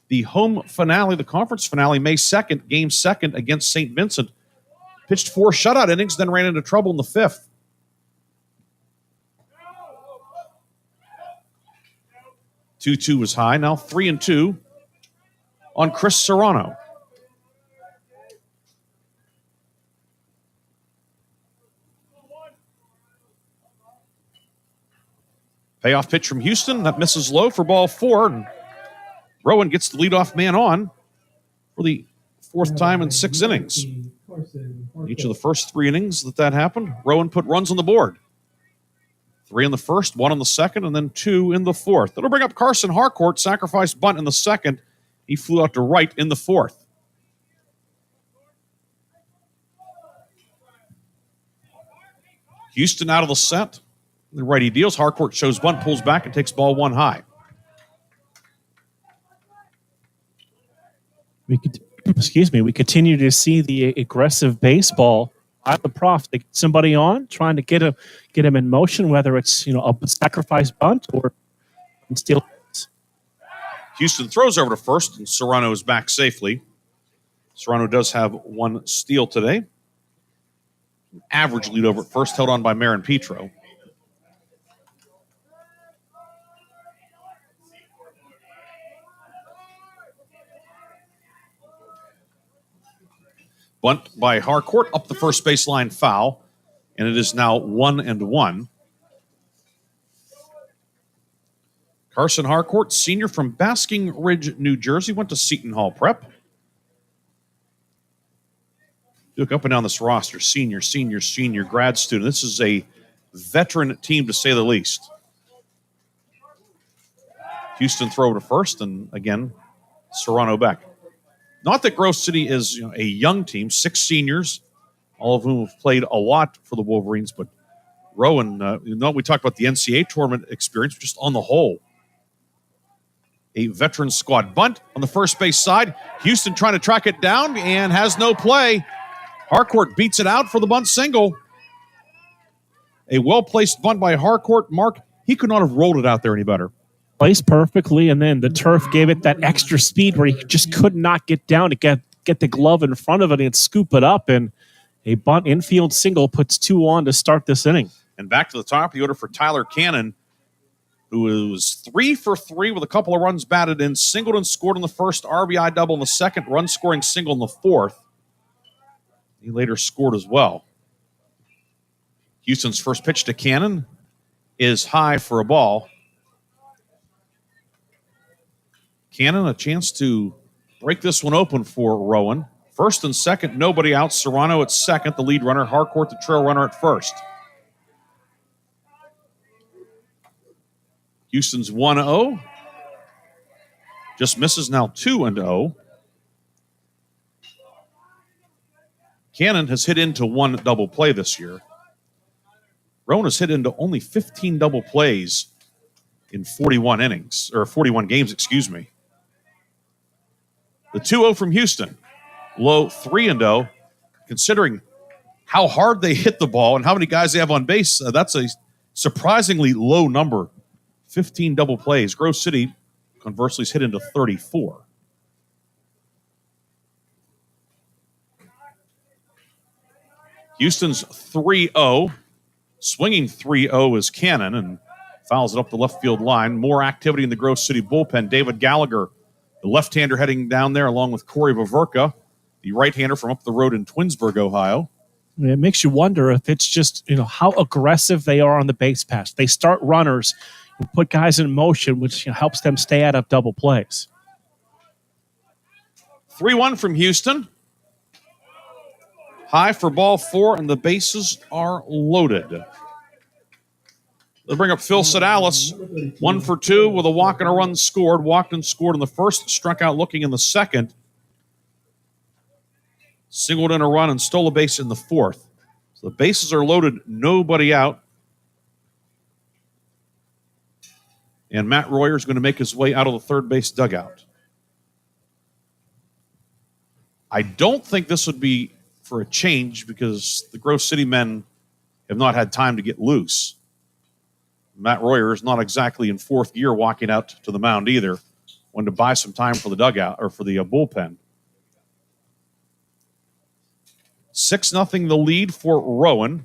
the home finale, the conference finale, May 2nd, game second against St. Vincent. Pitched 4 shutout innings, then ran into trouble in the fifth. Two was high, now 3-2 on Chris Serrano. Payoff pitch from Houston. That misses low for ball 4. And Rowan gets the leadoff man on for the fourth time in 6 innings. Each of the first 3 innings that happened, Rowan put runs on the board. 3 in the first, 1 in the second, and then 2 in the fourth. That'll bring up Carson Harcourt, sacrifice bunt in the second. He flew out to right in the fourth. Houston out of the set. The righty deals. Harcourt shows bunt, pulls back, and takes ball 1 high. We continue to see the aggressive baseball out the prof. They get somebody on, trying to get him in motion, whether it's a sacrifice bunt or steal. Houston throws over to first, and Serrano is back safely. Serrano does have 1 steal today. Average lead over at first, held on by Marin Petro. Bunt by Harcourt up the first baseline, foul, and it is now 1-1. Carson Harcourt, senior from Basking Ridge, New Jersey, went to Seton Hall Prep. Look up and down this roster, senior, grad student. This is a veteran team, to say the least. Houston throw to first, and again, Serrano back. Not that Grove City is a young team, 6 seniors, all of whom have played a lot for the Wolverines, but Rowan, we talked about the NCAA tournament experience, just on the whole. A veteran squad. Bunt on the first base side. Houston trying to track it down and has no play. Harcourt beats it out for the bunt single. A well-placed bunt by Harcourt. Mark, he could not have rolled it out there any better. Placed perfectly, and then the turf gave it that extra speed where he just could not get down to get the glove in front of it and scoop it up, and a bunt infield single puts 2 on to start this inning. And back to the top of the order for Tyler Cannon, who was 3 for 3 with a couple of runs batted in, singled and scored in the first, RBI double in the second, run-scoring single in the fourth. He later scored as well. Houston's first pitch to Cannon is high for a ball. Cannon, a chance to break this one open for Rowan. First and second, nobody out. Serrano at second, the lead runner. Harcourt, the trail runner, at first. Houston's 1-0. Just misses now 2-0. Cannon has hit into 1 double play this year. Rowan has hit into only 15 double plays in 41 innings, or 41 games, excuse me. The 2-0 from Houston. Low 3-0. Considering how hard they hit the ball and how many guys they have on base, that's a surprisingly low number 15 double plays. Grove City, conversely, is hit into 34. Houston's 3-0. Swinging 3-0 is Cannon and fouls it up the left field line. More activity in the Grove City bullpen. David Gallagher, the left-hander, heading down there along with Corey Vaverka, the right-hander from up the road in Twinsburg, Ohio. It makes you wonder if it's just, how aggressive they are on the base pass. They start runners and put guys in motion, which helps them stay out of double plays. 3-1 from Houston. High for ball 4, and the bases are loaded. They'll bring up Phil Sedalis, 1 for 2 with a walk and a run scored. Walked and scored in the first, struck out looking in the second. Singled in a run and stole a base in the fourth. So the bases are loaded, nobody out. And Matt Royer is going to make his way out of the third base dugout. I don't think this would be for a change because the Grove City men have not had time to get loose. Matt Royer is not exactly in fourth gear walking out to the mound either. Wanted to buy some time for the dugout or for the bullpen. 6-0 the lead for Rowan.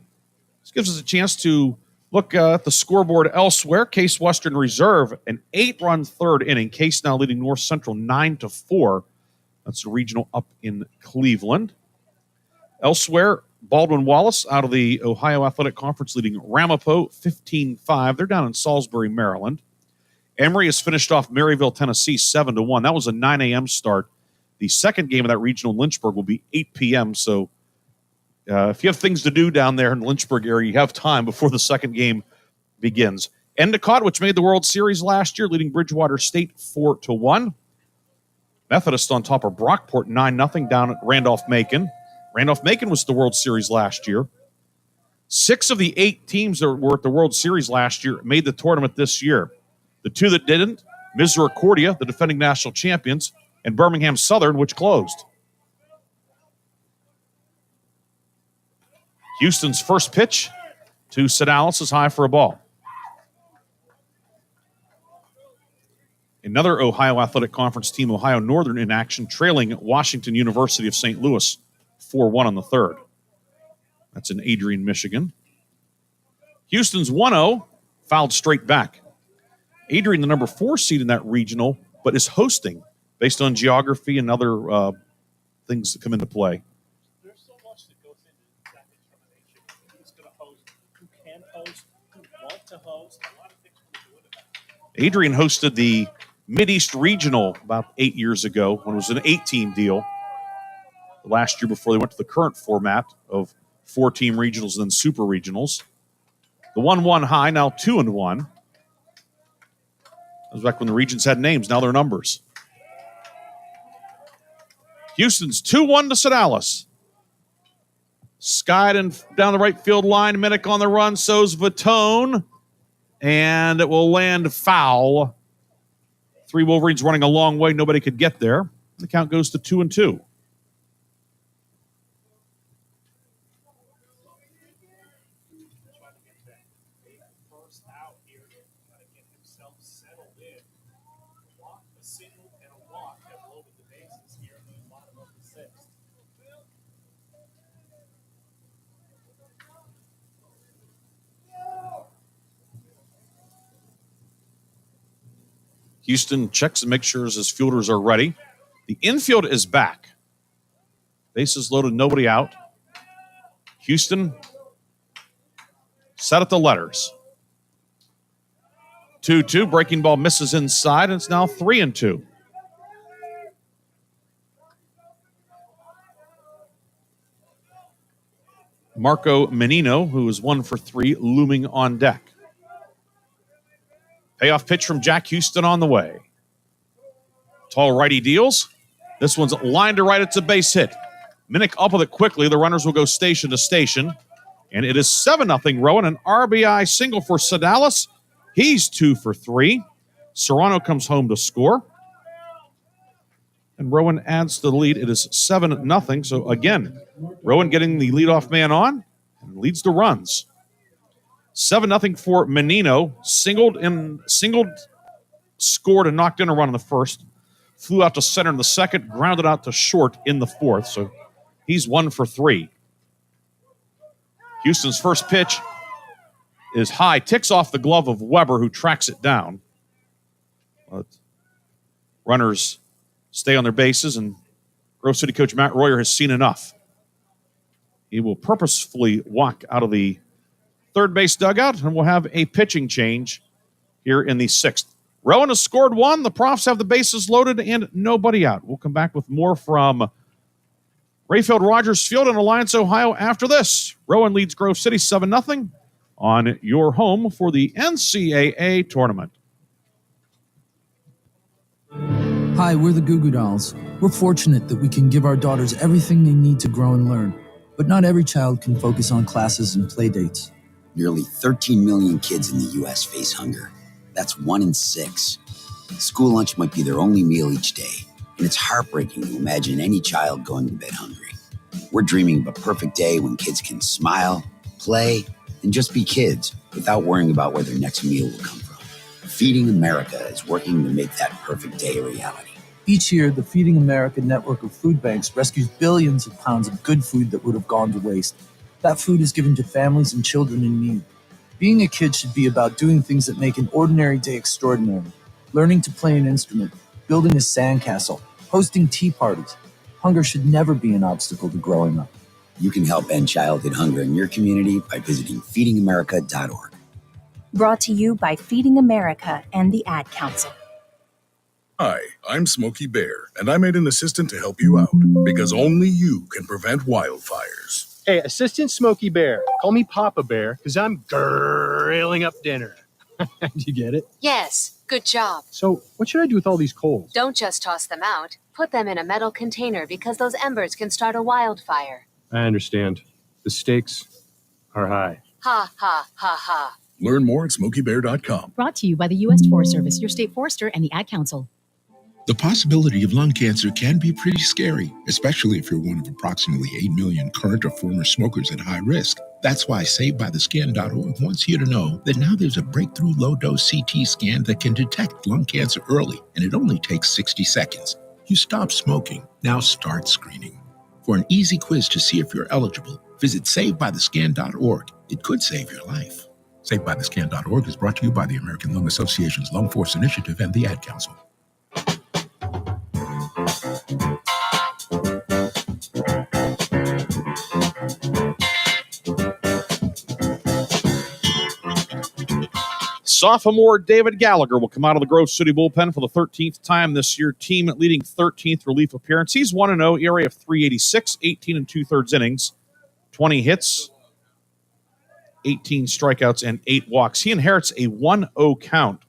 This gives us a chance to look at the scoreboard elsewhere. Case Western Reserve, an 8-run third inning. Case now leading North Central 9-4. That's the regional up in Cleveland. Elsewhere, Baldwin Wallace out of the Ohio Athletic Conference leading Ramapo 15-5. They're down in Salisbury, Maryland. Emory has finished off Maryville, Tennessee 7-1. That was a 9 a.m. start. The second game of that regional in Lynchburg will be 8 p.m. So if you have things to do down there in the Lynchburg area, you have time before the second game begins. Endicott, which made the World Series last year, leading Bridgewater State 4-1. Methodist on top of Brockport 9-0 down at Randolph-Macon. Randolph-Macon was the World Series last year. 6 of the 8 teams that were at the World Series last year made the tournament this year. The 2 that didn't, Misericordia, the defending national champions, and Birmingham Southern, which closed. Houston's first pitch to Sedalis is high for a ball. Another Ohio Athletic Conference team, Ohio Northern, in action, trailing Washington University of St. Louis 4-1 on the third. That's in Adrian, Michigan. Houston's 1-0, fouled straight back. Adrian, the number 4 seed in that regional, but is hosting based on geography and other things that come into play. There's so much that goes into that determination. Who's going to host, who can host, who want to host, a lot of things we're doing about it. Adrian hosted the Mideast Regional about 8 years ago when it was an 8-team deal. The last year before they went to the current format of 4-team regionals and then super regionals. The 1-1 high, now 2-1. That was back when the regions had names. Now they're numbers. Houston's 2-1 to Sedalis. Skied and down the right field line. Minnick on the run. So's Vitone. And it will land foul. 3 Wolverines running a long way. Nobody could get there. The count goes to 2-2. Houston checks and makes sure his fielders are ready. The infield is back. Bases loaded, nobody out. Houston set at the letters. 2-2, breaking ball misses inside, and it's now 3-2. Marco Menino, who is 1 for 3, looming on deck. Payoff pitch from Jack Houston on the way. Tall righty deals. This one's lined to right. It's a base hit. Minnick up with it quickly. The runners will go station to station. And it is 7-0 Rowan. An RBI single for Sedalis. He's 2 for 3. Serrano comes home to score. And Rowan adds to the lead. It is 7-0. So again, Rowan getting the leadoff man on and leads the runs. 7-0 for Menino. Singled, scored, and knocked in a run in the first. Flew out to center in the second, grounded out to short in the fourth. So he's 1 for 3. Houston's first pitch is high, ticks off the glove of Weber, who tracks it down. But runners stay on their bases, and Grove City coach Matt Royer has seen enough. He will purposefully walk out of the third base dugout, and we'll have a pitching change here in the 6th. Rowan has scored 1. The Profs have the bases loaded and nobody out. We'll come back with more from Rayfield Rogers Field in Alliance, Ohio after this. Rowan leads Grove City 7-0 on your home for the NCAA tournament. Hi, we're the Goo Goo Dolls. We're fortunate that we can give our daughters everything they need to grow and learn. But not every child can focus on classes and play dates. Nearly 13 million kids in the U.S. face hunger. That's 1 in 6. School lunch might be their only meal each day, and it's heartbreaking to imagine any child going to bed hungry. We're dreaming of a perfect day when kids can smile, play, and just be kids without worrying about where their next meal will come from. Feeding America is working to make that perfect day a reality. Each year, the Feeding America network of food banks rescues billions of pounds of good food that would have gone to waste. That food is given to families and children in need. Being a kid should be about doing things that make an ordinary day extraordinary. Learning to play an instrument, building a sandcastle, hosting tea parties. Hunger should never be an obstacle to growing up. You can help end childhood hunger in your community by visiting feedingamerica.org. Brought to you by Feeding America and the Ad Council. Hi, I'm Smokey Bear, and I made an assistant to help you out, because only you can prevent wildfires. Hey, Assistant Smokey Bear. Call me Papa Bear, because I'm grilling up dinner. Do you get it? Yes, good job. So, what should I do with all these coals? Don't just toss them out. Put them in a metal container because those embers can start a wildfire. I understand. The stakes are high. Ha, ha, ha, ha. Learn more at SmokeyBear.com. Brought to you by the U.S. Forest Service, your state forester, and the Ad Council. The possibility of lung cancer can be pretty scary, especially if you're one of approximately 8 million current or former smokers at high risk. That's why SaveByTheScan.org wants you to know that now there's a breakthrough low-dose CT scan that can detect lung cancer early, and it only takes 60 seconds. You stop smoking, now start screening. For an easy quiz to see if you're eligible, visit SaveByTheScan.org. It could save your life. SaveByTheScan.org is brought to you by the American Lung Association's Lung Force Initiative and the Ad Council. Sophomore David Gallagher will come out of the Grove City bullpen for the 13th time this year. Team leading 13th relief appearance. He's 1-0, ERA of 3.86, 18 2/3 innings, 20 hits, 18 strikeouts, and 8 walks. He inherits a 1-0 count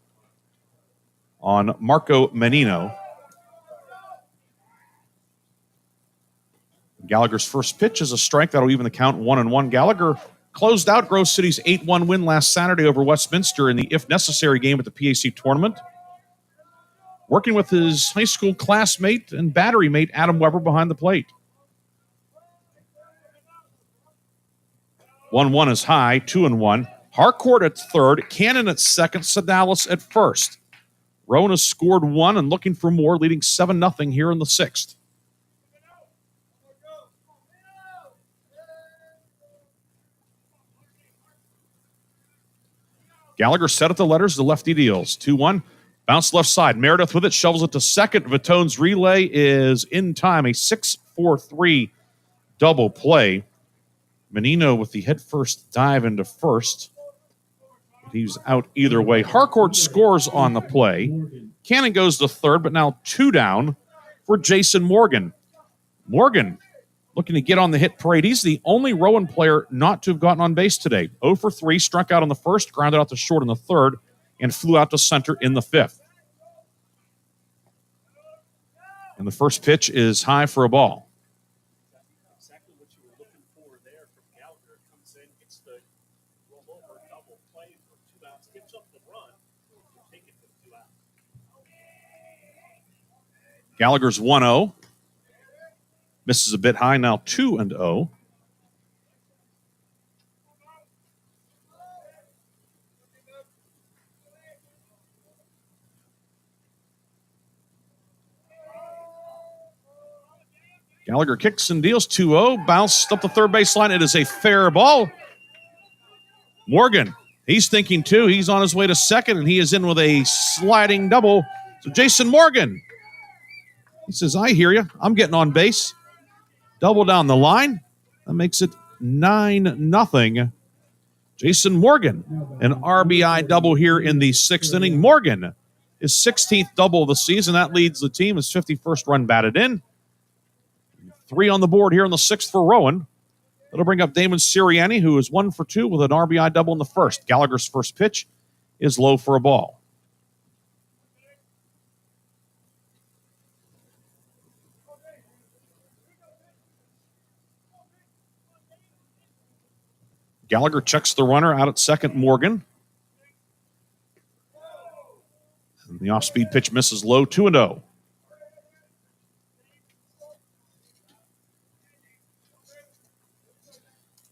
on Marco Menino. Gallagher's first pitch is a strike. That'll even the count 1-1. Gallagher closed out Grove City's 8-1 win last Saturday over Westminster in the if necessary game at the PAC tournament. Working with his high school classmate and battery mate Adam Weber behind the plate. 1-1 is high, 2-1. Harcourt at third, Cannon at second, Sedalis at first. Rowan has scored 1 and looking for more, leading 7-0 here in the 6th. Gallagher set at the letters. The lefty deals. 2-1. Bounce left side. Meredith with it. Shovels it to second. Vitone's relay is in time. A 6-4-3 double play. Menino with the head-first dive into first. He's out either way. Harcourt scores on the play. Cannon goes to third, but now 2 down for Jason Morgan. Morgan looking to get on the hit parade. He's the only Rowan player not to have gotten on base today. 0 for 3, struck out on the first, grounded out to short in the third, and flew out to center in the 5th. And the first pitch is high for a ball. Exactly what you were looking for there from Gallagher. Comes in, gets the rollover double play for 2 outs, gives up the run, take it for 2 outs. Gallagher's 1-0. Misses a bit high, now 2-0. Gallagher kicks and deals 2-0. Bounced up the third baseline. It is a fair ball. Morgan, he's thinking too. He's on his way to second, and he is in with a sliding double. So Jason Morgan, he says, I hear you. I'm getting on base. Double down the line. That makes it 9-0. Jason Morgan, an RBI double here in the sixth inning. Morgan, his 16th double of the season. That leads the team. His 51st run batted in. 3 on the board here in the sixth for Rowan. That'll bring up Damon Sirianni, who is 1 for 2 with an RBI double in the first. Gallagher's first pitch is low for a ball. Gallagher checks the runner out at second, Morgan. And the off-speed pitch misses low, 2-0.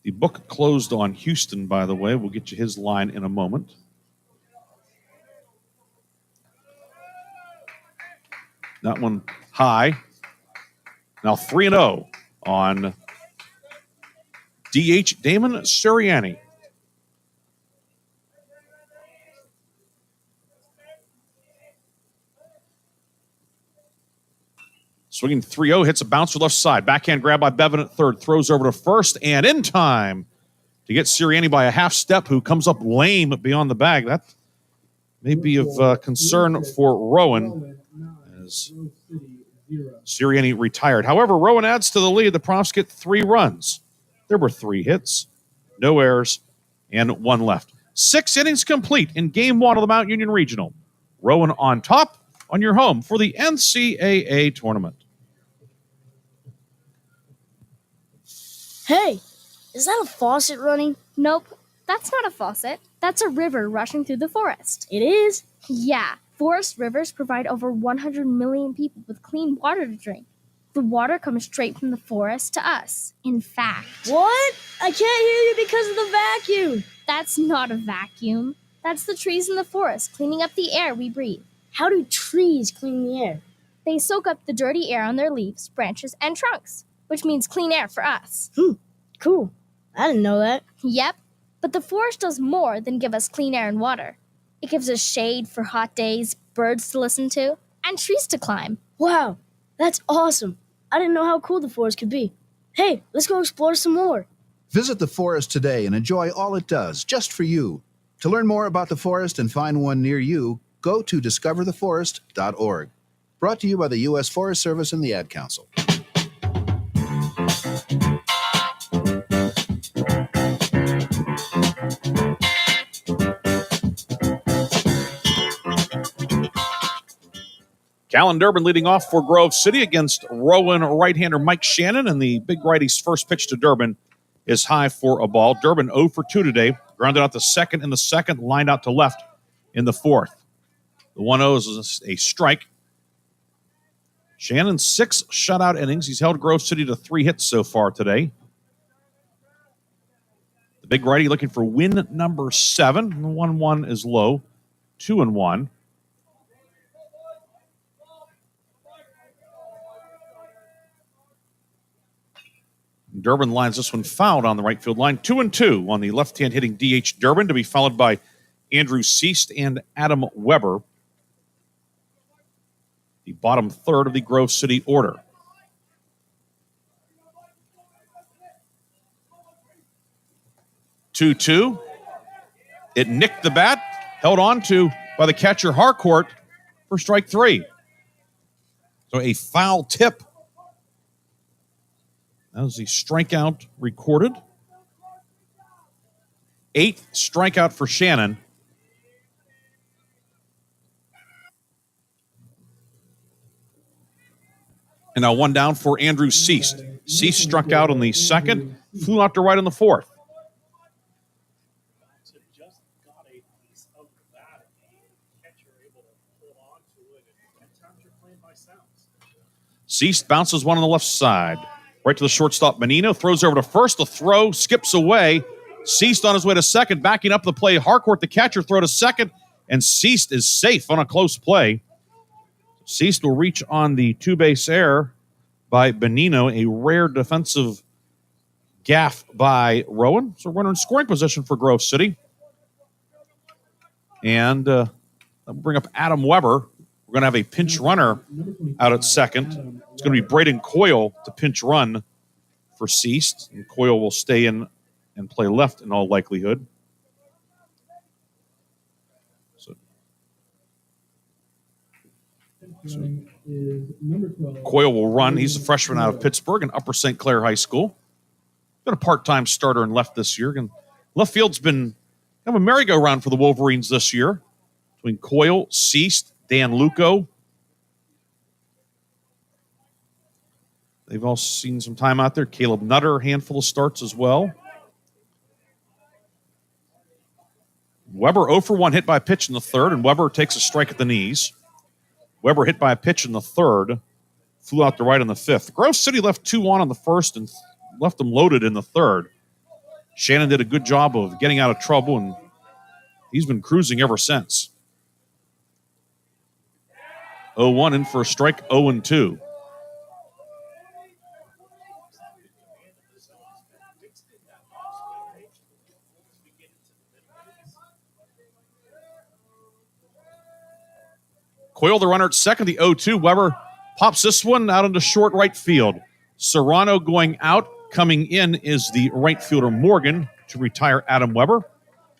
The book closed on Houston, by the way. We'll get you his line in a moment. That one high. Now 3-0 on DH Damon Sirianni. Swinging 3-0, hits a bouncer left side. Backhand grab by Bevan at third. Throws over to first, and in time to get Sirianni by a half step, who comes up lame beyond the bag. That may be of concern for Rowan, as Sirianni retired. However, Rowan adds to the lead. The Profs get 3 runs. There were 3 hits, no errors, and 1 left. 6 innings complete in Game 1 of the Mount Union Regional. Rowan on top on your home for the NCAA tournament. Hey, is that a faucet running? Nope, that's not a faucet. That's a river rushing through the forest. It is? Yeah, forest rivers provide over 100 million people with clean water to drink. The water comes straight from the forest to us. In fact... What? I can't hear you because of the vacuum. That's not a vacuum. That's the trees in the forest cleaning up the air we breathe. How do trees clean the air? They soak up the dirty air on their leaves, branches, and trunks, which means clean air for us. Cool. I didn't know that. Yep, but the forest does more than give us clean air and water. It gives us shade for hot days, birds to listen to, and trees to climb. Wow, that's awesome. I didn't know how cool the forest could be. Hey, let's go explore some more. Visit the forest today and enjoy all it does, just for you. To learn more about the forest and find one near you, go to discovertheforest.org. Brought to you by the U.S. Forest Service and the Ad Council. Callan Durbin leading off for Grove City against Rowan right-hander Mike Shannon, and the big righty's first pitch to Durbin is high for a ball. Durbin 0 for 2 today, grounded out to second in the second, lined out to left in the fourth. The 1-0 is a strike. Shannon 6 shutout innings. He's held Grove City to 3 hits so far today. The big righty looking for win number 7. The 1-1 is low, 2-1. Durbin lines this one fouled on the right field line. 2-2 on the left-hand hitting DH Durbin, to be followed by Andrew Seast and Adam Weber. The bottom third of the Grove City order. Two. It nicked the bat, held on to by the catcher Harcourt for strike 3. So a foul tip. That was the strikeout recorded. 8th strikeout for Shannon. And now 1 down for Andrew Seast. Seast struck out on the second, flew out to right in the fourth. Seast bounces one on the left side. Right to the shortstop, Menino. Throws over to first. The throw skips away. Seast on his way to second. Backing up the play. Harcourt, the catcher, throw to second. And Seast is safe on a close play. Seast will reach on the 2-base error by Benino, a rare defensive gaff by Rowan. So runner in scoring position for Grove City. And I'll bring up Adam Weber. We're going to have a pinch runner out at second. It's going to be Braden Coyle to pinch run for Ceased. And Coyle will stay in and play left in all likelihood. So Coyle will run. He's a freshman out of Pittsburgh and Upper St. Clair High School. Been a part-time starter in left this year. And left field's been kind of a merry-go-round for the Wolverines this year. Between Coyle, Ceased, Dan Luco. They've all seen some time out there. Caleb Nutter, a handful of starts as well. Weber 0 for 1 hit by a pitch in the third, and Weber takes a strike at the knees. Weber hit by a pitch in the third, flew out to right in the fifth. Grove City left 2-1 on the first and left them loaded in the third. Shannon did a good job of getting out of trouble, and he's been cruising ever since. 0-1 in for a strike, 0-2. Coyle, the runner at second, the 0-2. Weber pops this one out into short right field. Serrano going out. Coming in is the right fielder Morgan to retire Adam Weber.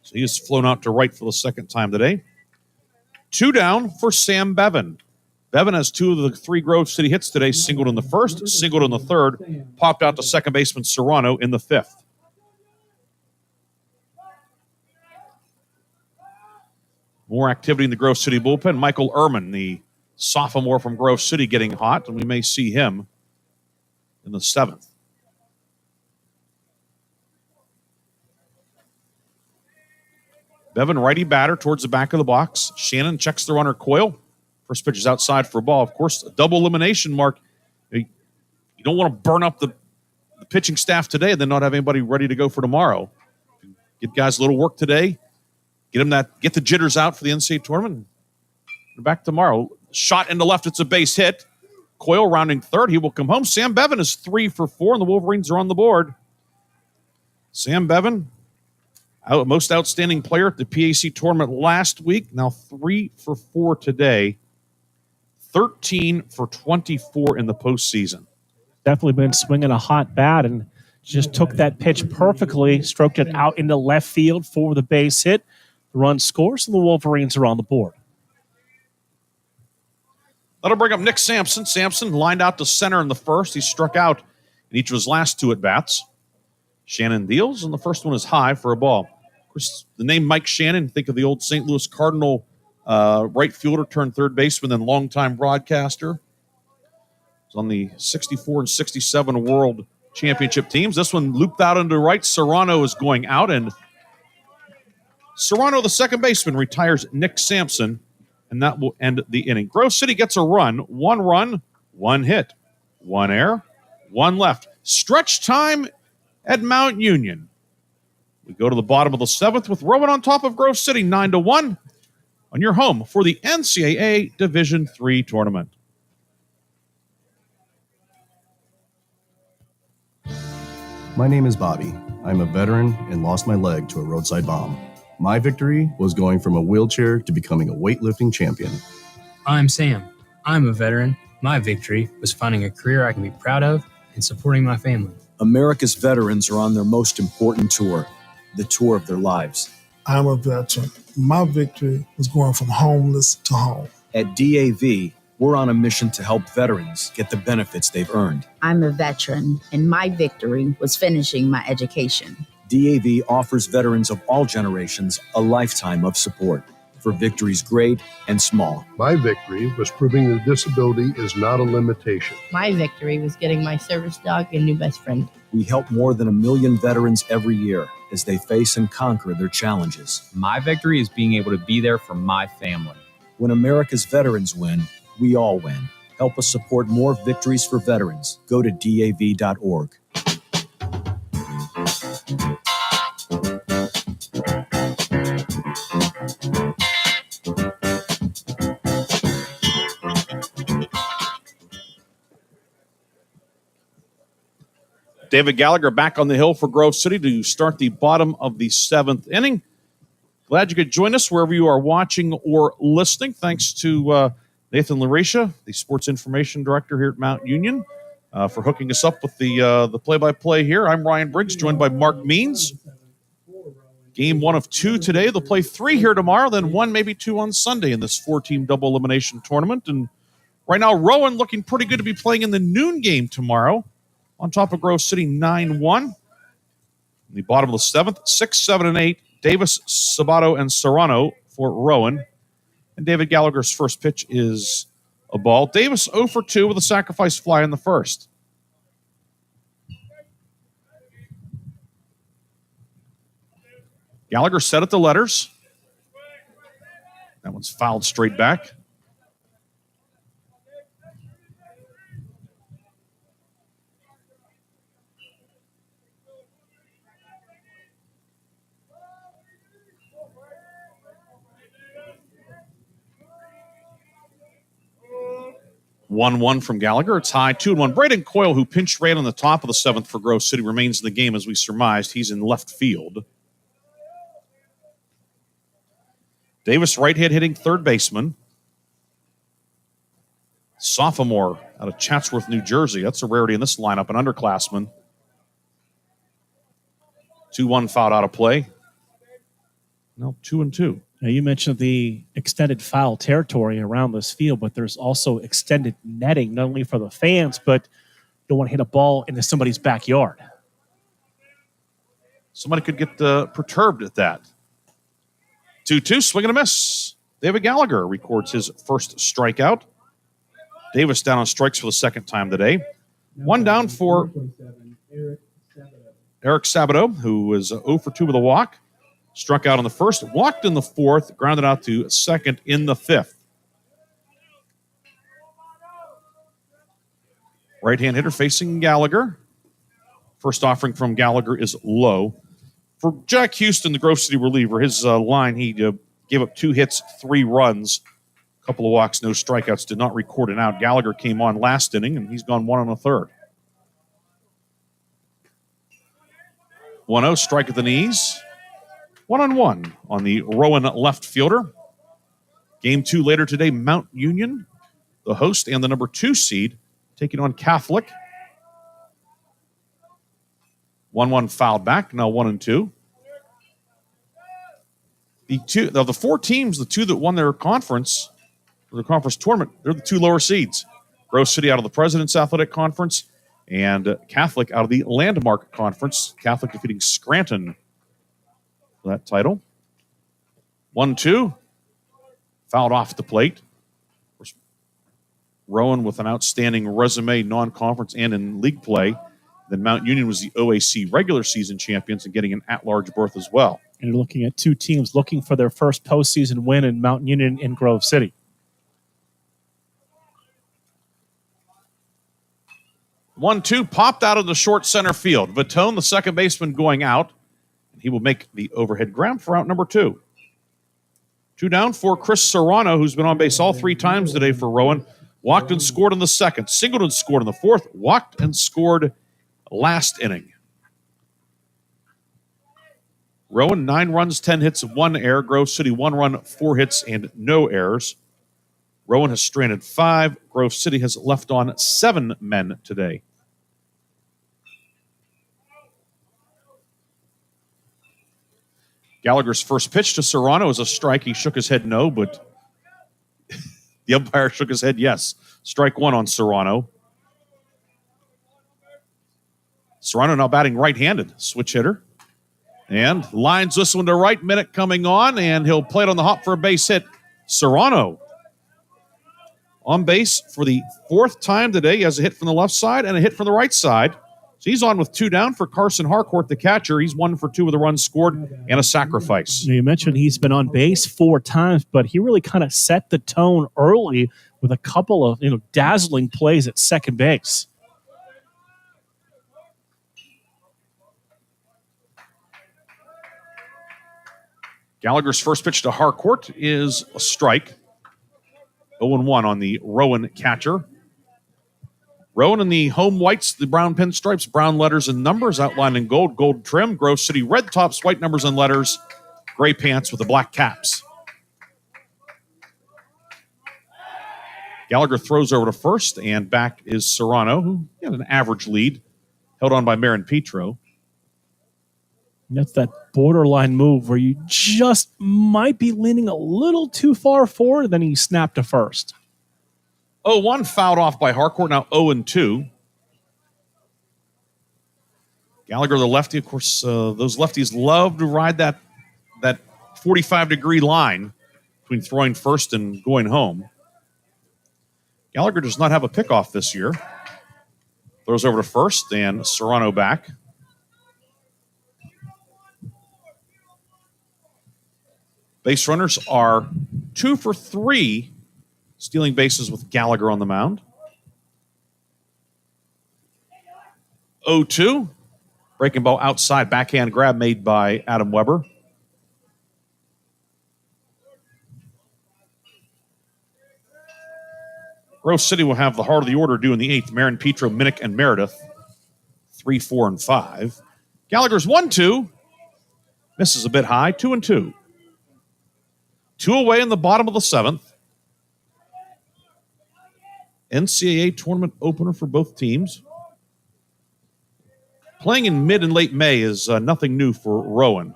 So he has flown out to right for the second time today. 2 down for Sam Bevan. Bevan has 2 of the 3 Grove City hits today. Singled in the first, singled in the third. Popped out to second baseman Serrano in the fifth. More activity in the Grove City bullpen. Michael Ehrman, the sophomore from Grove City, getting hot, and we may see him in the 7th. Bevan, righty batter towards the back of the box. Shannon checks the runner Coyle. First pitch is outside for a ball. Of course, a double elimination mark. You don't want to burn up the pitching staff today and then not have anybody ready to go for tomorrow. Get guys a little work today. Get the jitters out for the NCAA tournament. And back tomorrow. Shot into left. It's a base hit. Coyle rounding third. He will come home. Sam Bevan is 3 for 4, and the Wolverines are on the board. Sam Bevan, most outstanding player at the PAC tournament last week. Now 3 for 4 today. 13 for 24 in the postseason. Definitely been swinging a hot bat and just took that pitch perfectly, stroked it out into left field for the base hit. The run scores, and the Wolverines are on the board. That'll bring up Nick Sampson. Sampson lined out to center in the first. He struck out in each of his last 2 at-bats. Shannon deals, and the first one is high for a ball. Of course, the name Mike Shannon, think of the old St. Louis Cardinal right fielder turned third baseman and longtime broadcaster. He's on the 64 and 67 World Championship teams. This one looped out into right. Serrano is going out, and Serrano, the second baseman, retires Nick Sampson, and that will end the inning. Grove City gets a run, 1 hit, 1 error, 1 left. Stretch time at Mount Union. We go to the bottom of the 7th with Rowan on top of Grove City, 9-1 on your home for the NCAA Division III tournament. My name is Bobby. I'm a veteran and lost my leg to a roadside bomb. My victory was going from a wheelchair to becoming a weightlifting champion. I'm Sam. I'm a veteran. My victory was finding a career I can be proud of and supporting my family. America's veterans are on their most important tour, the tour of their lives. I'm a veteran. My victory was going from homeless to home. At DAV, we're on a mission to help veterans get the benefits they've earned. I'm a veteran, and my victory was finishing my education. DAV offers veterans of all generations a lifetime of support for victories great and small. My victory was proving that disability is not a limitation. My victory was getting my service dog a new best friend. We help more than 1 million veterans every year as they face and conquer their challenges. My victory is being able to be there for my family. When America's veterans win, we all win. Help us support more victories for veterans. Go to DAV.org. David Gallagher back on the hill for Grove City to start the bottom of the 7th inning. Glad you could join us wherever you are watching or listening. Thanks to Nathan Larisha, the sports information director here at Mount Union, for hooking us up with the play-by-play here. I'm Ryan Briggs, joined by Mark Means. Game 1 of 2 today. They'll play 3 here tomorrow, then 1, maybe 2 on Sunday in this 4-team double elimination tournament. And right now, Rowan looking pretty good to be playing in the noon game tomorrow on top of Grove City 9-1. In the bottom of the 7th, 6, 7, and 8, Davis, Sabato, and Serrano for Rowan. And David Gallagher's first pitch is a ball. Davis 0 for 2 with a sacrifice fly in the first. Gallagher set at the letters. That one's fouled straight back. One from Gallagher. It's high, 2-1. Braden Coyle, who pinch ran on the top of the 7th for Grove City, remains in the game as we surmised. He's in left field. Davis, right-hand hitting third baseman. Sophomore out of Chatsworth, New Jersey. That's a rarity in this lineup, an underclassman. 2-1 fouled out of play. No, 2-2. Now, you mentioned the extended foul territory around this field, but there's also extended netting, not only for the fans, but you don't want to hit a ball into somebody's backyard. Somebody could get perturbed at that. 2-2, swing and a miss. David Gallagher records his first strikeout. Davis down on strikes for the second time today. One down for Eric Sabato, who was 0 for 2 with a walk. Struck out in the first, walked in the 4th, grounded out to second in the 5th. Right-hand hitter facing Gallagher. First offering from Gallagher is low. For Jack Houston, the Grove City reliever, his line, he gave up 2 hits, 3 runs, a couple of walks, no strikeouts, did not record an out. Gallagher came on last inning, and he's gone 1 1/3. 1-0, strike at the knees. 1-1 on the Rowan left fielder. Game 2 later today, Mount Union, the host and the number 2 seed, taking on Catholic. 1-1 fouled back, now 1-2. Of the 4 teams, the 2 that won their conference, or the conference tournament, they're the 2 lower seeds. Grove City out of the President's Athletic Conference and Catholic out of the Landmark Conference. Catholic defeating Scranton for that title. 1-2. Fouled off the plate. Of course, Rowan with an outstanding resume, non-conference and in league play. Then Mount Union was the OAC regular season champions and getting an at-large berth as well. And you're looking at 2 teams looking for their first postseason win in Mount Union in Grove City. 1-2 popped out of the short center field. Vitone, the second baseman, going out. He will make the overhead ground for out number 2. 2 down for Chris Serrano, who's been on base all 3 times today for Rowan. Walked and scored in the 2nd. Singled and scored in the 4th. Walked and scored last inning. Rowan, 9 runs, 10 hits, 1 error. Grove City, 1 run, 4 hits, and no errors. Rowan has stranded 5. Grove City has left on 7 men today. Gallagher's first pitch to Serrano is a strike. He shook his head no, but the umpire shook his head yes. Strike 1 on Serrano. Serrano now batting right-handed, switch hitter. And lines this one to right, minute coming on, and he'll play it on the hop for a base hit. Serrano on base for the 4th time today. He has a hit from the left side and a hit from the right side. So he's on with 2 down for Carson Harcourt, the catcher. He's 1 for 2 with a run scored and a sacrifice. You mentioned he's been on base 4 times, but he really kind of set the tone early with a couple of dazzling plays at second base. Gallagher's first pitch to Harcourt is a strike. 0-1 on the Rowan catcher. Rowan in the home whites, the brown pinstripes, brown letters and numbers outlined in gold, gold trim. Grove City red tops, white numbers and letters, gray pants with the black caps. Gallagher throws over to first, and back is Serrano, who had an average lead, held on by Marin Petro. That's that borderline move where you just might be leaning a little too far forward, then he snapped to first. 0-1 fouled off by Harcourt, now 0-2. Gallagher, the lefty, of course, those lefties love to ride that 45-degree line between throwing first and going home. Gallagher does not have a pickoff this year. Throws over to first, and Serrano back. Base runners are 2 for 3, stealing bases with Gallagher on the mound. 0-2. Breaking ball outside. Backhand grab made by Adam Weber. Grove City will have the heart of the order due in the 8th. Marin, Petro, Minnick, and Meredith. 3, 4, and 5. Gallagher's 1-2. Misses a bit high. 2-2. 2 away in the bottom of the 7th. NCAA tournament opener for both teams. Playing in mid and late May is nothing new for Rowan.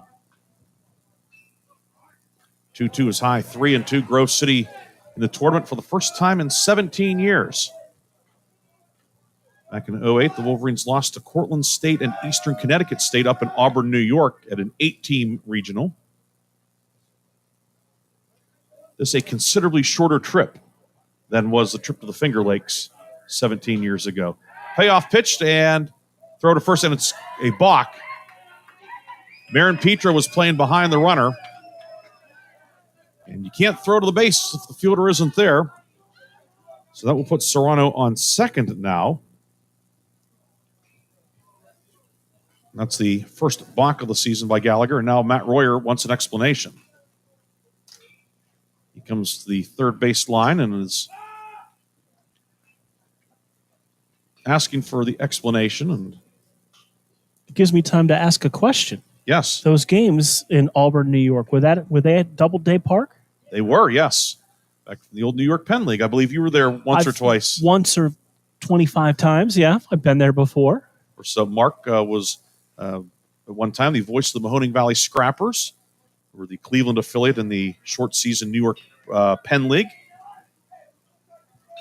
2-2 is high. 3-2. Grove City in the tournament for the first time in 17 years. Back in 2008, the Wolverines lost to Cortland State and Eastern Connecticut State up in Auburn, New York at an 8-team regional. This is a considerably shorter trip than was the trip to the Finger Lakes 17 years ago. Payoff pitched and throw to first, and it's a balk. Marin Petro was playing behind the runner. And you can't throw to the base if the fielder isn't there. So that will put Serrano on second now. That's the first balk of the season by Gallagher. And now Matt Royer wants an explanation. He comes to the third base line and is asking for the explanation. And it gives me time to ask a question. Yes. Those games in Auburn, New York, were they at Doubleday Park? They were, yes. Back from the old New York Penn League. I believe you were there once or twice. Once or 25 times, yeah. I've been there before. So Mark was, at one time, the voice of the Mahoning Valley Scrappers, who were the Cleveland affiliate in the short-season New York Penn League.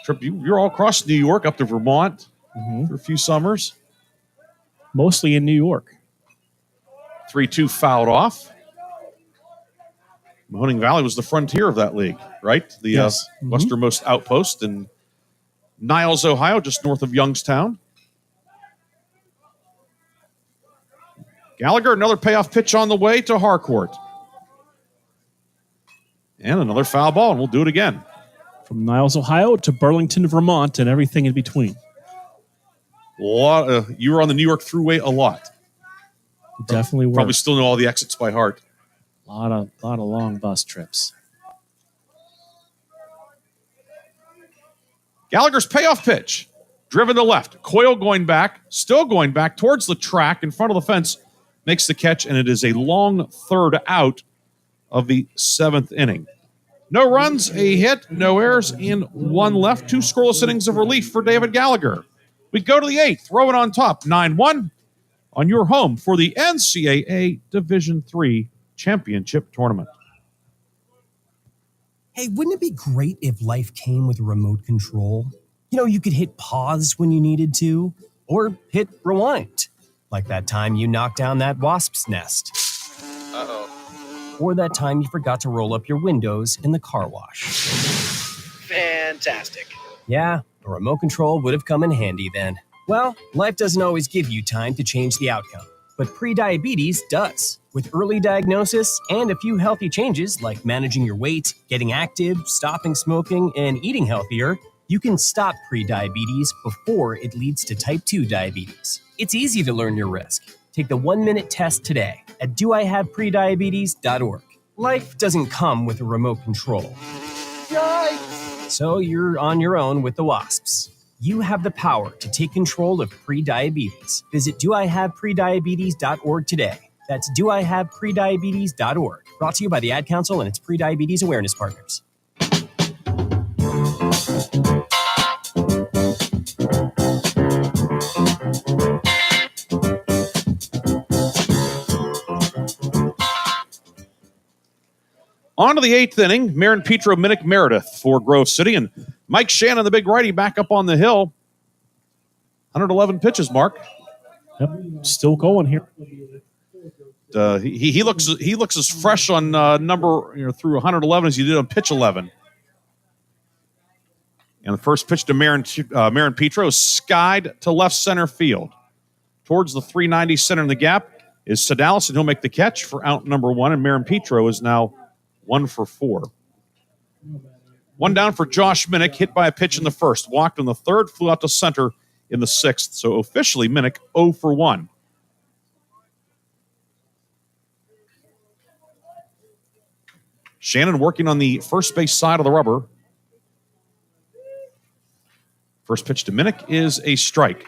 Trip, you're all across New York, up to Vermont for a few summers. Mostly in New York. 3-2 fouled off. Mahoning Valley was the frontier of that league, right? The yes. westernmost outpost in Niles, Ohio, just north of Youngstown. Gallagher, another payoff pitch on the way to Harcourt. And another foul ball, and we'll do it again. From Niles, Ohio to Burlington, Vermont, and everything in between. You were on the New York Thruway a lot. Definitely were. Probably still know all the exits by heart. A lot of long bus trips. Gallagher's payoff pitch. Driven to left. Coyle going back. Still going back towards the track in front of the fence. Makes the catch, and it is a long third out of the 7th inning. No runs, a hit, no errors, and 1 left. 2 scoreless innings of relief for David Gallagher. We go to the 8th. Rowan on top. 9-1 on your home for the NCAA Division III Championship Tournament. Hey, wouldn't it be great if life came with a remote control? You know, you could hit pause when you needed to, or hit rewind, like that time you knocked down that wasp's nest. Uh-oh. Or that time you forgot to roll up your windows in the car wash. Fantastic. Yeah, a remote control would have come in handy then. Well, life doesn't always give you time to change the outcome, but prediabetes does. With early diagnosis and a few healthy changes like managing your weight, getting active, stopping smoking, and eating healthier, you can stop prediabetes before it leads to type 2 diabetes. It's easy to learn your risk. Take the 1-minute test today at doihaveprediabetes.org. Life doesn't come with a remote control. Yikes! So you're on your own with the wasps. You have the power to take control of prediabetes. Visit doihaveprediabetes.org today. That's doihaveprediabetes.org. Brought to you by the Ad Council and its prediabetes awareness partners. On to the 8th inning, Marin Petro, Minnick, Meredith for Grove City, and Mike Shannon, the big righty, back up on the hill. 111 pitches, Mark. Yep, still going here. He looks as fresh on number through 111 as he did on pitch 11. And the first pitch to Marin Petro is skied to left center field. Towards the 390 center in the gap is Sedalis, and he'll make the catch for out number 1, and Marin Petro is now 1 for 4. One down for Josh Minnick, hit by a pitch in the first. Walked in the third, flew out to center in the sixth. So officially, Minnick 0 for 1. Shannon working on the first base side of the rubber. First pitch to Minnick is a strike.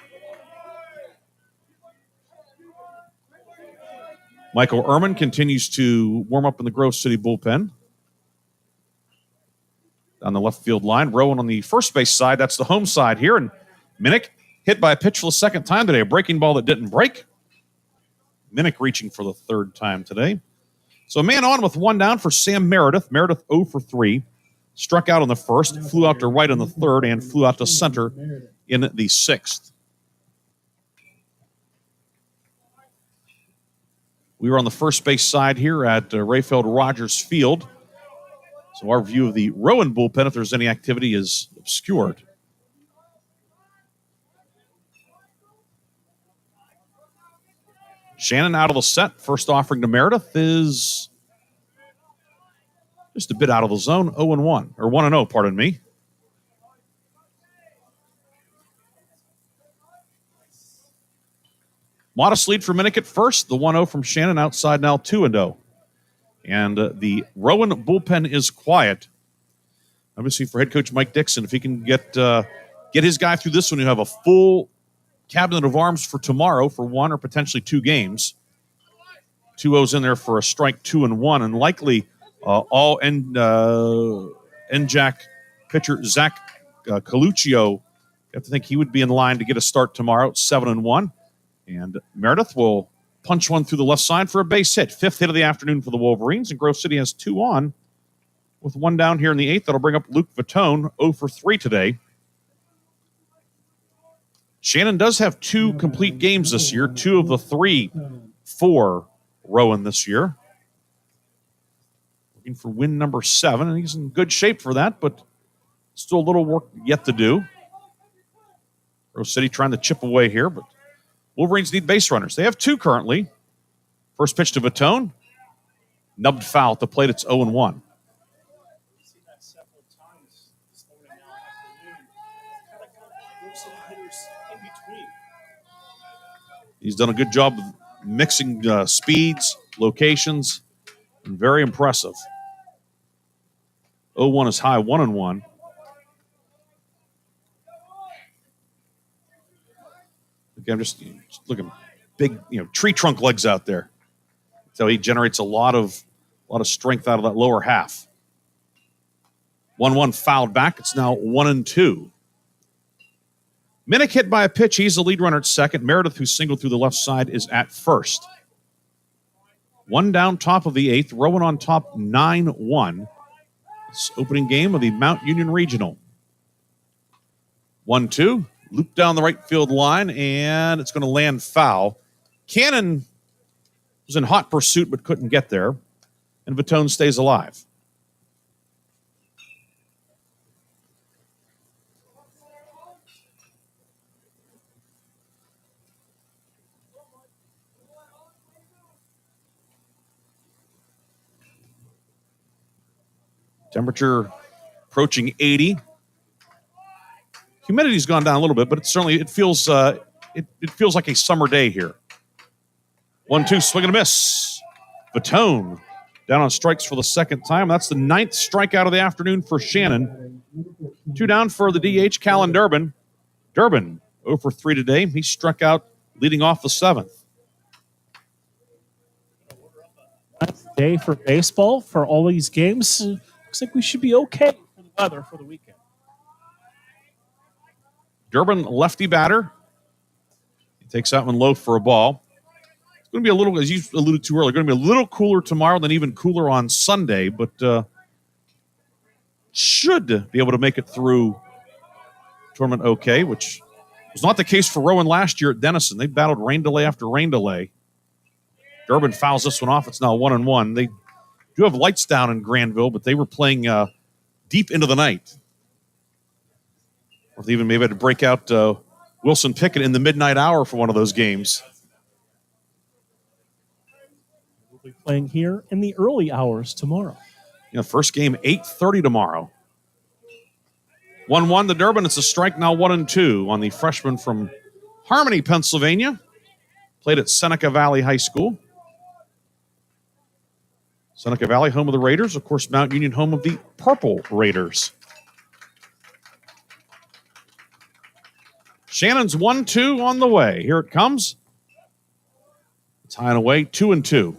Michael Ehrman continues to warm up in the Grove City bullpen. On the left field line, Rowan on the first base side. That's the home side here. And Minnick hit by a pitch for the second time today. A breaking ball that didn't break. Minnick reaching for the third time today. So a man on with one down for Sam Meredith. Meredith 0 for 3. Struck out on the first, flew out to right on the third, and flew out to center in the sixth. We were on the first base side here at Rayfeld Rogers Field. So our view of the Rowan bullpen, if there's any activity, is obscured. Shannon out of the set. First offering to Meredith is just a bit out of the zone. 0-1, or 1-0, pardon me. Modest lead for Minnick at first. The 1-0 from Shannon outside now 2-0. And the Rowan bullpen is quiet. Obviously for head coach Mike Dixon, if he can get his guy through this one, he'll have a full cabinet of arms for tomorrow for one or potentially 2 games. 2 O's in there for a strike, 2-1, and likely all NJAC pitcher Zach Coluccio. You have to think he would be in line to get a start tomorrow at 7-1. And Meredith will punch one through the left side for a base hit. 5th hit of the afternoon for the Wolverines, and Grove City has 2 on with 1 down here in the 8th. That'll bring up Luke Vitone, 0 for 3 today. Shannon does have 2 complete games this year, 2 of the 3 for Rowan this year. Looking for win number 7, and he's in good shape for that, but still a little work yet to do. Grove City trying to chip away here, but Wolverines need base runners. They have 2 currently. First pitch to Vitone. Nubbed foul at the plate. It's 0-1. He's done a good job of mixing speeds, locations, and very impressive. 0-1 is high, 1-1. I'm just looking big, tree trunk legs out there. So he generates a lot of strength out of that lower half. 1-1 fouled back. It's now 1-2. Minnick hit by a pitch. He's the lead runner at second. Meredith, who singled through the left side, is at first. 1 down top of the 8th. Rowan on top 9-1. It's opening game of the Mount Union Regional. 1-2. Loop down the right field line, and it's going to land foul. Cannon was in hot pursuit but couldn't get there, and Vitone stays alive. Temperature approaching 80. Humidity's gone down a little bit, but it feels like a summer day here. 1-2, swing and a miss. Vitone down on strikes for the second time. That's the 9th strikeout of the afternoon for Shannon. 2 down for the DH, Callan Durbin. Durbin, 0 for 3 today. He struck out leading off the 7th. Last day for baseball for all these games. Looks like we should be okay for the weather for the weekend. Durbin, lefty batter. He takes that one low for a ball. It's going to be a little, as you alluded to earlier, going to be a little cooler tomorrow, then even cooler on Sunday, but should be able to make it through tournament okay, which was not the case for Rowan last year at Denison. They battled rain delay after rain delay. Durbin fouls this one off. It's now 1-1. They do have lights down in Granville, but they were playing deep into the night. Or they even maybe had to break out Wilson Pickett in the midnight hour for one of those games. We'll be playing here in the early hours tomorrow. First game, 8:30 tomorrow. 1-1 to Durbin. It's a strike now 1-2 on the freshman from Harmony, Pennsylvania. Played at Seneca Valley High School. Seneca Valley, home of the Raiders. Of course, Mount Union, home of the Purple Raiders. Shannon's 1-2 on the way. Here it comes. It's high and away, 2-2.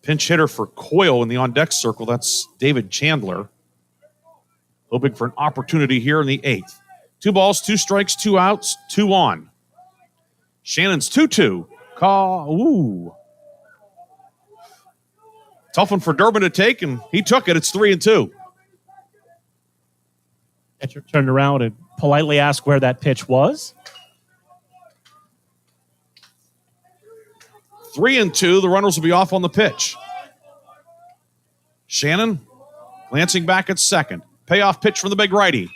Pinch hitter for Coyle in the on-deck circle. That's David Chandler. Hoping for an opportunity here in the 8th. 2 balls, 2 strikes, 2 outs, 2 on. Shannon's 2-2. Ooh. Tough one for Durbin to take, and he took it. It's 3-2. Catcher turned around and politely asked where that pitch was. 3-2. The runners will be off on the pitch. Shannon glancing back at second. Payoff pitch from the big righty.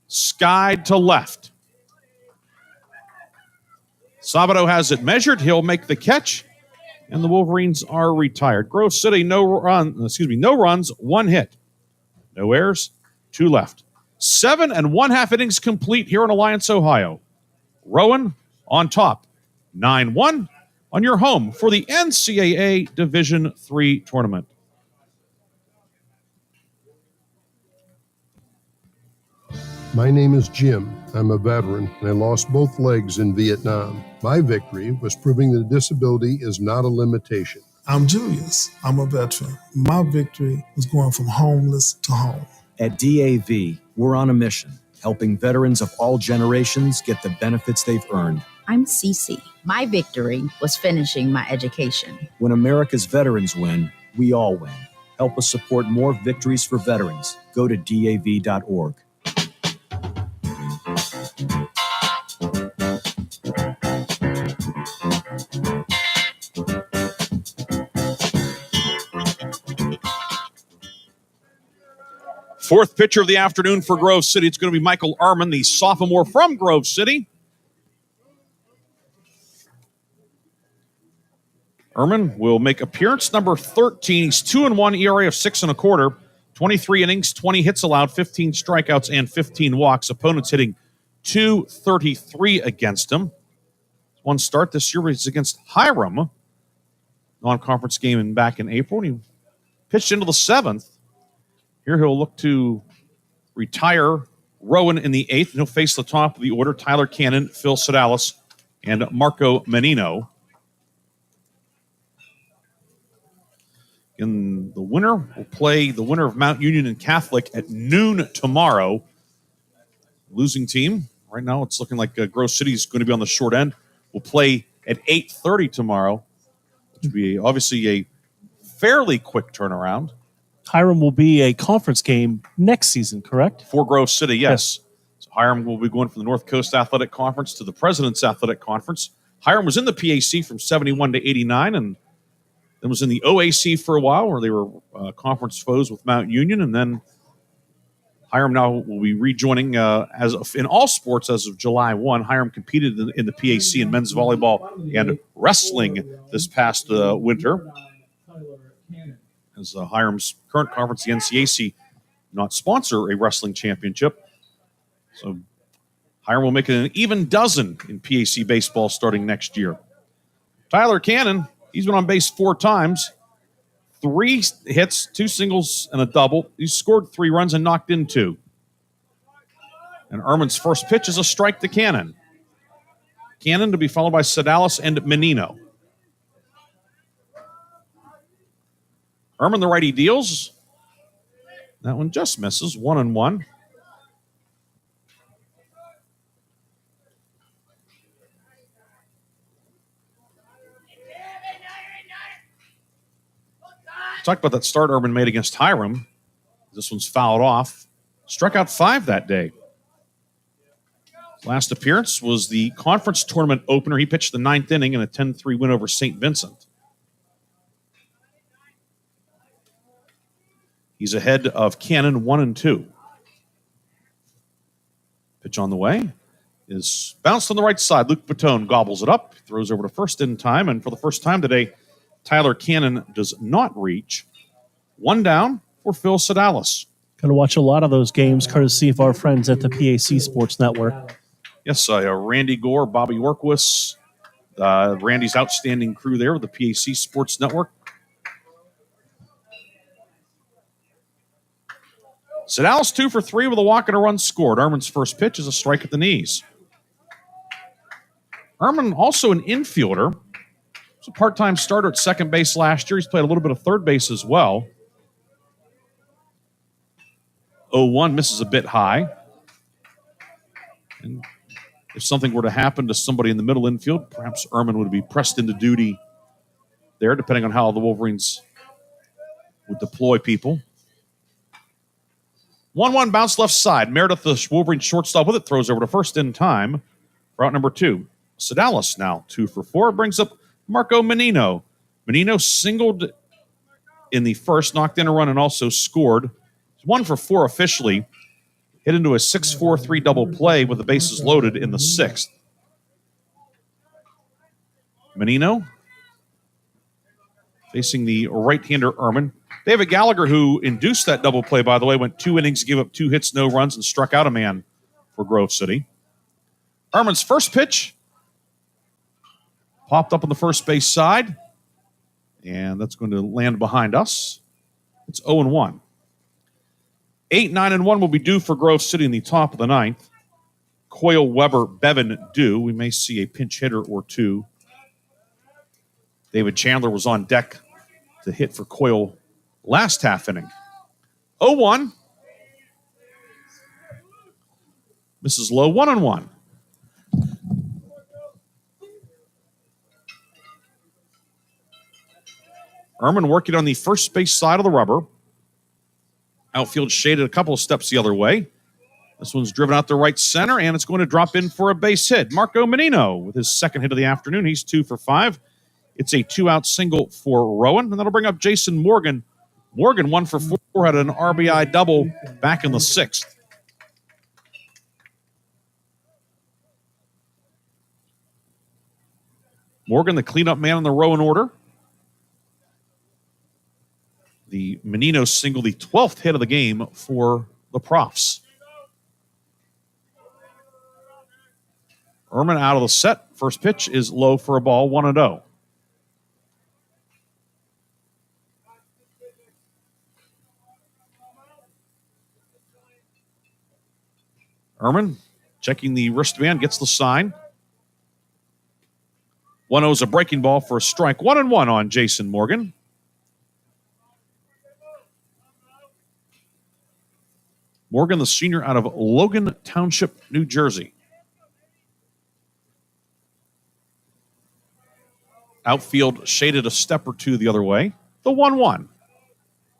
Skied to left. Sabato has it measured. He'll make the catch, and the Wolverines are retired. Grove City, no runs, 1 hit. No errors, 2 left. 7 1/2 innings complete here in Alliance, Ohio. Rowan on top, 9-1 on your home for the NCAA Division III tournament. My name is Jim. I'm a veteran, and I lost both legs in Vietnam. My victory was proving that disability is not a limitation. I'm Julius. I'm a veteran. My victory was going from homeless to home. At DAV, we're on a mission, helping veterans of all generations get the benefits they've earned. I'm Cece. My victory was finishing my education. When America's veterans win, we all win. Help us support more victories for veterans. Go to DAV.org. Fourth pitcher of the afternoon for Grove City. It's going to be Michael Arman, the sophomore from Grove City. Arman will make appearance number 13. He's 2-1, ERA of 6 1/4. 23 innings, 20 hits allowed, 15 strikeouts, and 15 walks. Opponents hitting .233 against him. One start this year was against Hiram. Non-conference game back in April. And he pitched into the 7th. Here he'll look to retire Rowan in the 8th. And he'll face the top of the order, Tyler Cannon, Phil Sedalis, and Marco Menino. And the winner will play the winner of Mount Union and Catholic at noon tomorrow. Losing team, right now it's looking like Grove City is going to be on the short end. We'll play at 8:30 tomorrow, which will be obviously a fairly quick turnaround. Hiram will be a conference game next season, correct? For Grove City, yes. So Hiram will be going from the North Coast Athletic Conference to the President's Athletic Conference. Hiram was in the PAC from 71 to 89 and then was in the OAC for a while where they were conference foes with Mount Union. And then Hiram now will be rejoining in all sports as of July 1. Hiram competed in the PAC in men's volleyball and wrestling this past winter. As Hiram's current conference, the NCAC, not sponsor a wrestling championship. So Hiram will make it an even dozen in PAC baseball starting next year. Tyler Cannon, he's been on base 4 times. 3 hits, 2 singles, and a double. He's scored 3 runs and knocked in 2. And Ehrman's first pitch is a strike to Cannon. Cannon to be followed by Sedalis and Menino. Ehrman, the righty, deals. That one just misses. 1-1. Talked about that start Ehrman made against Hiram. This one's fouled off. Struck out 5 that day. Last appearance was the conference tournament opener. He pitched the 9th inning in a 10-3 win over St. Vincent. He's ahead of Cannon 1-2. Pitch on the way is bounced on the right side. Luke Patone gobbles it up, throws over to first in time, and for the first time today, Tyler Cannon does not reach. 1 down for Phil Sedalis. Going to watch a lot of those games, courtesy of our friends at the PAC Sports Network. Yes, Randy Gore, Bobby Orquist, Randy's outstanding crew there with the PAC Sports Network. Sedalis 2 for 3 with a walk and a run scored. Ehrman's first pitch is a strike at the knees. Ehrman, also an infielder. He's a part-time starter at second base last year. He's played a little bit of third base as well. 0-1 misses a bit high. And if something were to happen to somebody in the middle infield, perhaps Ehrman would be pressed into duty there, depending on how the Wolverines would deploy people. 1-1 bounce left side. Meredith, the Wolverine shortstop with it, throws over to first in time for out number 2. Sedalis now 2 for 4. Brings up Marco Menino. Menino singled in the first, knocked in a run, and also scored. 1 for 4 officially. Hit into a 6-4-3 double play with the bases loaded in the 6th. Menino facing the right-hander Ehrman. David Gallagher, who induced that double play, by the way, went 2 innings, gave up 2 hits, no runs, and struck out a man for Grove City. Ehrman's first pitch popped up on the first base side, and that's going to land behind us. It's 0-1. 8, 9, and 1 will be due for Grove City in the top of the 9th. Coyle, Weber, Bevan due. We may see a pinch hitter or 2. David Chandler was on deck to hit for Coyle last half inning. 0-1. Misses low. 1-1. Ehrman working on the first base side of the rubber. Outfield shaded a couple of steps the other way. This one's driven out to right center, and it's going to drop in for a base hit. Marco Menino with his second hit of the afternoon. He's 2 for 5. It's a 2-out single for Rowan, and that'll bring up Jason Morgan. Morgan 1 for 4, had an RBI double back in the 6th. Morgan, the cleanup man in the Rowan order. The Menino single, the 12th hit of the game for the Profs. Ehrman out of the set. First pitch is low for a ball, 1-0. Ehrman checking the wristband, gets the sign. 1-0 is a breaking ball for a strike. 1-1 on Jason Morgan. Morgan, the senior out of Logan Township, New Jersey. Outfield shaded a step or 2 the other way. The 1-1.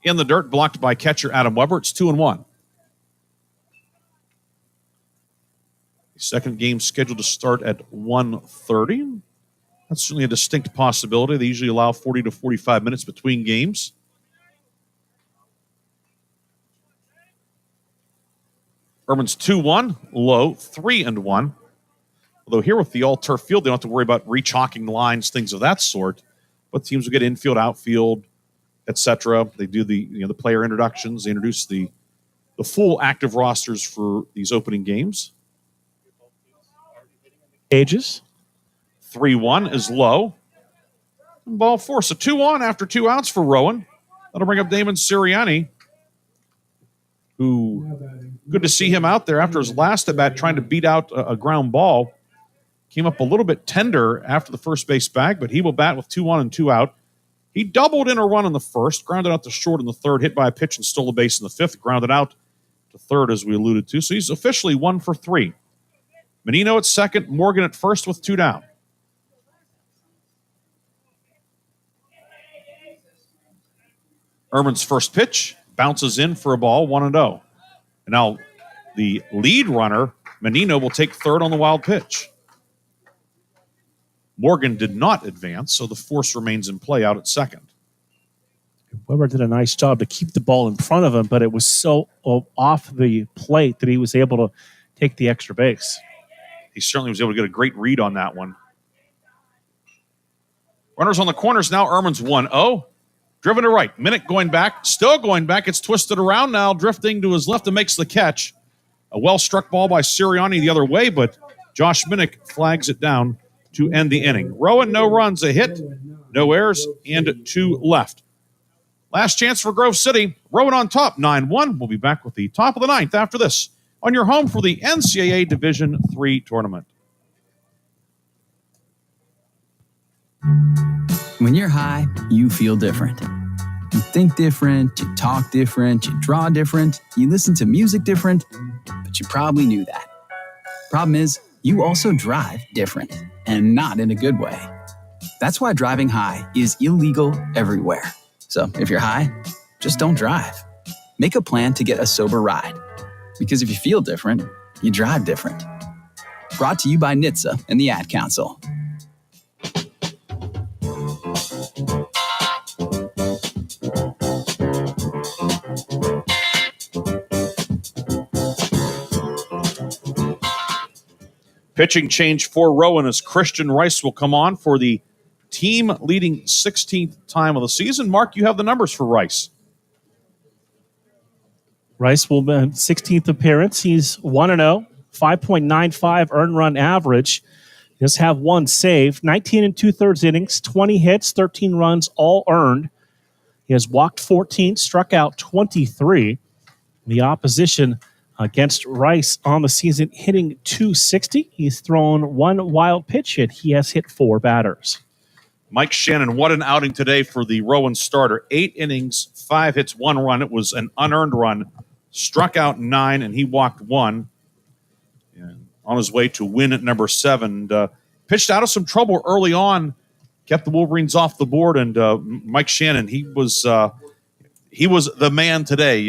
In the dirt, blocked by catcher Adam Weber. It's 2-1. The second game scheduled to start at 1:30. That's certainly a distinct possibility. They usually allow 40 to 45 minutes between games. Ehrman's 2-1, low, 3-1. Although here with the all-turf field, they don't have to worry about re-chalking lines, things of that sort. But teams will get infield, outfield, etc. They do the player introductions. They introduce the full active rosters for these opening games. Ages. 3-1 is low. And ball 4. So 2-1 after 2 outs for Rowan. That'll bring up Damon Sirianni, who Good to see him out there after his last at bat trying to beat out a ground ball. Came up a little bit tender after the first base bag, but he will bat with 2 on and 2 out. He doubled in a run in the first, grounded out to short in the third, hit by a pitch and stole a base in the fifth, grounded out to third, as we alluded to. So he's officially 1 for 3. Menino at second, Morgan at first with 2 down. Erman's first pitch bounces in for a ball, 1-0. And now the lead runner, Menino, will take third on the wild pitch. Morgan did not advance, so the force remains in play out at second. Weber did a nice job to keep the ball in front of him, but it was so off the plate that he was able to take the extra base. He certainly was able to get a great read on that one. Runners on the corners now. Erman's 1-0. Driven to right. Minnick going back. Still going back. It's twisted around now. Drifting to his left and makes the catch. A well-struck ball by Sirianni the other way, but Josh Minnick flags it down to end the inning. Rowan, no runs, a hit, no errors, and 2 left. Last chance for Grove City. Rowan on top, 9-1. We'll be back with the top of the 9th after this on your home for the NCAA Division III tournament. When you're high, you feel different. You think different, you talk different, you draw different, you listen to music different, but you probably knew that. Problem is, you also drive different, and not in a good way. That's why driving high is illegal everywhere. So if you're high, just don't drive. Make a plan to get a sober ride. Because if you feel different, you drive different. Brought to you by NHTSA and the Ad Council. Pitching change for Rowan as Christian Rice will come on for the team-leading 16th time of the season. Mark, you have the numbers for Rice. Rice will be 16th appearance. He's 1-0, 5.95 earned run average. He does have 1 save, 19 2/3 innings, 20 hits, 13 runs, all earned. He has walked 14, struck out 23. The opposition against Rice on the season hitting .260. He's thrown 1 wild pitch hit. He has hit 4 batters. Mike Shannon, what an outing today for the Rowan starter. 8 innings, 5 hits, 1 run. It was an unearned run. Struck out 9, and he walked 1. And on his way to win at number 7. Pitched out of some trouble early on. Kept the Wolverines off the board, and Mike Shannon, he was the man today.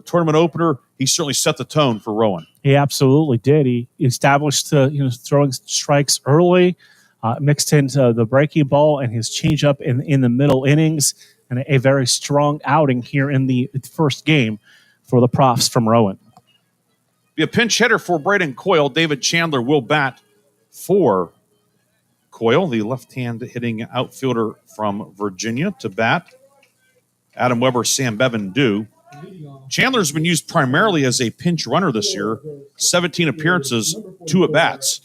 Tournament opener. He certainly set the tone for Rowan. He absolutely did. He established throwing strikes early, mixed into the breaking ball and his changeup in the middle innings, and a very strong outing here in the first game for the Profs from Rowan. Be a pinch hitter for Braden Coyle. David Chandler will bat for Coyle, the left-hand hitting outfielder from Virginia, to bat. Adam Weber, Sam Bevan do. Chandler's been used primarily as a pinch runner this year. 17 appearances, 2 at-bats.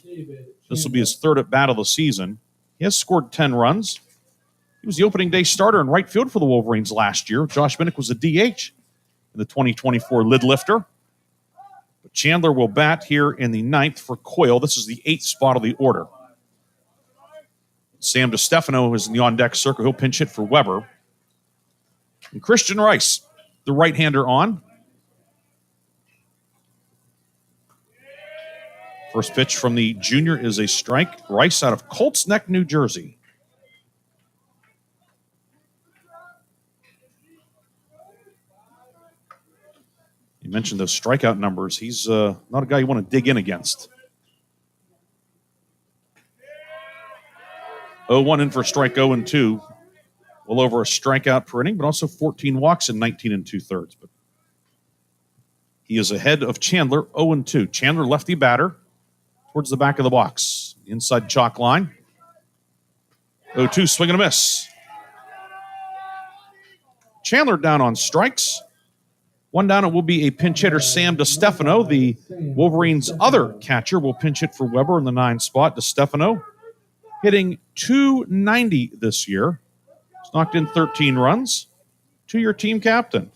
This will be his 3rd at-bat of the season. He has scored 10 runs. He was the opening day starter in right field for the Wolverines last year. Josh Minnick was a DH in the 2024 lid lifter. But Chandler will bat here in the 9th for Coyle. This is the 8th spot of the order. Sam DeStefano is in the on-deck circle. He'll pinch hit for Weber. And Christian Rice, the right-hander on. First pitch from the junior is a strike. Rice out of Colts Neck, New Jersey. You mentioned those strikeout numbers. He's not a guy you want to dig in against. 0-1 in for strike 0-2. Well over a strikeout per inning, but also 14 walks and 19 2/3. But he is ahead of Chandler, 0-2. Chandler, lefty batter, towards the back of the box. Inside chalk line. 0-2, swing and a miss. Chandler down on strikes. 1 down, it will be a pinch hitter, Sam DeStefano. The Wolverines' other catcher will pinch hit for Weber in the 9 spot. DeStefano hitting .290 this year. He's knocked in 13 runs. 2-year team captain.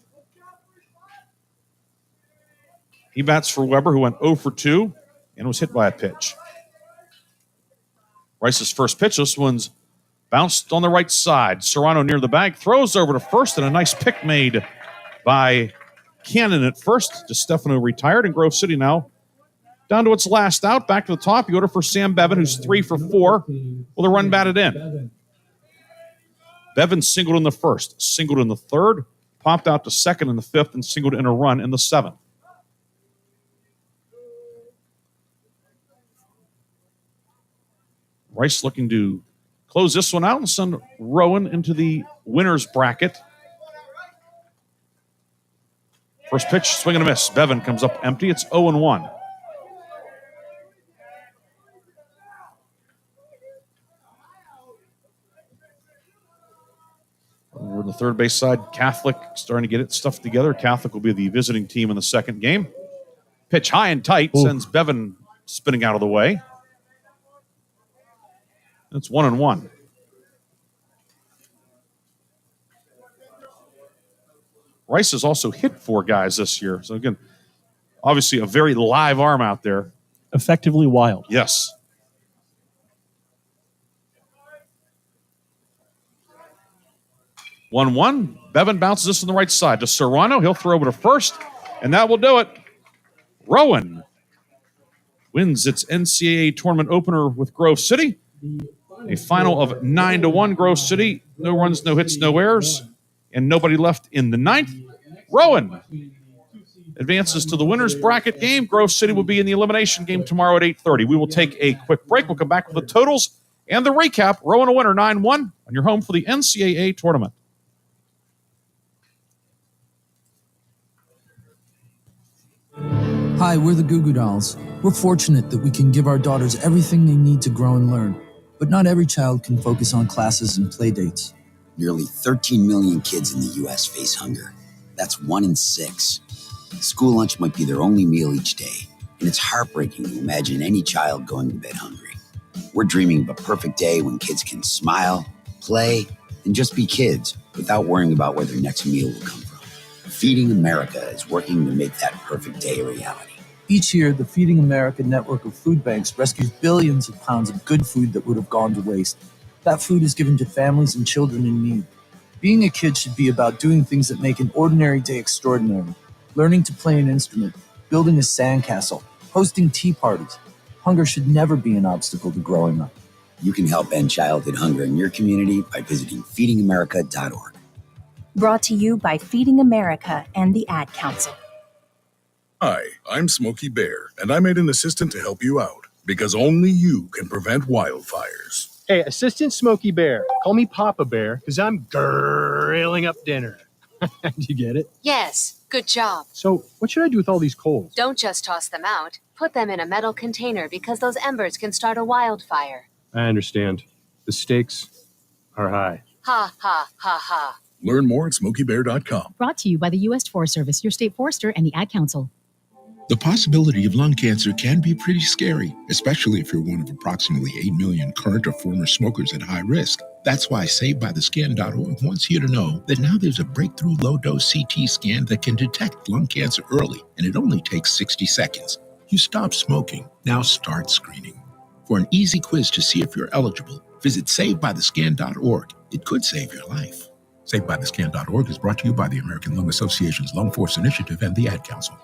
He bats for Weber, who went 0 for 2 and was hit by a pitch. Rice's first pitch, this one's bounced on the right side. Serrano near the bag, throws over to first, and a nice pick made by Cannon at first. DeStefano retired, and Grove City now down to its last out. Back to the top, you order for Sam Bevan, who's 3 for 4 with a run batted in. Bevan singled in the first, singled in the third, popped out to second in the fifth, and singled in a run in the seventh. Rice looking to close this one out and send Rowan into the winner's bracket. First pitch, swing and a miss. Bevan comes up empty. It's 0-1. Over on the third base side, Catholic starting to get its stuff together. Catholic will be the visiting team in the second game. Pitch high and tight, sends Bevan spinning out of the way. It's 1-1. Rice has also hit 4 guys this year. So again, obviously a very live arm out there. Effectively wild. Yes. One. Bevan bounces this on the right side to Serrano. He'll throw over to first, and that will do it. Rowan wins its NCAA tournament opener with Grove City. A final of 9-1. Grove City, no runs, no hits, no errors, and nobody left in the ninth. Rowan advances to the winner's bracket game. Grove City will be in the elimination game tomorrow at 8:30. We will take a quick break. We'll come back with the totals and the recap. Rowan a winner, 9-1, on your home for the NCAA tournament. Hi, we're the Goo Goo Dolls. We're fortunate that we can give our daughters everything they need to grow and learn. But not every child can focus on classes and play dates. Nearly 13 million kids in the U.S. face hunger. That's 1 in 6. School lunch might be their only meal each day, and it's heartbreaking to imagine any child going to bed hungry. We're dreaming of a perfect day when kids can smile, play, and just be kids without worrying about where their next meal will come from. Feeding America is working to make that perfect day a reality. Each year, the Feeding America network of food banks rescues billions of pounds of good food that would have gone to waste. That food is given to families and children in need. Being a kid should be about doing things that make an ordinary day extraordinary. Learning to play an instrument, building a sandcastle, hosting tea parties. Hunger should never be an obstacle to growing up. You can help end childhood hunger in your community by visiting feedingamerica.org. Brought to you by Feeding America and the Ad Council. Hi, I'm Smokey Bear, and I made an assistant to help you out because only you can prevent wildfires. Hey, Assistant Smokey Bear, call me Papa Bear because I'm grilling up dinner. You get it? Yes, good job. So, what should I do with all these coals? Don't just toss them out. Put them in a metal container because those embers can start a wildfire. I understand. The stakes are high. Ha, ha, ha, ha. Learn more at SmokeyBear.com. Brought to you by the U.S. Forest Service, your state forester, and the Ad Council. The possibility of lung cancer can be pretty scary, especially if you're one of approximately 8 million current or former smokers at high risk. That's why SaveByTheScan.org wants you to know that now there's a breakthrough low-dose CT scan that can detect lung cancer early, and it only takes 60 seconds. You stop smoking, now start screening. For an easy quiz to see if you're eligible, visit SaveByTheScan.org. It could save your life. SaveByTheScan.org is brought to you by the American Lung Association's Lung Force Initiative and the Ad Council.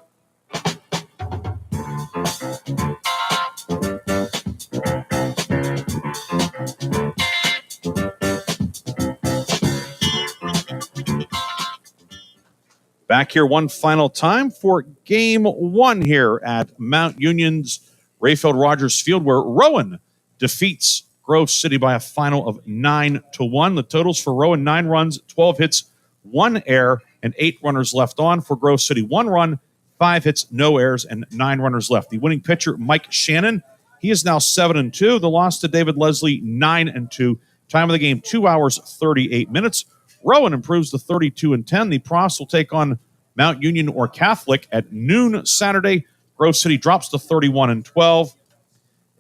Back here one final time for game one here at Mount Union's Rayfield Rogers Field, where Rowan defeats Grove City by a final of 9-1. The totals for Rowan: 9 runs, 12 hits, 1 error, and 8 runners left on. For Grove City, 1 run, 5 hits, no errors, and 9 runners left. The winning pitcher, Mike Shannon, he is now 7-2. The loss to David Leslie, 9-2. Time of the game, 2 hours, 38 minutes. Rowan improves to 32-10. The Profs will take on Mount Union or Catholic at noon Saturday. Grove City drops to 31-12.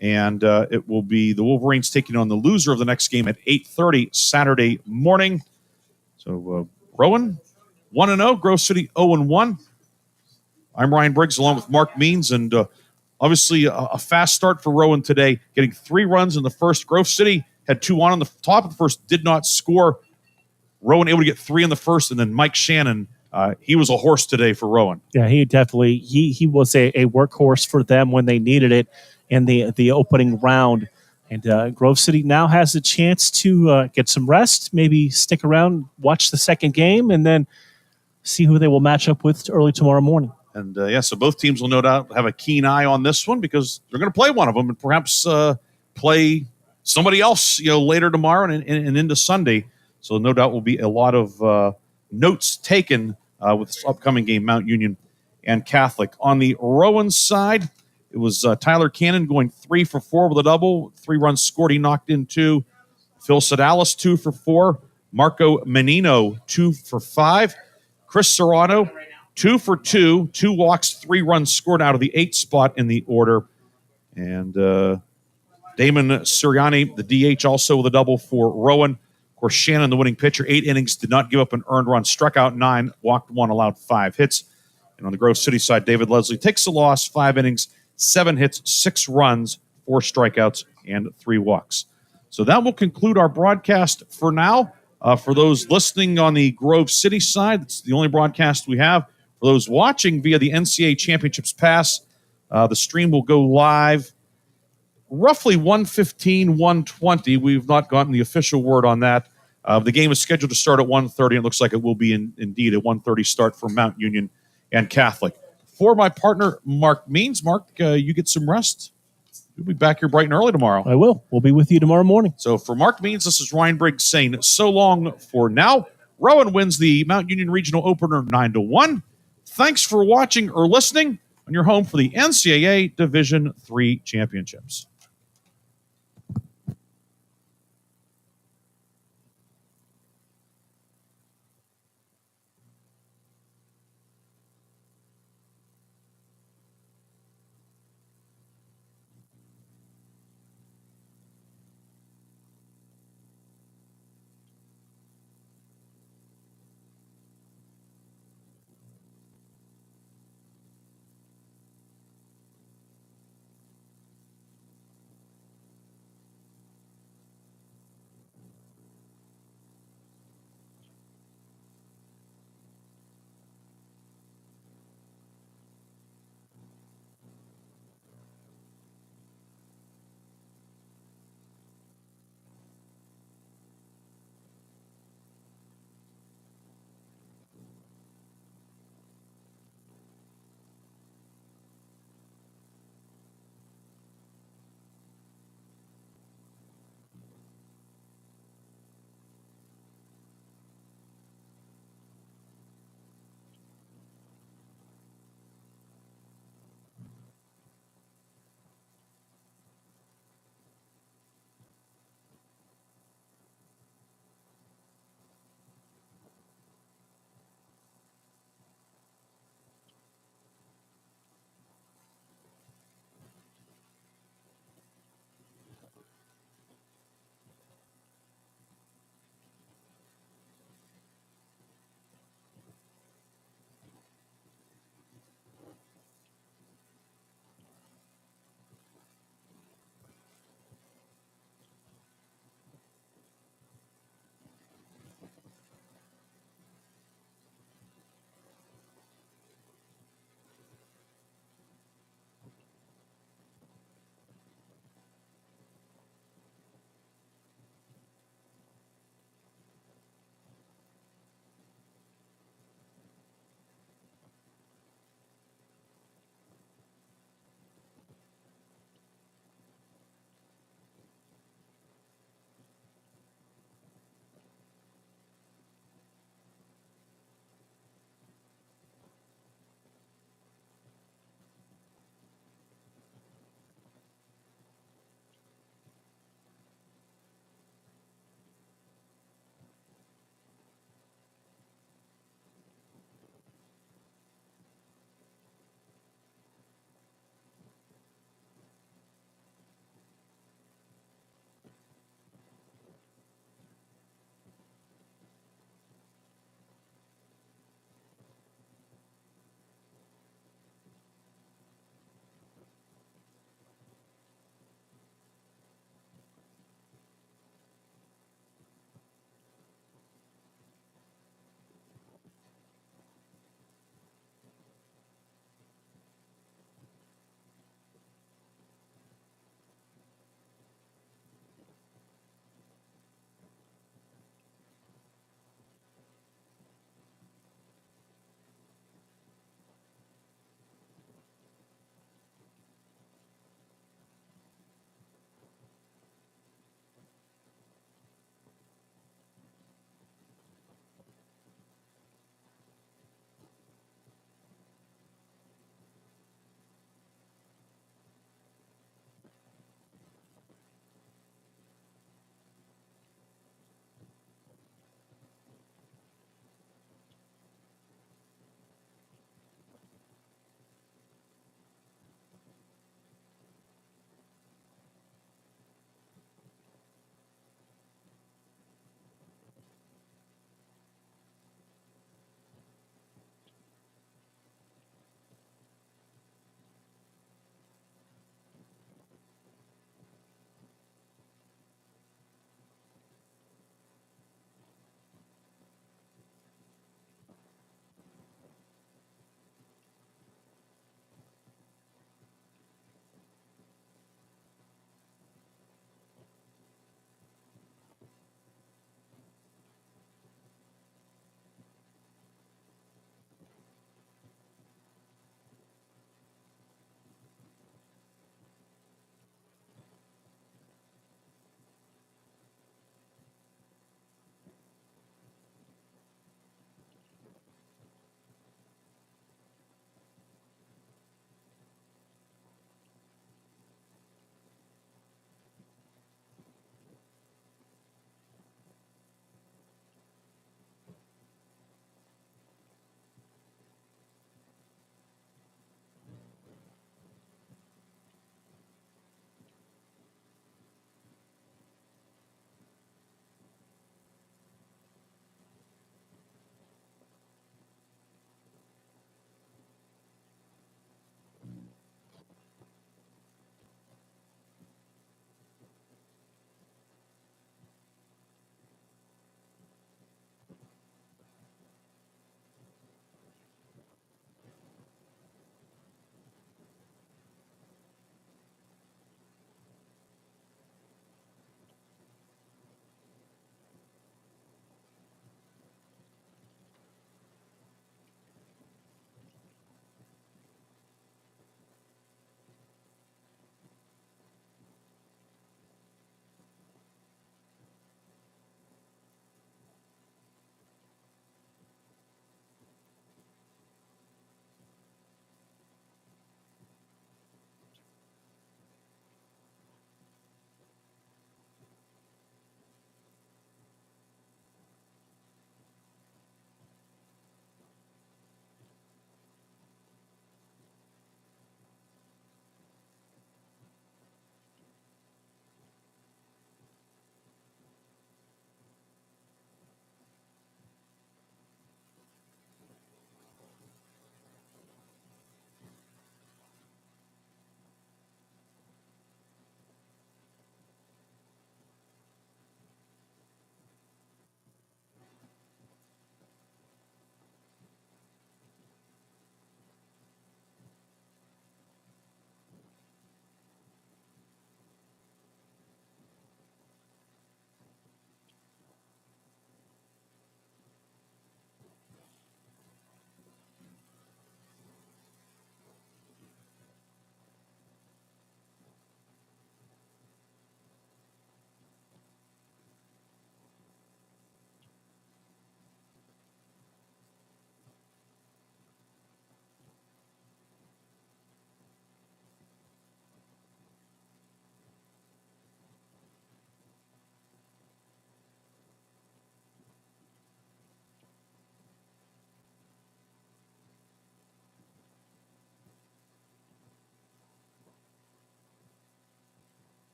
And it will be the Wolverines taking on the loser of the next game at 8:30 Saturday morning. So Rowan, 1-0. Grove City, 0-1. I'm Ryan Briggs along with Mark Means, and obviously a fast start for Rowan today, getting 3 runs in the first. Grove City had 2 on the top of the first, did not score. Rowan able to get 3 in the first, and then Mike Shannon, he was a horse today for Rowan. Yeah, he definitely he was a workhorse for them when they needed it in the opening round. And Grove City now has a chance to get some rest, maybe stick around, watch the second game, and then see who they will match up with early tomorrow morning. And so both teams will no doubt have a keen eye on this one because they're going to play one of them and perhaps play somebody else, later tomorrow and into Sunday. So no doubt will be a lot of notes taken with this upcoming game, Mount Union and Catholic. On the Rowan side, it was Tyler Cannon going 3 for 4 with a double, 3 runs scored. He knocked in 2. Phil Sedalis 2 for 4. Marco Menino 2 for 5. Chris Serrano 2 for 2, 2 walks, 3 runs scored out of the 8th spot in the order. And Damon Sirianni, the DH, also with a double for Rowan. Of course, Shannon, the winning pitcher, 8 innings, did not give up an earned run, struck out 9, walked 1, allowed 5 hits. And on the Grove City side, David Leslie takes a loss, 5 innings, 7 hits, 6 runs, 4 strikeouts, and 3 walks. So that will conclude our broadcast for now. For those listening on the Grove City side, it's the only broadcast we have. For those watching via the NCAA Championships Pass, the stream will go live roughly 1:15, 1:20. We've not gotten the official word on that. The game is scheduled to start at 1:30, and it looks like it will be indeed a 1:30 start for Mount Union and Catholic. For my partner, Mark Means. Mark, you get some rest. You'll be back here bright and early tomorrow. I will. We'll be with you tomorrow morning. So for Mark Means, this is Ryan Briggs saying so long for now. Rowan wins the Mount Union Regional Opener 9-1. Thanks for watching or listening on your home for the NCAA Division III Championships.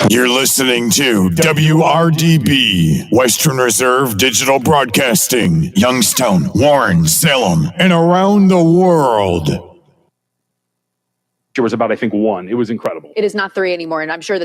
You're listening to WRDB, Western Reserve Digital Broadcasting, Youngstown, Warren, Salem, and around the world. It was about, I think, 1. It was incredible. It is not 3 anymore, and I'm sure that